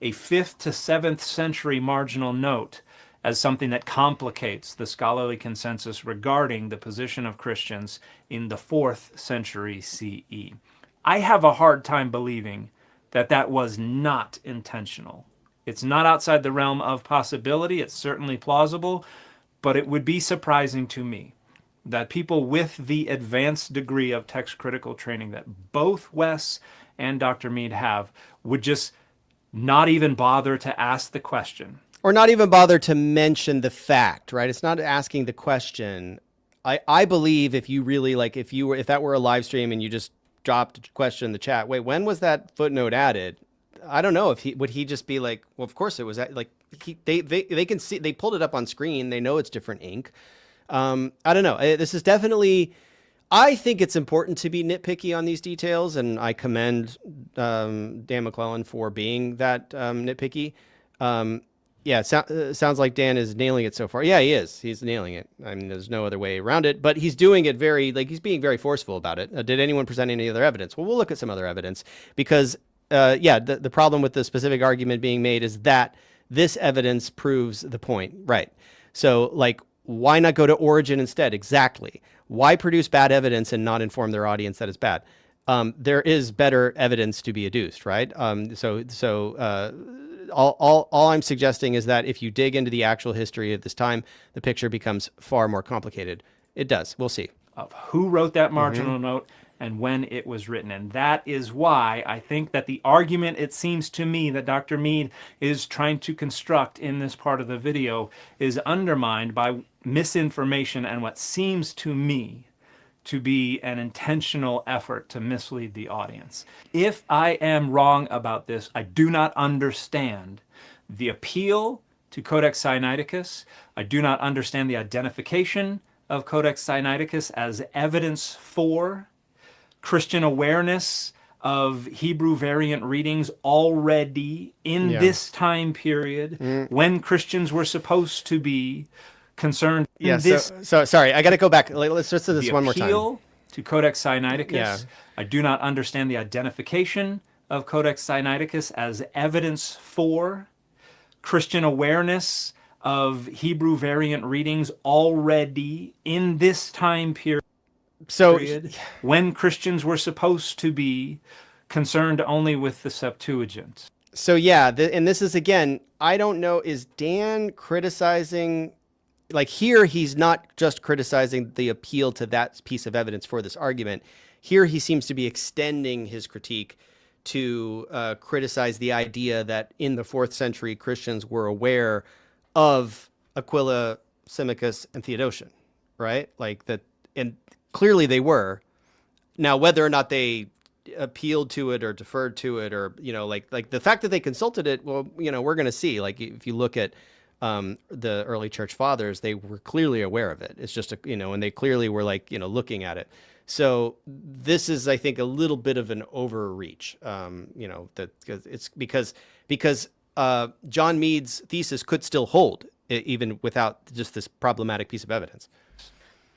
[SPEAKER 3] a 5th to 7th century marginal note as something that complicates the scholarly consensus regarding the position of Christians in the 4th century CE. I have a hard time believing that that was not intentional. It's not outside the realm of possibility. It's certainly plausible, but it would be surprising to me that people with the advanced degree of text critical training that both Wes and Dr. Meade have would just not even bother to ask the question.
[SPEAKER 1] Or not even bother to mention the fact, right? It's not asking the question. I believe if you really, like, if that were a live stream and you just dropped a question in the chat, wait, when was that footnote added? I don't know if would he just be like, well, of course it was, like, they can see, they pulled it up on screen. They know it's different ink. I don't know. This is definitely, I think it's important to be nitpicky on these details, and I commend Dan McClellan for being that nitpicky. It sounds like Dan is nailing it so far. Yeah, he is. He's nailing it. I mean, there's no other way around it, but he's doing it he's being very forceful about it. Did anyone present any other evidence? Well, we'll look at some other evidence because, the problem with the specific argument being made is that this evidence proves the point. Right. So, like, why not go to origin instead? Exactly. Why produce bad evidence and not inform their audience that it's bad? There is better evidence to be adduced, right? All I'm suggesting is that if you dig into the actual history of this time, the picture becomes far more complicated. It does. We'll see.
[SPEAKER 3] Of who wrote that marginal note and when it was written. And that is why I think that the argument, it seems to me, that Dr. Meade is trying to construct in this part of the video is undermined by misinformation and what seems to me to be an intentional effort to mislead the audience. If I am wrong about this, I do not understand the appeal to Codex Sinaiticus. I do not understand the identification of Codex Sinaiticus as evidence for Christian awareness of Hebrew variant readings already in this time period when Christians were supposed to be concerned.
[SPEAKER 1] Yeah, so sorry, I got to go back. Let's just do this one more time.
[SPEAKER 3] The appeal to Codex Sinaiticus. I do not understand the identification of Codex Sinaiticus as evidence for Christian awareness of Hebrew variant readings already in this time period.
[SPEAKER 1] So
[SPEAKER 3] when Christians were supposed to be concerned only with the Septuagint.
[SPEAKER 1] So yeah, and this is again, I don't know, is Dan criticizing, like here he's not just criticizing the appeal to that piece of evidence for this argument. Here he seems to be extending his critique to criticize the idea that in the 4th century Christians were aware of Aquila, Symmachus, and Theodotion, right? Like that, and clearly they were. Now, whether or not they appealed to it or deferred to it, or like the fact that they consulted it, well, we're going to see. Like if you look at the early church fathers, they were clearly aware of it. It's just and they clearly were looking at it. So this is, I think, a little bit of an overreach. That it's because John Meade's thesis could still hold even without just this problematic piece of evidence.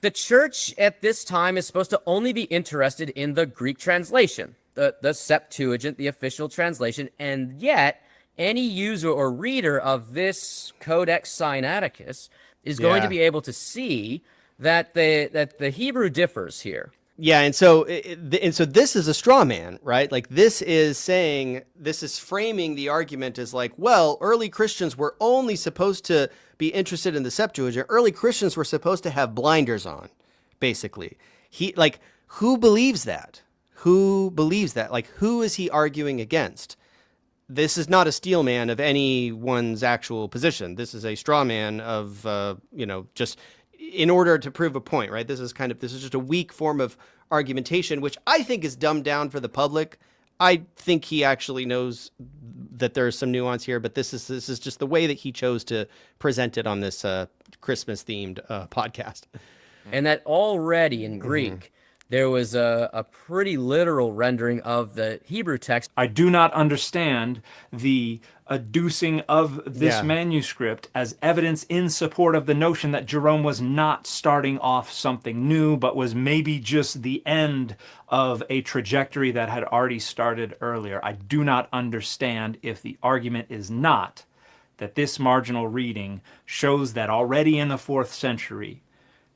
[SPEAKER 6] The church at this time is supposed to only be interested in the Greek translation, the Septuagint, the official translation, and yet any user or reader of this Codex Sinaiticus is going to be able to see that the Hebrew differs here.
[SPEAKER 1] Yeah, and so this is a straw man, right? Like this is framing the argument as like, well, early Christians were only supposed to be interested in the Septuagint. Early Christians were supposed to have blinders on, basically. Who believes that? Who believes that? Like, who is he arguing against? This is not a steel man of anyone's actual position. This is a straw man of, just in order to prove a point, right? This is just a weak form of argumentation, which I think is dumbed down for the public. I think he actually knows that there's some nuance here, but this is just the way that he chose to present it on this Christmas themed podcast.
[SPEAKER 6] And that already in Greek, there was a pretty literal rendering of the Hebrew text.
[SPEAKER 3] I do not understand the adducing of this manuscript as evidence in support of the notion that Jerome was not starting off something new, but was maybe just the end of a trajectory that had already started earlier. I do not understand if the argument is not that this marginal reading shows that already in the 4th century,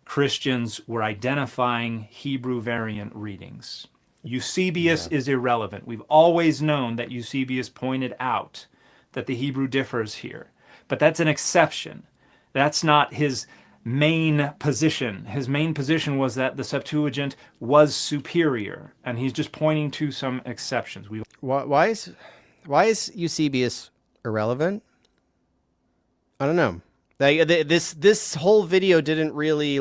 [SPEAKER 3] Christians were identifying Hebrew variant readings. Eusebius is irrelevant. We've always known that Eusebius pointed out that the Hebrew differs here. But that's an exception. That's not his main position. His main position was that the Septuagint was superior, and he's just pointing to some exceptions.
[SPEAKER 1] Why is Eusebius irrelevant? I don't know. This whole video didn't really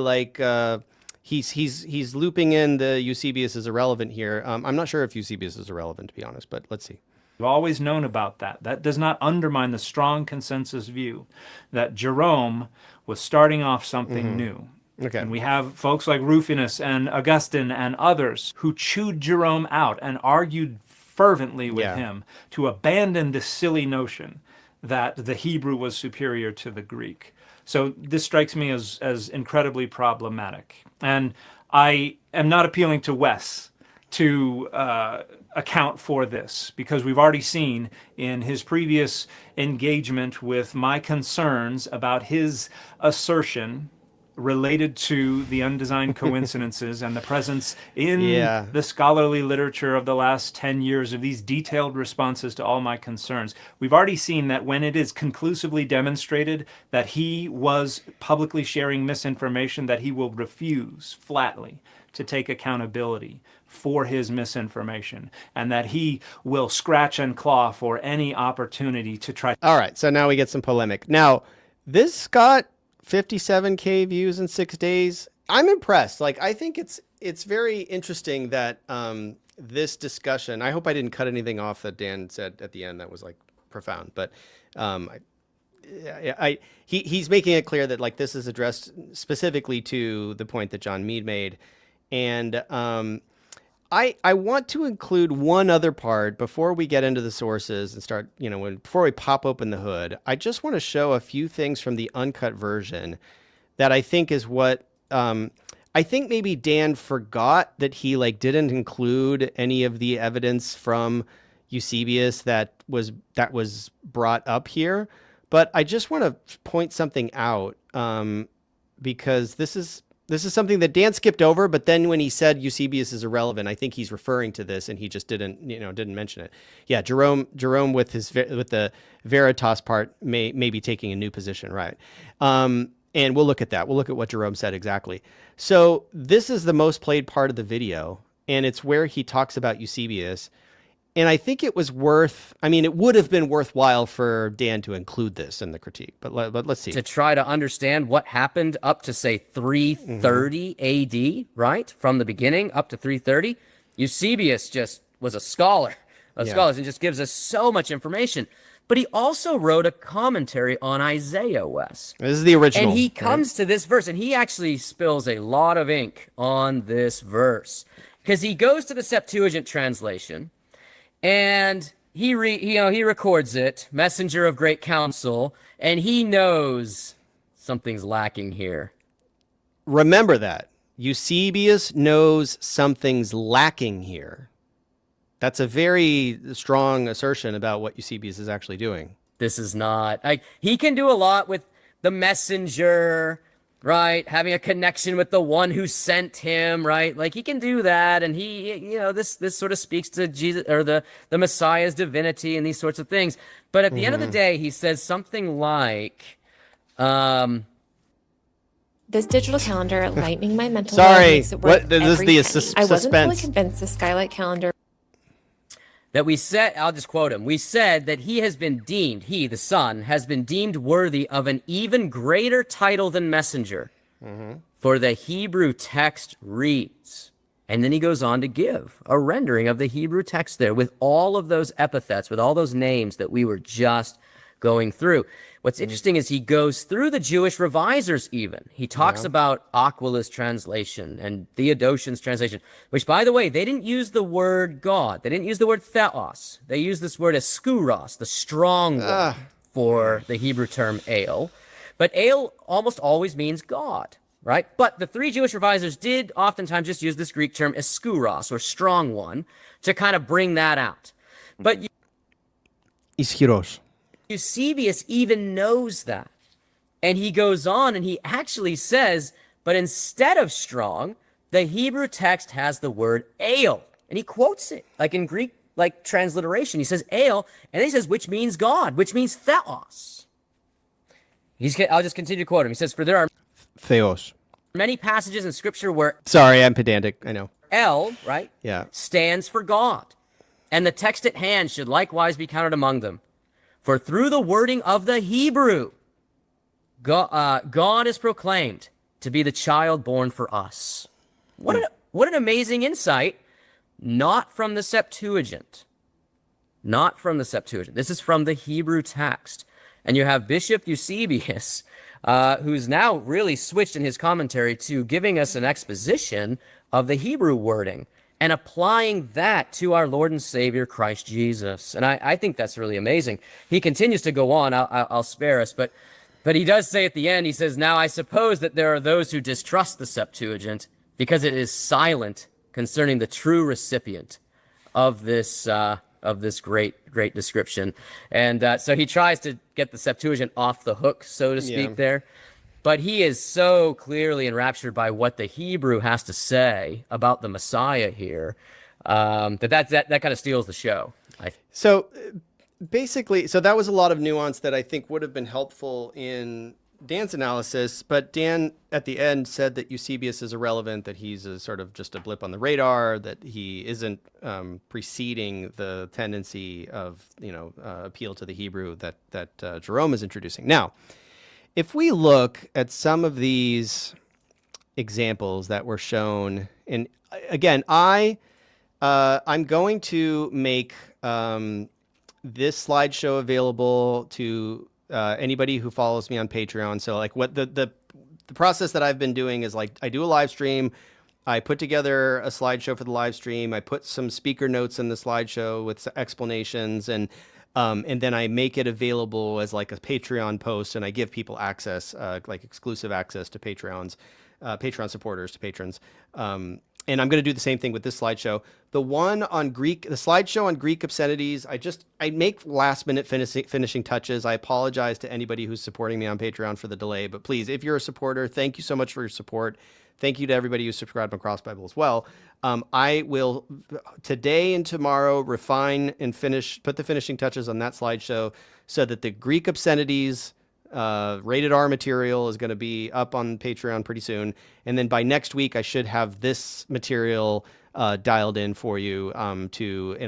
[SPEAKER 1] he's looping in the Eusebius is irrelevant here. I'm not sure if Eusebius is irrelevant, to be honest, but let's see.
[SPEAKER 3] We've always known about that. That does not undermine the strong consensus view that Jerome was starting off something new.
[SPEAKER 1] Okay.
[SPEAKER 3] And we have folks like Rufinus and Augustine and others who chewed Jerome out and argued fervently with him to abandon this silly notion that the Hebrew was superior to the Greek. So this strikes me as incredibly problematic. And I am not appealing to Wes to account for this, because we've already seen in his previous engagement with my concerns about his assertion related to the undesigned coincidences and the presence in the scholarly literature of the last 10 years of these detailed responses to all my concerns. We've already seen that when it is conclusively demonstrated that he was publicly sharing misinformation, that he will refuse flatly to take accountability for his misinformation, and that he will scratch and claw for any opportunity to try.
[SPEAKER 1] All right, so now we get some polemic. Now, this got 57K views in 6 days. I'm impressed. Like, I think it's very interesting that this discussion, I hope I didn't cut anything off that Dan said at the end that was like profound, but he's making it clear that like this is addressed specifically to the point that John Meade made. And I want to include one other part before we get into the sources and start, before we pop open the hood. I just want to show a few things from the uncut version that I think is what I think maybe Dan forgot that he like didn't include any of the evidence from Eusebius that was brought up here. But I just want to point something out because this is something that Dan skipped over. But then when he said Eusebius is irrelevant, I think he's referring to this, and he just didn't mention it. Yeah, Jerome with the Veritas part may be taking a new position, right? And we'll look at that. We'll look at what Jerome said exactly. So this is the most played part of the video, and it's where he talks about Eusebius. And I think it would have been worthwhile for Dan to include this in the critique, but let's see.
[SPEAKER 6] To try to understand what happened up to, say, 330 AD, right? From the beginning up to 330, Eusebius just was a scholar of scholars and just gives us so much information. But he also wrote a commentary on Isaiah, Wes.
[SPEAKER 1] This is the original.
[SPEAKER 6] And he comes to this verse, and he actually spills a lot of ink on this verse. Because he goes to the Septuagint translation, and he records it, messenger of great counsel, and he knows something's lacking here.
[SPEAKER 1] Remember that. Eusebius knows something's lacking here. That's a very strong assertion about what Eusebius is actually doing.
[SPEAKER 6] This is not... he can do a lot with the messenger, right? Having a connection with the one who sent him, right? Like, he can do that, and this sort of speaks to Jesus, or the Messiah's divinity and these sorts of things. But at the end of the day, he says something like...
[SPEAKER 9] This digital calendar lightening my mental
[SPEAKER 1] Sorry,
[SPEAKER 9] makes it worth
[SPEAKER 1] this is
[SPEAKER 9] every
[SPEAKER 1] the
[SPEAKER 9] penny. I wasn't fully
[SPEAKER 1] suspense.
[SPEAKER 9] convinced the Skylight calendar...
[SPEAKER 6] That we said, I'll just quote him. We said that he, the Son, has been deemed worthy of an even greater title than messenger. For the Hebrew text reads, and then he goes on to give a rendering of the Hebrew text there with all of those epithets, with all those names that we were just going through. What's interesting is he goes through the Jewish revisers even. He talks about Aquila's translation and Theodotion's translation, which, by the way, they didn't use the word God. They didn't use the word theos. They used this word skouros, the strong one, for the Hebrew term ale. But ale almost always means God, right? But the three Jewish revisers did oftentimes just use this Greek term skouros, or strong one, to kind of bring that out. But
[SPEAKER 1] Ischiros.
[SPEAKER 6] Eusebius even knows that. And he goes on and he actually says, but instead of strong, the Hebrew text has the word ale. And he quotes it, like in Greek, like transliteration. He says ale, and then he says, which means God, which means theos. I'll just continue to quote him. He says, for there are
[SPEAKER 1] Theos.
[SPEAKER 6] many passages in Scripture where
[SPEAKER 1] Sorry, I'm pedantic, I know.
[SPEAKER 6] El, right,
[SPEAKER 1] stands
[SPEAKER 6] for God. And the text at hand should likewise be counted among them. For through the wording of the Hebrew, God is proclaimed to be the child born for us. What an amazing insight. Not from the Septuagint. Not from the Septuagint. This is from the Hebrew text. And you have Bishop Eusebius, who's now really switched in his commentary to giving us an exposition of the Hebrew wording and applying that to our Lord and Savior, Christ Jesus. And I think that's really amazing. He continues to go on. I'll spare us, but he does say at the end, he says, now I suppose that there are those who distrust the Septuagint because it is silent concerning the true recipient of this great description. And so he tries to get the Septuagint off the hook, so to speak, there. But he is so clearly enraptured by what the Hebrew has to say about the Messiah here that kind of steals the show.
[SPEAKER 1] So basically, that was a lot of nuance that I think would have been helpful in Dan's analysis. But Dan at the end said that Eusebius is irrelevant, that he's a sort of just a blip on the radar, that he isn't preceding the tendency of appeal to the Hebrew that Jerome is introducing. Now, if we look at some of these examples that were shown, and again, I'm going to make this slideshow available to anybody who follows me on Patreon. So like what the process that I've been doing is like I do a live stream. I put together a slideshow for the live stream. I put some speaker notes in the slideshow with explanations, and then I make it available as like a Patreon post, and I give people access, like exclusive access to Patreon supporters, to patrons. And I'm going to do the same thing with this slideshow. The slideshow on Greek obscenities, I make last minute finishing touches. I apologize to anybody who's supporting me on Patreon for the delay, but please, if you're a supporter, thank you so much for your support. Thank you to everybody who subscribed on Cross Bible as well. I will today and tomorrow refine and put the finishing touches on that slideshow so that the Greek obscenities rated R material is going to be up on Patreon pretty soon. And then by next week, I should have this material dialed in for you and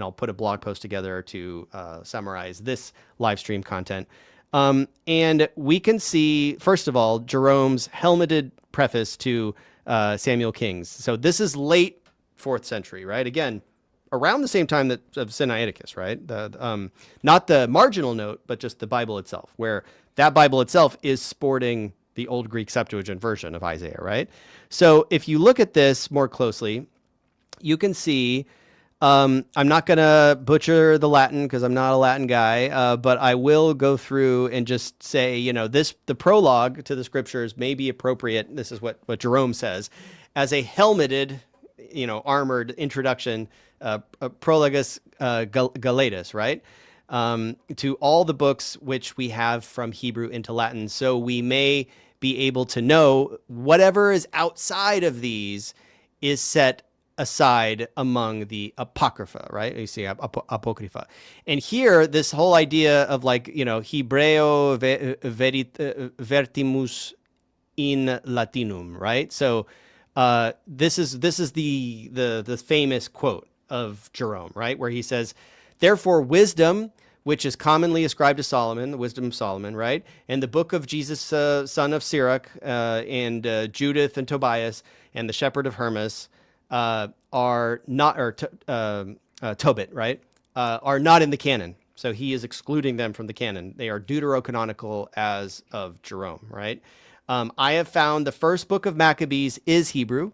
[SPEAKER 1] I'll put a blog post together to summarize this live stream content. And we can see, first of all, Jerome's helmeted preface to Samuel Kings. So this is late 4th century, right? Again, around the same time of Sinaiticus, right? Not the marginal note, but just the Bible itself, where that Bible itself is sporting the Old Greek Septuagint version of Isaiah, right? So if you look at this more closely, you can see, I'm not going to butcher the Latin because I'm not a Latin guy, but I will go through and just say, the prologue to the scriptures may be appropriate. This is what Jerome says as a helmeted, armored introduction, prologus Galatus, right? To all the books which we have from Hebrew into Latin. So we may be able to know whatever is outside of these is set aside among the apocrypha, right? You see apocrypha. And here, this whole idea of Hebreo vertimus in Latinum, right? So this is the famous quote of Jerome, right? Where he says, therefore, wisdom, which is commonly ascribed to Solomon, the wisdom of Solomon, right? And the book of Jesus, son of Sirach, and Judith and Tobias, and the shepherd of Hermas, are not, or Tobit, right? Are not in the canon. So he is excluding them from the canon. They are deuterocanonical as of Jerome, right? I have found the first book of Maccabees is Hebrew,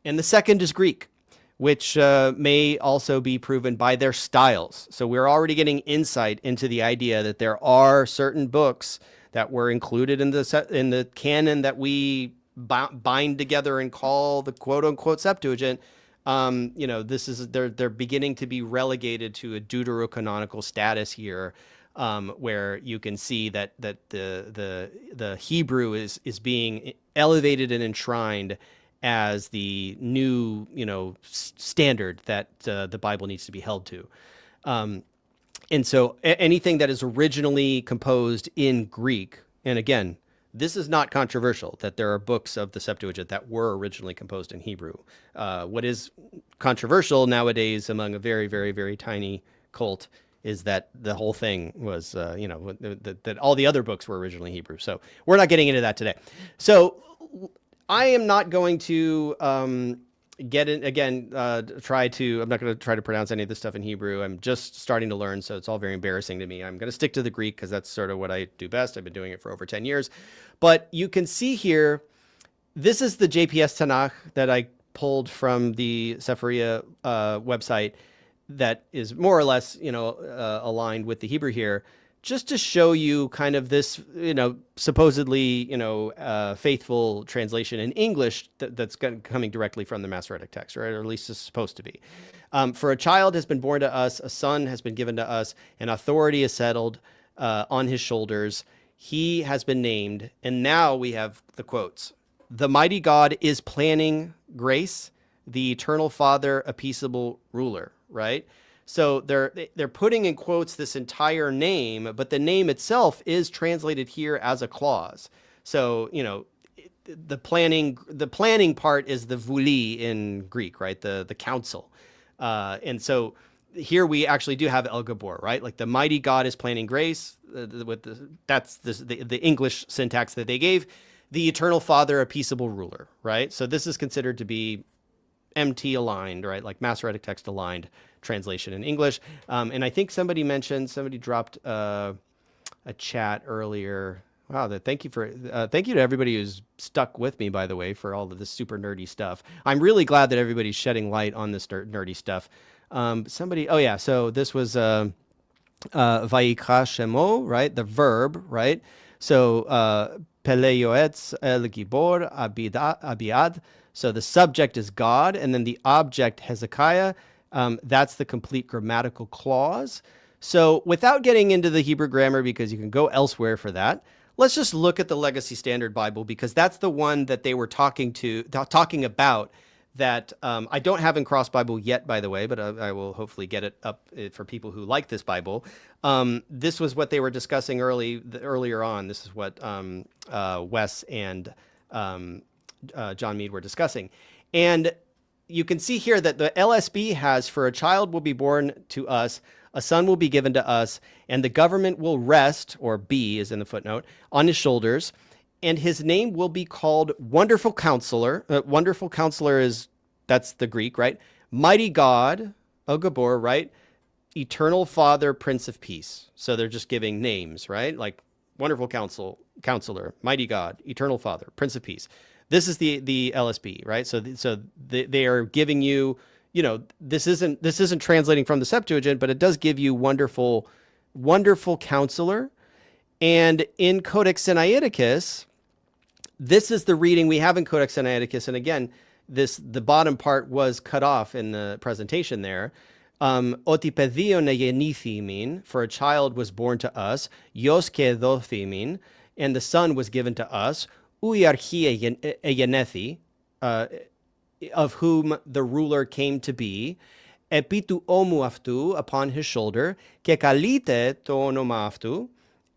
[SPEAKER 1] and the second is Greek, which may also be proven by their styles. So we're already getting insight into the idea that there are certain books that were included in the canon that we bind together and call the quote unquote Septuagint. They're beginning to be relegated to a deuterocanonical status here, where you can see that the Hebrew is being elevated and enshrined as the new, standard that the Bible needs to be held to. And so anything that is originally composed in Greek, and again, this is not controversial that there are books of the Septuagint that were originally composed in Hebrew. What is controversial nowadays among a very, very, very tiny cult is that the whole thing was, that all the other books were originally Hebrew. So we're not getting into that today. So I am not going to get in again. I'm not going to try to pronounce any of this stuff in Hebrew. I'm just starting to learn, so it's all very embarrassing to me. I'm going to stick to the Greek because that's sort of what I do best. I've been doing it for over 10 years. But you can see here, this is the JPS Tanakh that I pulled from the Sephria website that is more or less, aligned with the Hebrew here, just to show you kind of this, supposedly, faithful translation in English that's coming directly from the Masoretic text, right? Or at least it's supposed to be. For a child has been born to us, a son has been given to us, and authority is settled on his shoulders. He has been named, and now we have the quotes. The mighty God is planning grace, the eternal Father, a peaceable ruler, right? So they're putting in quotes this entire name, but the name itself is translated here as a clause. So, the planning part is the vuli in Greek, right? The council. And so here we actually do have El Gabor, right? Like the mighty God is planning grace. That's the English syntax that they gave. The eternal Father, a peaceable ruler, right? So this is considered to be MT aligned, right? Like Masoretic text aligned translation in English. And I think somebody dropped a chat earlier. Wow, thank you to everybody who's stuck with me, by the way, for all of this super nerdy stuff. I'm really glad that everybody's shedding light on this nerdy stuff. So this was Vayikra Shemo, right? The verb, right? So Peleyoetz El Gibor Abiad. So the subject is God, and then the object Hezekiah. That's the complete grammatical clause. So without getting into the Hebrew grammar, because you can go elsewhere for that, let's just look at the Legacy Standard Bible, because that's the one that they were talking about that I don't have in Cross Bible yet, by the way, but I will hopefully get it up for people who like this Bible. This was what they were discussing earlier on. This is what Wes and John Meade were discussing. And you can see here that the LSB has, for a child will be born to us, a son will be given to us, and the government will rest, or be is in the footnote, on his shoulders, and his name will be called Wonderful Counselor. Wonderful Counselor that's the Greek, right? Mighty God, El Gabor, right? Eternal Father, Prince of Peace. So they're just giving names, right? Like Wonderful Counselor, Mighty God, Eternal Father, Prince of Peace. This is the LSB, right? So they are giving you, this isn't translating from the Septuagint, but it does give you wonderful Counselor. And in Codex Sinaiticus, this is the reading we have in Codex Sinaiticus. And again, the bottom part was cut off in the presentation there. Otipedio negenithimin, for a child was born to us, Ios kedothimin, and the son was given to us, Uiarchia egenethi, of whom the ruler came to be, epitu omuaftu, upon his shoulder, kekalite to onomaftu,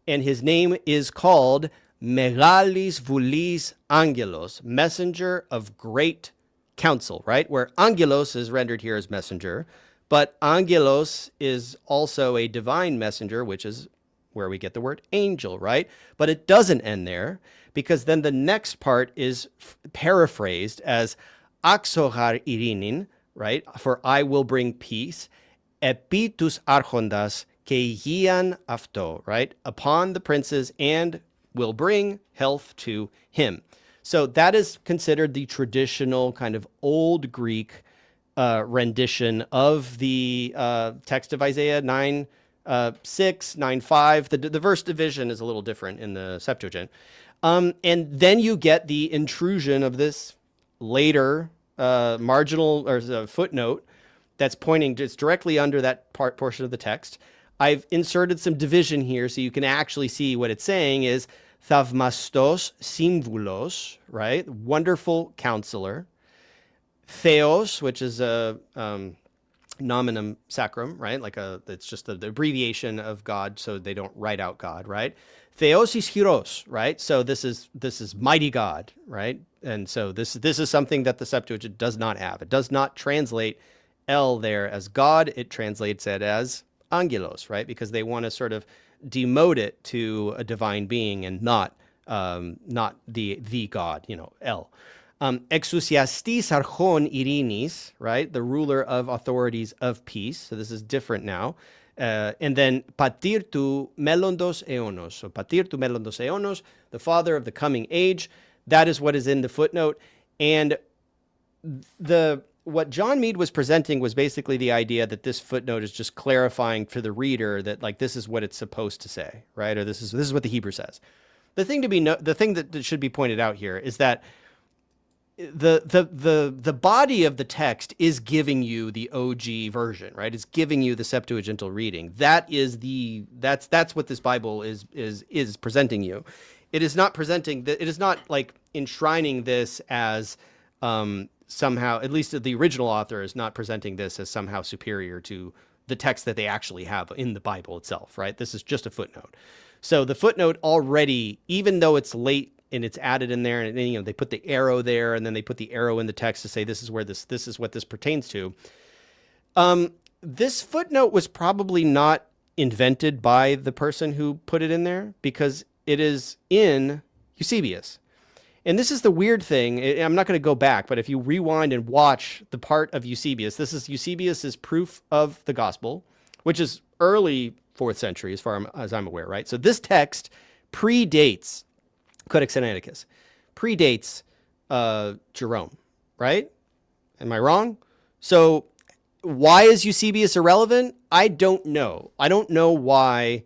[SPEAKER 1] and his name is called Megalis Vulis Angelos, messenger of great counsel, right? Where angelos is rendered here as messenger, but angelos is also a divine messenger, which is where we get the word angel, right? But it doesn't end there, because then the next part is paraphrased as axohar irinin, right? For I will bring peace, epitus archondas keigian afto, right? Upon the princes, and will bring health to him. So that is considered the traditional kind of old Greek rendition of the text of Isaiah 9:6, 9:5. The verse division is a little different in the Septuagint. And then you get the intrusion of this later marginal or footnote that's pointing just directly under that portion of the text. I've inserted some division here so you can actually see what it's saying is Thavmastos Simvulos, right? Wonderful Counselor. Theos, which is a nominum sacrum, right? It's just the abbreviation of God, so they don't write out God, right? Theos is Hieros, right? So this is mighty God, right? And so this is something that the Septuagint does not have. It does not translate El there as God. It translates it as angelos, right? Because they want to sort of demote it to a divine being and not the God, El. Exousiastis archon irinis, right? The ruler of authorities of peace. So this is different now. And then patirtu melondos eonos. So patirtu melondos eonos, the father of the coming age. That is what is in the footnote. And what John Meade was presenting was basically the idea that this footnote is just clarifying for the reader that this is what it's supposed to say, right? Or this is what the Hebrew says. The thing that should be pointed out here is that the body of the text is giving you the OG version, right? It's giving you the Septuagintal reading. That's what this Bible is presenting you. It is not presenting it is not like enshrining this as somehow, at least the original author is not presenting this as somehow superior to the text that they actually have in the Bible itself, right? This is just a footnote. So the footnote already, even though it's late and it's added in there, and then, they put the arrow there, and then they put the arrow in the text to say this is what this pertains to. this footnote was probably not invented by the person who put it in there, because it is in Eusebius. And this is the weird thing. I'm not going to go back, but if you rewind and watch the part of Eusebius, this is Eusebius's proof of the gospel, which is early 4th century as far as I'm aware, right? So this text predates Codex Sinaiticus, predates Jerome, right? Am I wrong? So why is Eusebius irrelevant? I don't know. I don't know why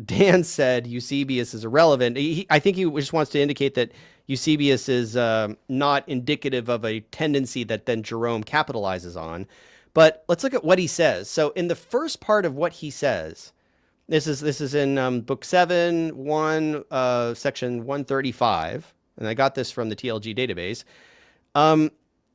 [SPEAKER 1] Dan said Eusebius is irrelevant. I think he just wants to indicate that Eusebius is not indicative of a tendency that then Jerome capitalizes on. But let's look at what he says. So in the first part of what he says, this is in book 7, 1, section 135, and I got this from the TLG database.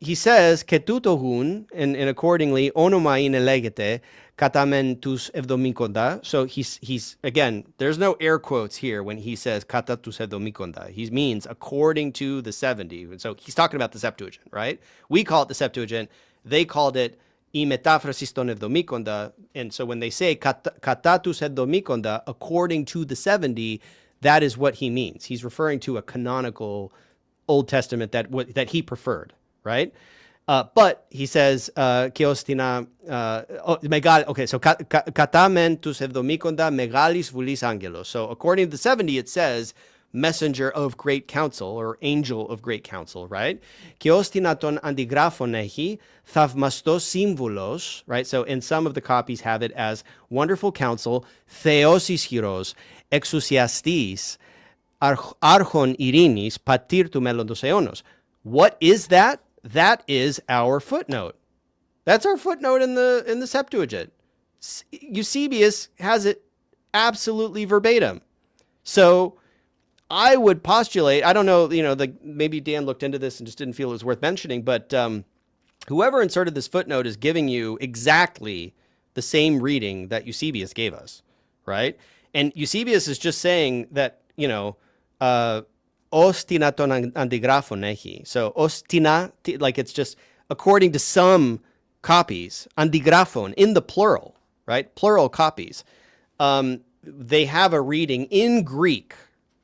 [SPEAKER 1] He says, "Ketutohun," and accordingly, "onomain elegete katamen tus evdomikonda." So he's again, there's no air quotes here when he says kata tus evdomikonda. He means according to the 70. So he's talking about the Septuagint, right? We call it the Septuagint. They called it ήμετέρā evdomikonda. And so when they say kata tus evdomikonda, according to the 70, that is what he means. He's referring to a canonical Old Testament that he preferred. Right? But he says, Keostina, okay, so katamen tus evdomikonda megalis vulis angelos. So according to the 70, it says messenger of great counsel or angel of great counsel, right? Keostina ton antigraphonehi thavmastos símvulos, right? So in some of the copies have it as wonderful counsel, theos ischiros, exousiastis, archon irinis, patir tu melondos eonos. What is that? That is our footnote. That's our footnote in the Septuagint. Eusebius has it absolutely verbatim. So I would postulate, I don't know, maybe Dan looked into this and just didn't feel it was worth mentioning, but whoever inserted this footnote is giving you exactly the same reading that Eusebius gave us, right? And Eusebius is just saying that, ostina ton antigraphonehi. So ostina, like it's just according to some copies, antigraphon in the plural, right? Plural copies. They have a reading in Greek.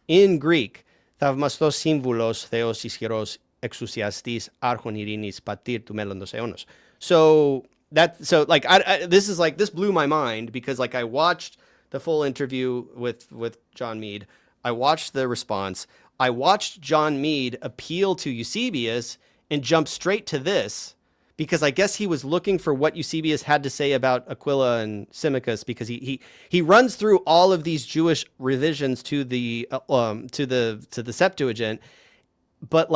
[SPEAKER 1] Thavmastos símvulos theos ischiros exousiastis archon irinis patir tu melondos eonos. So this blew my mind because I watched the full interview with John Meade. I watched the response. I watched John Meade appeal to Eusebius and jump straight to this because I guess he was looking for what Eusebius had to say about Aquila and Symmachus, because he runs through all of these Jewish revisions to the Septuagint, but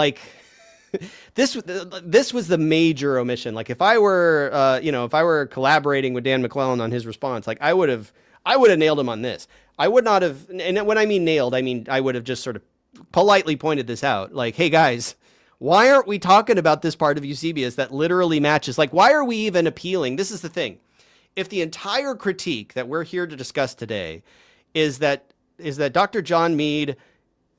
[SPEAKER 1] this was the major omission. If I were collaborating with Dan McClellan on his response, I would have nailed him on this. I would not have, and when I mean nailed, I mean I would have just sort of politely pointed this out. Hey guys, why aren't we talking about this part of Eusebius that literally matches? Why are we even appealing? This is the thing. If the entire critique that we're here to discuss today is that Dr. John Meade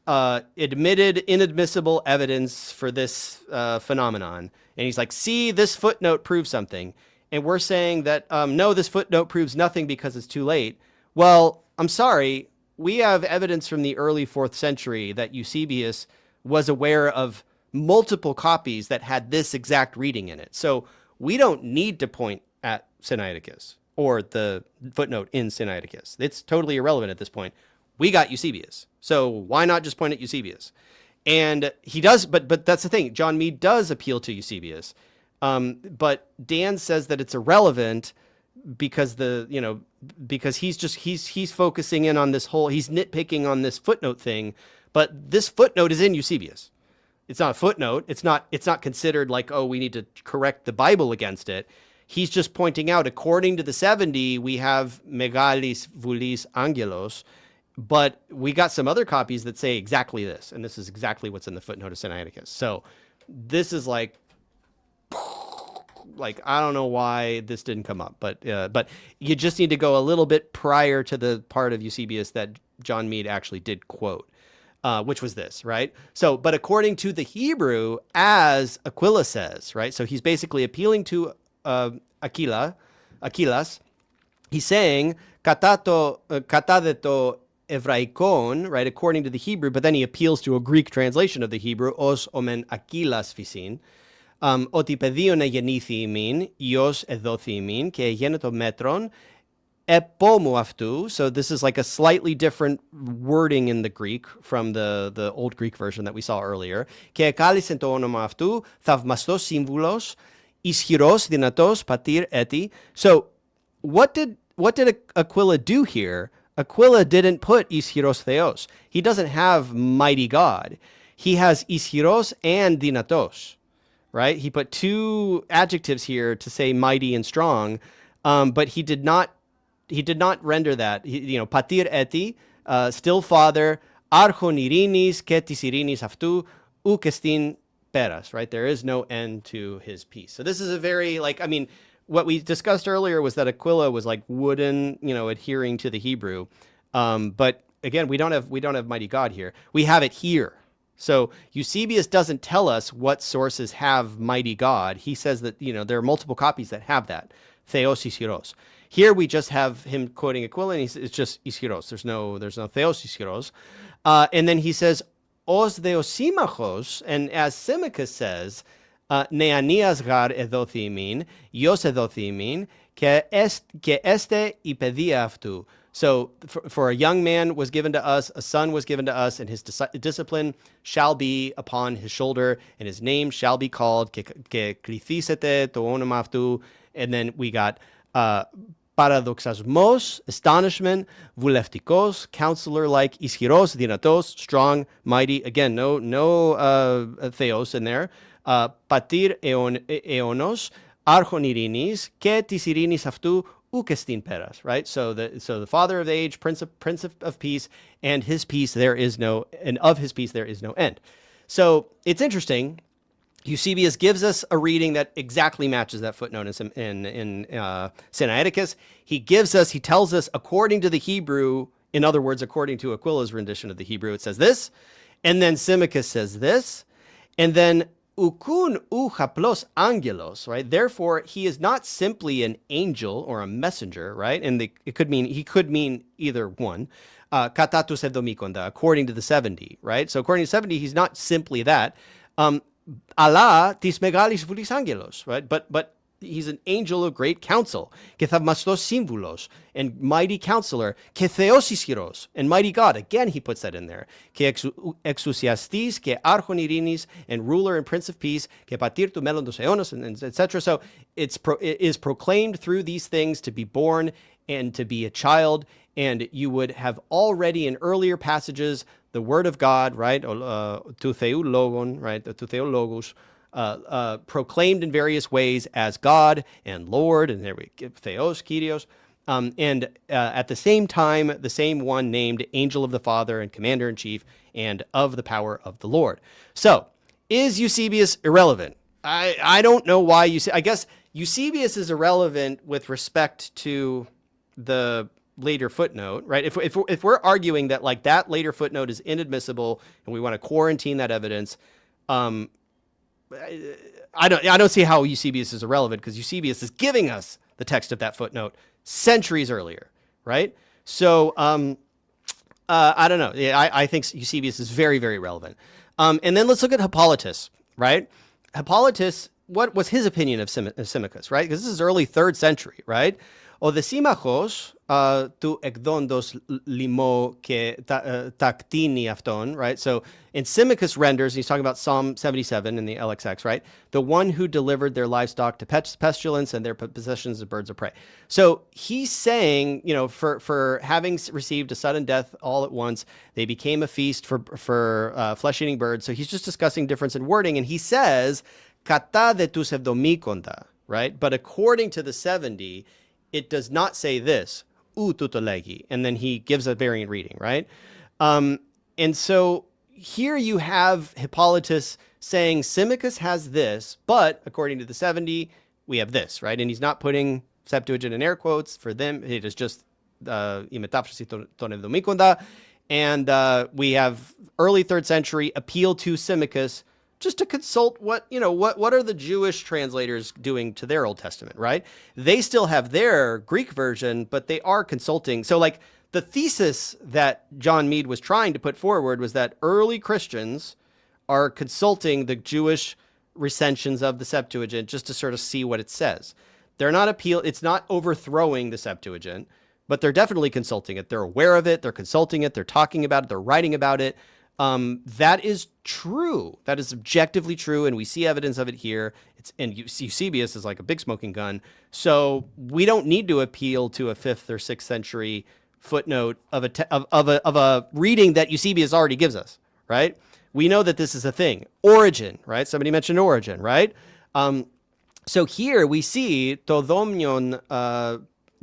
[SPEAKER 1] admitted inadmissible evidence for this phenomenon, and he's see, this footnote proves something, and we're saying that no, this footnote proves nothing because it's too late. Well, I'm sorry. We have evidence from the early 4th century that Eusebius was aware of multiple copies that had this exact reading in it. So we don't need to point at Sinaiticus or the footnote in Sinaiticus. It's totally irrelevant at this point. We got Eusebius. So why not just point at Eusebius? And he does, but that's the thing. John Meade does appeal to Eusebius. But Dan says that it's irrelevant because because he's focusing in on this whole, he's nitpicking on this footnote thing, but this footnote is in Eusebius. It's not a footnote. It's not considered we need to correct the Bible against it. He's just pointing out, according to the 70, we have megalis vulis angelos, but we got some other copies that say exactly this, and this is exactly what's in the footnote of Sinaiticus. So this is I don't know why this didn't come up, but you just need to go a little bit prior to the part of Eusebius that John Meade actually did quote, which was this, right? So, but according to the Hebrew, as Aquila says, right? So he's basically appealing to Aquila, Aquilas. He's saying, katadeto Evraikon, right, according to the Hebrew, but then he appeals to a Greek translation of the Hebrew, os omen Aquilas physin, ότι παιδίον εγεννήθη ημίν, Υιός εδόθη ημίν, και εγένετο μέτρον, επόμου αυτού. So this is like a slightly different wording in the Greek from the old Greek version that we saw earlier. Και εκάλεσε το όνομα αυτού, θαυμαστός σύμβουλος, ισχυρός, δυνατός, πατήρ έτη. So what did Aquila do here? Aquila didn't put ischiros theos. He doesn't have mighty God. He has ischiros and dinatos, right? He put two adjectives here to say mighty and strong, but he did not render that. Patir eti, still father, archon irinis, ketis irinis aftu, ukestin peras, right? There is no end to his peace. So this is a very, what we discussed earlier was that Aquila was like wooden, adhering to the Hebrew. But again, we don't have mighty God here. We have it here. So Eusebius doesn't tell us what sources have mighty God. He says that, there are multiple copies that have that. Theos ischiros. Here we just have him quoting Aquila, and it's just ischiros. There's no theos ischiros. And then he says, os deosimachos, and as Symmachus says, Neanias gar εδόθη ημίν, Υιός εδόθη ημίν, και έστε η παιδεία αυτού. So for a young man was given to us, a son was given to us, and his discipline shall be upon his shoulder, and his name shall be called, και κληθήσετε το όνομα αυτού. And then we got paradoxasmos, astonishment, vουλευτικός, counselor-like, ischiros, dinatos, strong, mighty. Again, no theos in there. Πατήρ αιώνος, άρχον ειρήνης, και της ειρήνης αυτού ukestin peras, right? So the father of the age, prince of peace, and his peace and of his peace there is no end. So it's interesting. Eusebius gives us a reading that exactly matches that footnote in Sinaiticus. He tells us according to the Hebrew, in other words, according to Aquila's rendition of the Hebrew, it says this, and then Symmachus says this, and then ukun u haplos angelos, right? Therefore, he is not simply an angel or a messenger, right? And he could mean either one. Katatus evdomikonda, according to the 70, right? So according to 70, he's not simply that. Allah tis megalis vulis angelos, right? But he's an angel of great counsel. Και θαυμαστός σύμβουλος, and mighty counselor. Και θεός ισχυρός, and mighty God. Again, he puts that in there. Και εξουσιαστής, και άρχον ειρήνης, and ruler and prince of peace, και πατήρ του μέλλοντος αιώνος, and etc. So it is proclaimed through these things to be born and to be a child. And you would have already in earlier passages the word of God, right? To theologon, right? To theologos. Proclaimed in various ways as God and Lord, and there we give Theos, Kyrios, and at the same time, the same one named Angel of the Father and Commander-in-Chief and of the power of the Lord. So, is Eusebius irrelevant? I don't know why I guess Eusebius is irrelevant with respect to the later footnote, right? If we're arguing that like that later footnote is inadmissible and we want to quarantine that evidence, I don't see how Eusebius is irrelevant, because Eusebius is giving us the text of that footnote centuries earlier, right? So I don't know. I think Eusebius is very, very relevant. And then let's look at Hippolytus, right? Hippolytus, what was his opinion of Symmachus, right? Because this is early 3rd century, right? Ο δε σύμμαχος του εκδόντος λιμώ και τακτίνη αυτόν, right? So in Symmachus renders, he's talking about Psalm 77 in the LXX, right? The one who delivered their livestock to pestilence and their possessions to birds of prey. So he's saying, for having received a sudden death all at once, they became a feast for flesh-eating birds. So he's just discussing difference in wording, and he says, κατά δε τους εβδομήκοντα, right? But according to the 70, it does not say this, ou tutolegi, and then he gives a variant reading, right? And so here you have Hippolytus saying Symmachus has this, but according to the 70, we have this, right? And he's not putting Septuagint in air quotes. For them, it is just ήμεταύση των εβδομήκοντα. And we have early 3rd century appeal to Symmachus just to consult what are the Jewish translators doing to their Old Testament, right? They still have their Greek version, but they are consulting. So like the thesis that John Meade was trying to put forward was that early Christians are consulting the Jewish recensions of the Septuagint just to sort of see what it says. They're not it's not overthrowing the Septuagint, but they're definitely consulting it. They're aware of it. They're consulting it. They're talking about it. They're writing about it. That is true. That is objectively true, and we see evidence of it here. And Eusebius is like a big smoking gun. So we don't need to appeal to a 5th or 6th century footnote of a reading that Eusebius already gives us, right? We know that this is a thing. Origin, right? Somebody mentioned origin, right? So here we see to domnion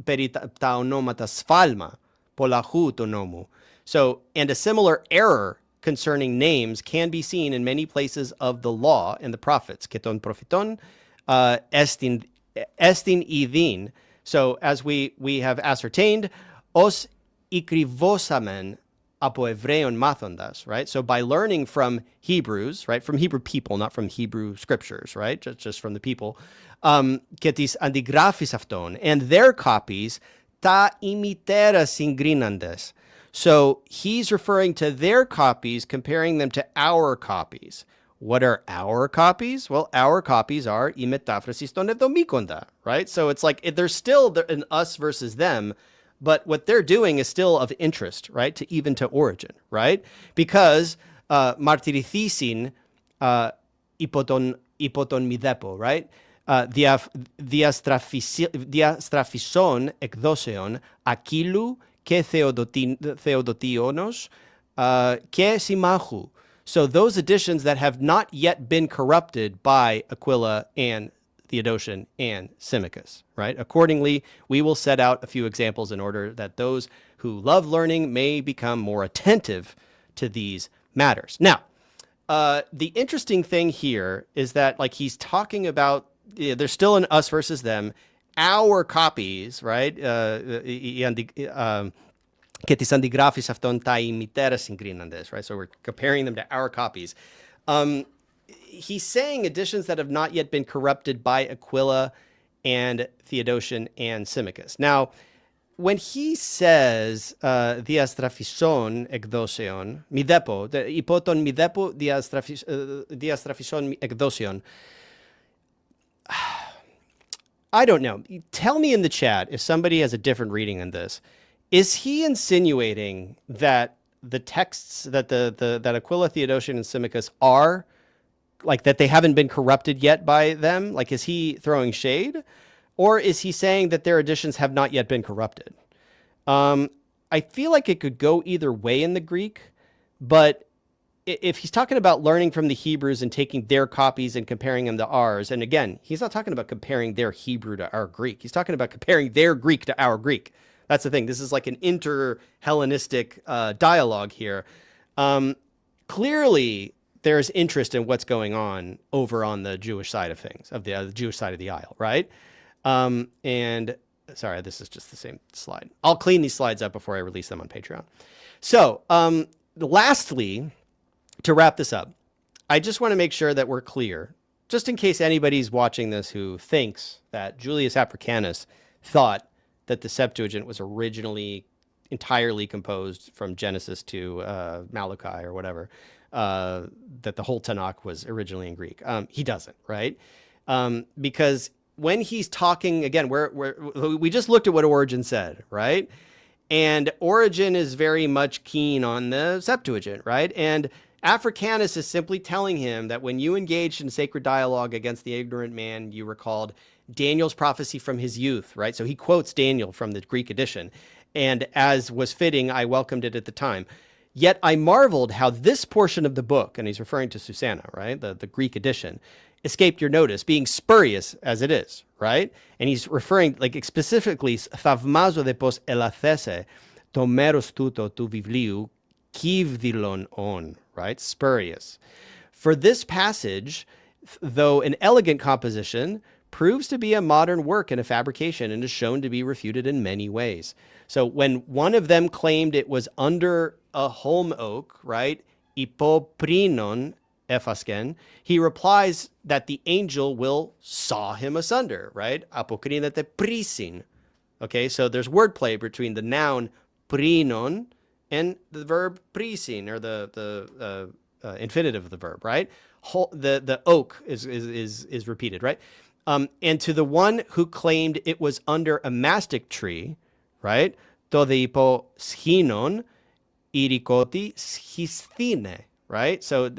[SPEAKER 1] peri ta onomata sfalma polahu to nomu. So, and a similar error concerning names can be seen in many places of the law and the prophets. Keton propheton estin idin. So, as we have ascertained, os ikrivosamen apo Evreon mάθοντας, right? So by learning from Hebrews, right? From Hebrew people, not from Hebrew scriptures, right? Just from the people. Ketis antigraphis αυτών, and their copies, ta ἡμητέρα συγκρίναντες. So he's referring to their copies, comparing them to our copies. What are our copies? Well, our copies are ἡμετάφρασις των εδωμίκοντα, right? So it's like they're still an us versus them, but what they're doing is still of interest, right? To Origin, right? Because martirithisin ipoton midepo, right? Διαστραφισόν εκδόσεων ακύλου και θεοδοτίωνος και συμμάχου. So those editions that have not yet been corrupted by Aquila and Theodotion and Symmachus, right? Accordingly, we will set out a few examples in order that those who love learning may become more attentive to these matters. Now, the interesting thing here is that, like, he's talking about, there's still an us versus them, our copies, right? Και τις αντιγράφεις αυτών τα ημητέρας συγκρίναντες, right? So we're comparing them to our copies. He's saying editions that have not yet been corrupted by Aquila and Theodotion and Symmachus. Now, when he says διαστραφισόν εκδόσεων, μηδέπο, υπό τον μηδέπο διαστραφισόν εκδόσεων, I don't know. Tell me in the chat if somebody has a different reading on this. Is he insinuating that the texts that that Aquila, Theodotion, and Symmachus are, like, that they haven't been corrupted yet by them? Like, is he throwing shade? Or is he saying that their editions have not yet been corrupted? I feel like it could go either way in the Greek, but if he's talking about learning from the Hebrews and taking their copies and comparing them to ours, and again, he's not talking about comparing their Hebrew to our Greek. He's talking about comparing their Greek to our Greek. That's the thing. This is like an inter-Hellenistic dialogue here. Clearly, there's interest in what's going on over on the Jewish side of things, of the Jewish side of the aisle, right? And sorry, this is just the same slide. I'll clean these slides up before I release them on Patreon. So, lastly, to wrap this up, I just want to make sure that we're clear, just in case anybody's watching this who thinks that Julius Africanus thought that the Septuagint was originally entirely composed from Genesis to Malachi or whatever, that the whole Tanakh was originally in Greek. He doesn't, right? Because when he's talking, again, we just looked at what Origen said, right? And Origen is very much keen on the Septuagint, right? And Africanus is simply telling him that when you engaged in sacred dialogue against the ignorant man, you recalled Daniel's prophecy from his youth, right? So he quotes Daniel from the Greek edition. And as was fitting, I welcomed it at the time. Yet I marveled how this portion of the book, and he's referring to Susanna, right? The Greek edition, escaped your notice, being spurious as it is, right? And he's referring, like, specifically, θαυμάζω δε πως ελαθέσε το μέρος τούτο του βιβλίου κίβδηλον on, right? Spurious. For this passage, though an elegant composition, proves to be a modern work and a fabrication and is shown to be refuted in many ways. So when one of them claimed it was under a holm oak, right? Ipoprinon ephasken, he replies that the angel will saw him asunder, right? Apokrinete prisin. Okay, so there's wordplay between the noun prinon and the verb prisin, or the infinitive of the verb, right? The oak is repeated, right? And to the one who claimed it was under a mastic tree, right? Todipo schinon irikoti schisthine, right? So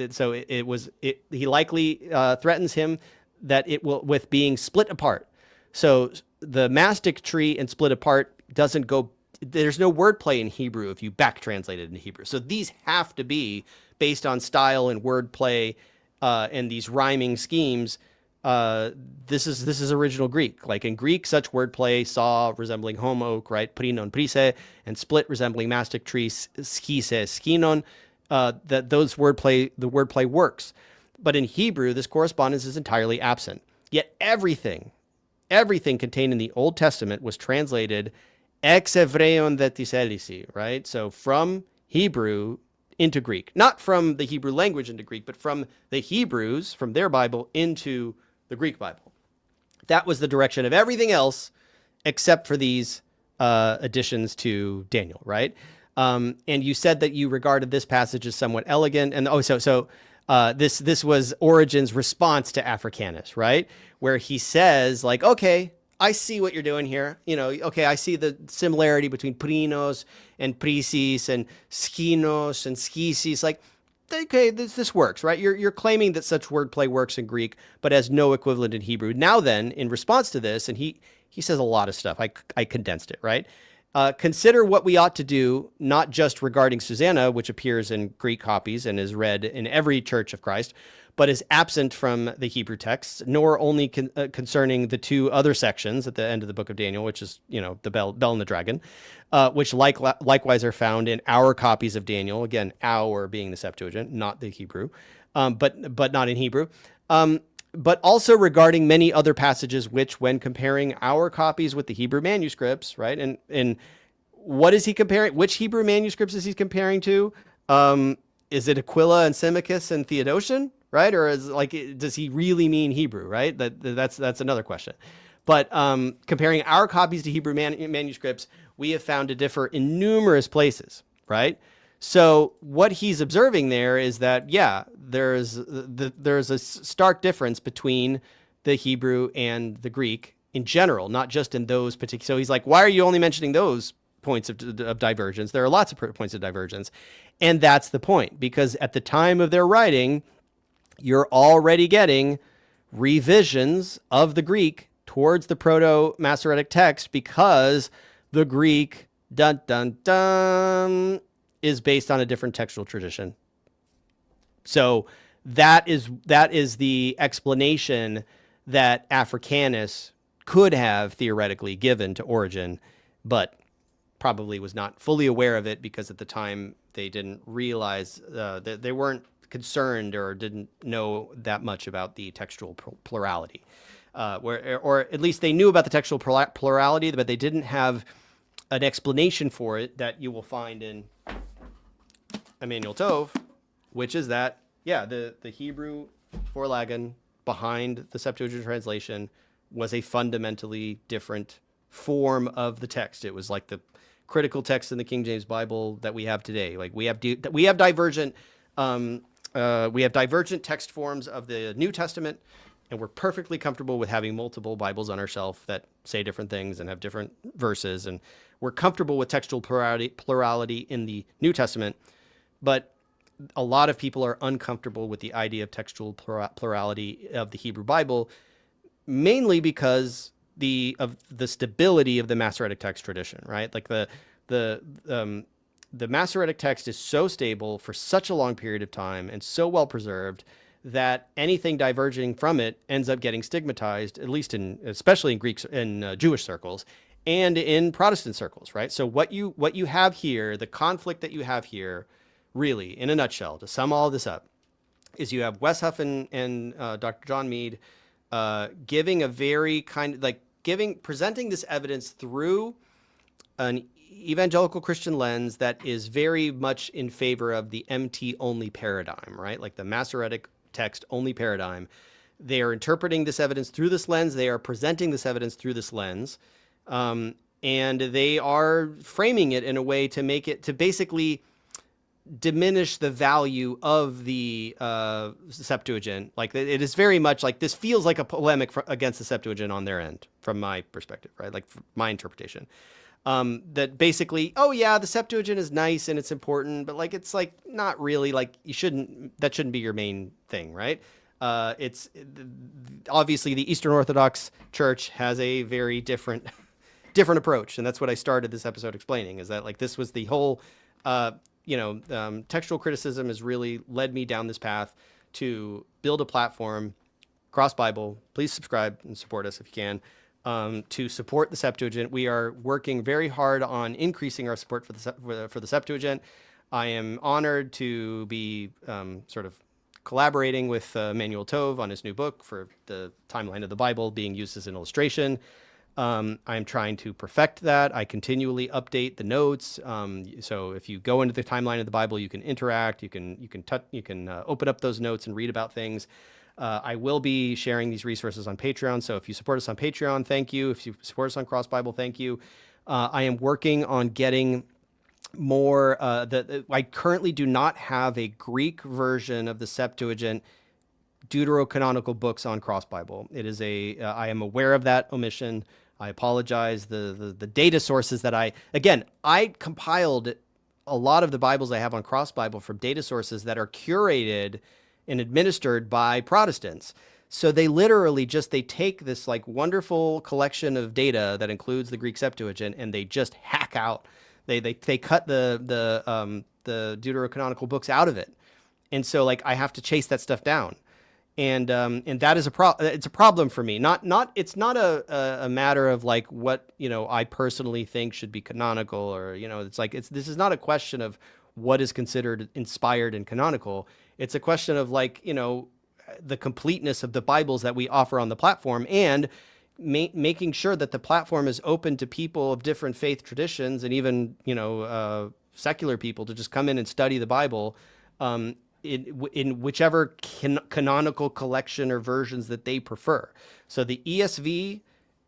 [SPEAKER 1] he likely threatens him that it will, with being split apart. So the mastic tree and split apart doesn't go, there's no wordplay in Hebrew if you back translate it into Hebrew. So these have to be based on style and wordplay and these rhyming schemes. This is original Greek. Like in Greek, such wordplay, saw resembling home oak, right? Prinon prise, and split resembling mastic tree, schise skinon. That the wordplay works. But in Hebrew, this correspondence is entirely absent. Yet everything contained in the Old Testament was translated ex Hebreon vetiselisi, right? So from Hebrew into Greek, not from the Hebrew language into Greek, but from the Hebrews, from their Bible into the Greek Bible. That was the direction of everything else except for these additions to Daniel, right? And you said that you regarded this passage as somewhat elegant. And this was Origen's response to Africanus, right? Where he says, like, okay, I see what you're doing here. Okay, I see the similarity between prinos and prisis and skinos and skisis. Like, okay, this works, right? You're claiming that such wordplay works in Greek, but has no equivalent in Hebrew. Now then, in response to this, and he says a lot of stuff. I condensed it, right? Consider what we ought to do, not just regarding Susanna, which appears in Greek copies and is read in every Church of Christ, but is absent from the Hebrew texts, nor only concerning the two other sections at the end of the book of Daniel, which is, the bell and the dragon, which likewise are found in our copies of Daniel. Again, our being the Septuagint, not the Hebrew, but not in Hebrew. But also regarding many other passages, which, when comparing our copies with the Hebrew manuscripts, right? And what is he comparing? Which Hebrew manuscripts is he comparing to? Is it Aquila and Symmachus and Theodotion, right? Or does he really mean Hebrew, right? That's another question. But comparing our copies to Hebrew manuscripts, we have found to differ in numerous places, right? So what he's observing there is that, yeah, there's a stark difference between the Hebrew and the Greek in general, not just in those particular. So he's like, why are you only mentioning those points of divergence? There are lots of points of divergence. And that's the point, because at the time of their writing, you're already getting revisions of the Greek towards the Proto-Masoretic text, because the Greek, dun, dun, dun, is based on a different textual tradition. So that is the explanation that Africanus could have theoretically given to Origen, but probably was not fully aware of it, because at the time they didn't realize that they weren't concerned or didn't know that much about the textual plurality, or at least they knew about the textual plurality, but they didn't have an explanation for it that you will find in Emmanuel Tov, which is that, yeah, the Hebrew Vorlagen behind the Septuagint translation was a fundamentally different form of the text. It was like the critical text in the King James Bible that we have today. Like we have divergent text forms of the New Testament, and we're perfectly comfortable with having multiple Bibles on our shelf that say different things and have different verses, and we're comfortable with textual plurality in the New Testament. But a lot of people are uncomfortable with the idea of textual plurality of the Hebrew Bible, mainly because of the stability of the Masoretic text tradition, right? Like the Masoretic text is so stable for such a long period of time and so well preserved that anything diverging from it ends up getting stigmatized, at least especially in Greek and Jewish circles and in Protestant circles, right? So what you have here, the conflict that you have here, really, in a nutshell, to sum all this up, is you have Wes Huff and Dr. John Meade giving a very presenting this evidence through an evangelical Christian lens that is very much in favor of the MT only paradigm, right? Like the Masoretic text-only paradigm. They are interpreting this evidence through this lens. They are presenting this evidence through this lens. And they are framing it in a way to make it, to basically diminish the value of the Septuagint. Like, it is very much like, this feels like a polemic against the Septuagint on their end, from my perspective, right? Like, my interpretation. That basically, oh yeah, the Septuagint is nice and it's important, but like, it's like not really, like, that shouldn't be your main thing, right? It's obviously the Eastern Orthodox Church has a very different approach, and that's what I started this episode explaining, is that like, this was the whole textual criticism has really led me down this path to build a platform, Cross Bible. Please subscribe and support us if you can. To support the Septuagint. We are working very hard on increasing our support for the Septuagint. I am honored to be sort of collaborating with Manuel Tove on his new book for the timeline of the Bible being used as an illustration. I'm trying to perfect that. I continually update the notes. So if you go into the timeline of the Bible, you can interact. You can open up those notes and read about things. I will be sharing these resources on Patreon. So if you support us on Patreon, thank you. If you support us on Cross Bible, thank you. I am working on getting more. I currently do not have a Greek version of the Septuagint deuterocanonical books on Cross Bible. It is I am aware of that omission. I apologize. The data sources that I compiled a lot of the Bibles I have on Cross Bible from data sources that are curated and administered by Protestants. So they literally they take this like wonderful collection of data that includes the Greek Septuagint, and they just hack out. They cut the deuterocanonical books out of it. And so like, I have to chase that stuff down. And that is it's a problem for me. It's not a matter of like what, I personally think should be canonical, or, this is not a question of what is considered inspired and canonical. It's a question of like, the completeness of the Bibles that we offer on the platform, and making sure that the platform is open to people of different faith traditions, and even, secular people, to just come in and study the Bible in whichever canonical collection or versions that they prefer. So the ESV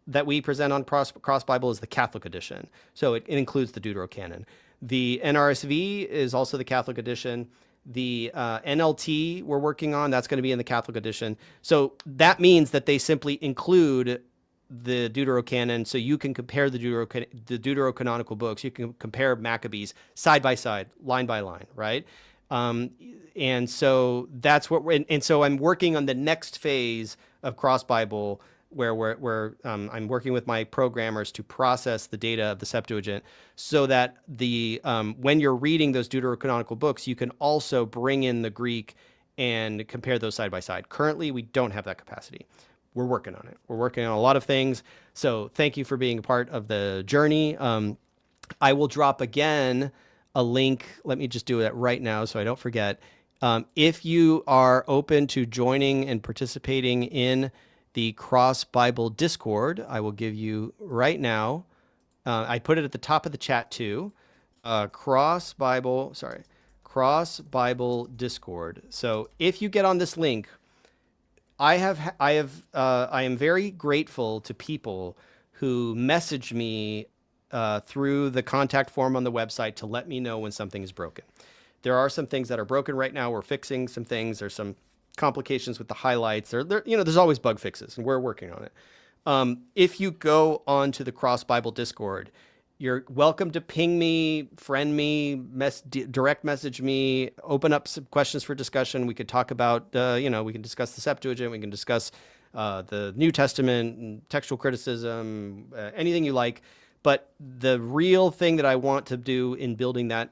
[SPEAKER 1] that we present on Cross Bible is the Catholic edition. So it includes the Deuterocanon. The NRSV is also the Catholic edition. The NLT we're working on, that's going to be in the Catholic edition. So that means that they simply include the Deuterocanon, so you can compare the deuterocanonical books. You can compare Maccabees side by side, line by line, right? And so that's what and so I'm working on the next phase of Cross Bible, where I'm working with my programmers to process the data of the Septuagint, so that when you're reading those deuterocanonical books, you can also bring in the Greek and compare those side by side. Currently, we don't have that capacity. We're working on it. We're working on a lot of things. So thank you for being a part of the journey. I will drop again a link. Let me just do that right now so I don't forget. If you are open to joining and participating in the Cross Bible Discord, I will give you right now. I put it at the top of the chat too. Cross Bible Discord. So if you get on this link, I am very grateful to people who message me through the contact form on the website to let me know when something is broken. There are some things that are broken right now. We're fixing some things. There's some complications with the highlights. There's always bug fixes, and we're working on it. If you go onto the Cross Bible Discord, you're welcome to ping me, friend me, direct message me, open up some questions for discussion. We could talk about, we can discuss the Septuagint, we can discuss the New Testament, and textual criticism, anything you like. But the real thing that I want to do in building that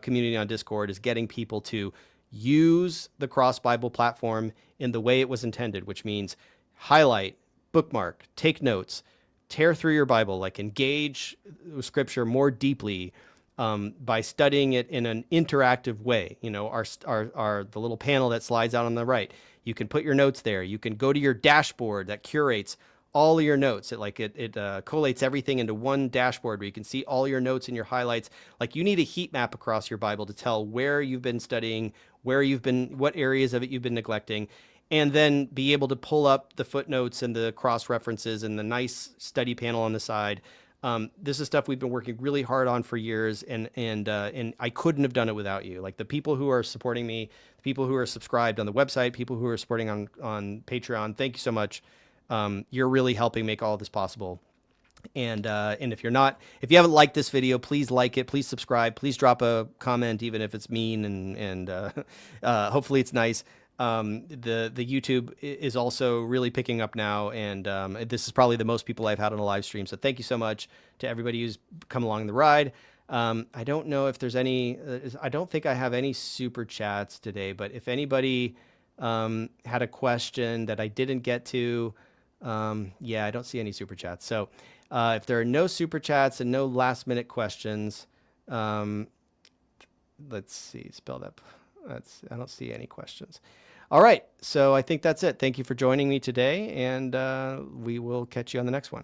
[SPEAKER 1] community on Discord is getting people to use the Cross Bible platform in the way it was intended, which means highlight, bookmark, take notes, tear through your Bible, like engage with Scripture more deeply by studying it in an interactive way. The little panel that slides out on the right, you can put your notes there. You can go to your dashboard that curates all of your notes. It collates everything into one dashboard where you can see all your notes and your highlights. Like, you need a heat map across your Bible to tell where you've been studying, what areas of it you've been neglecting, and then be able to pull up the footnotes and the cross references and the nice study panel on the side. This is stuff we've been working really hard on for years, and I couldn't have done it without you. Like the people who are supporting me, the people who are subscribed on the website, people who are supporting on Patreon. Thank you so much. You're really helping make all of this possible. And if you haven't liked this video, please like it, please subscribe, please drop a comment, even if it's mean, and hopefully it's nice. The YouTube is also really picking up now, and this is probably the most people I've had on a live stream. So thank you so much to everybody who's come along the ride. I don't know if there's any, I don't think I have any super chats today, but if anybody had a question that I didn't get to, yeah, I don't see any super chats. So if there are no super chats and no last minute questions, let's see, spell that. I don't see any questions. All right. So I think that's it. Thank you for joining me today, and we will catch you on the next one.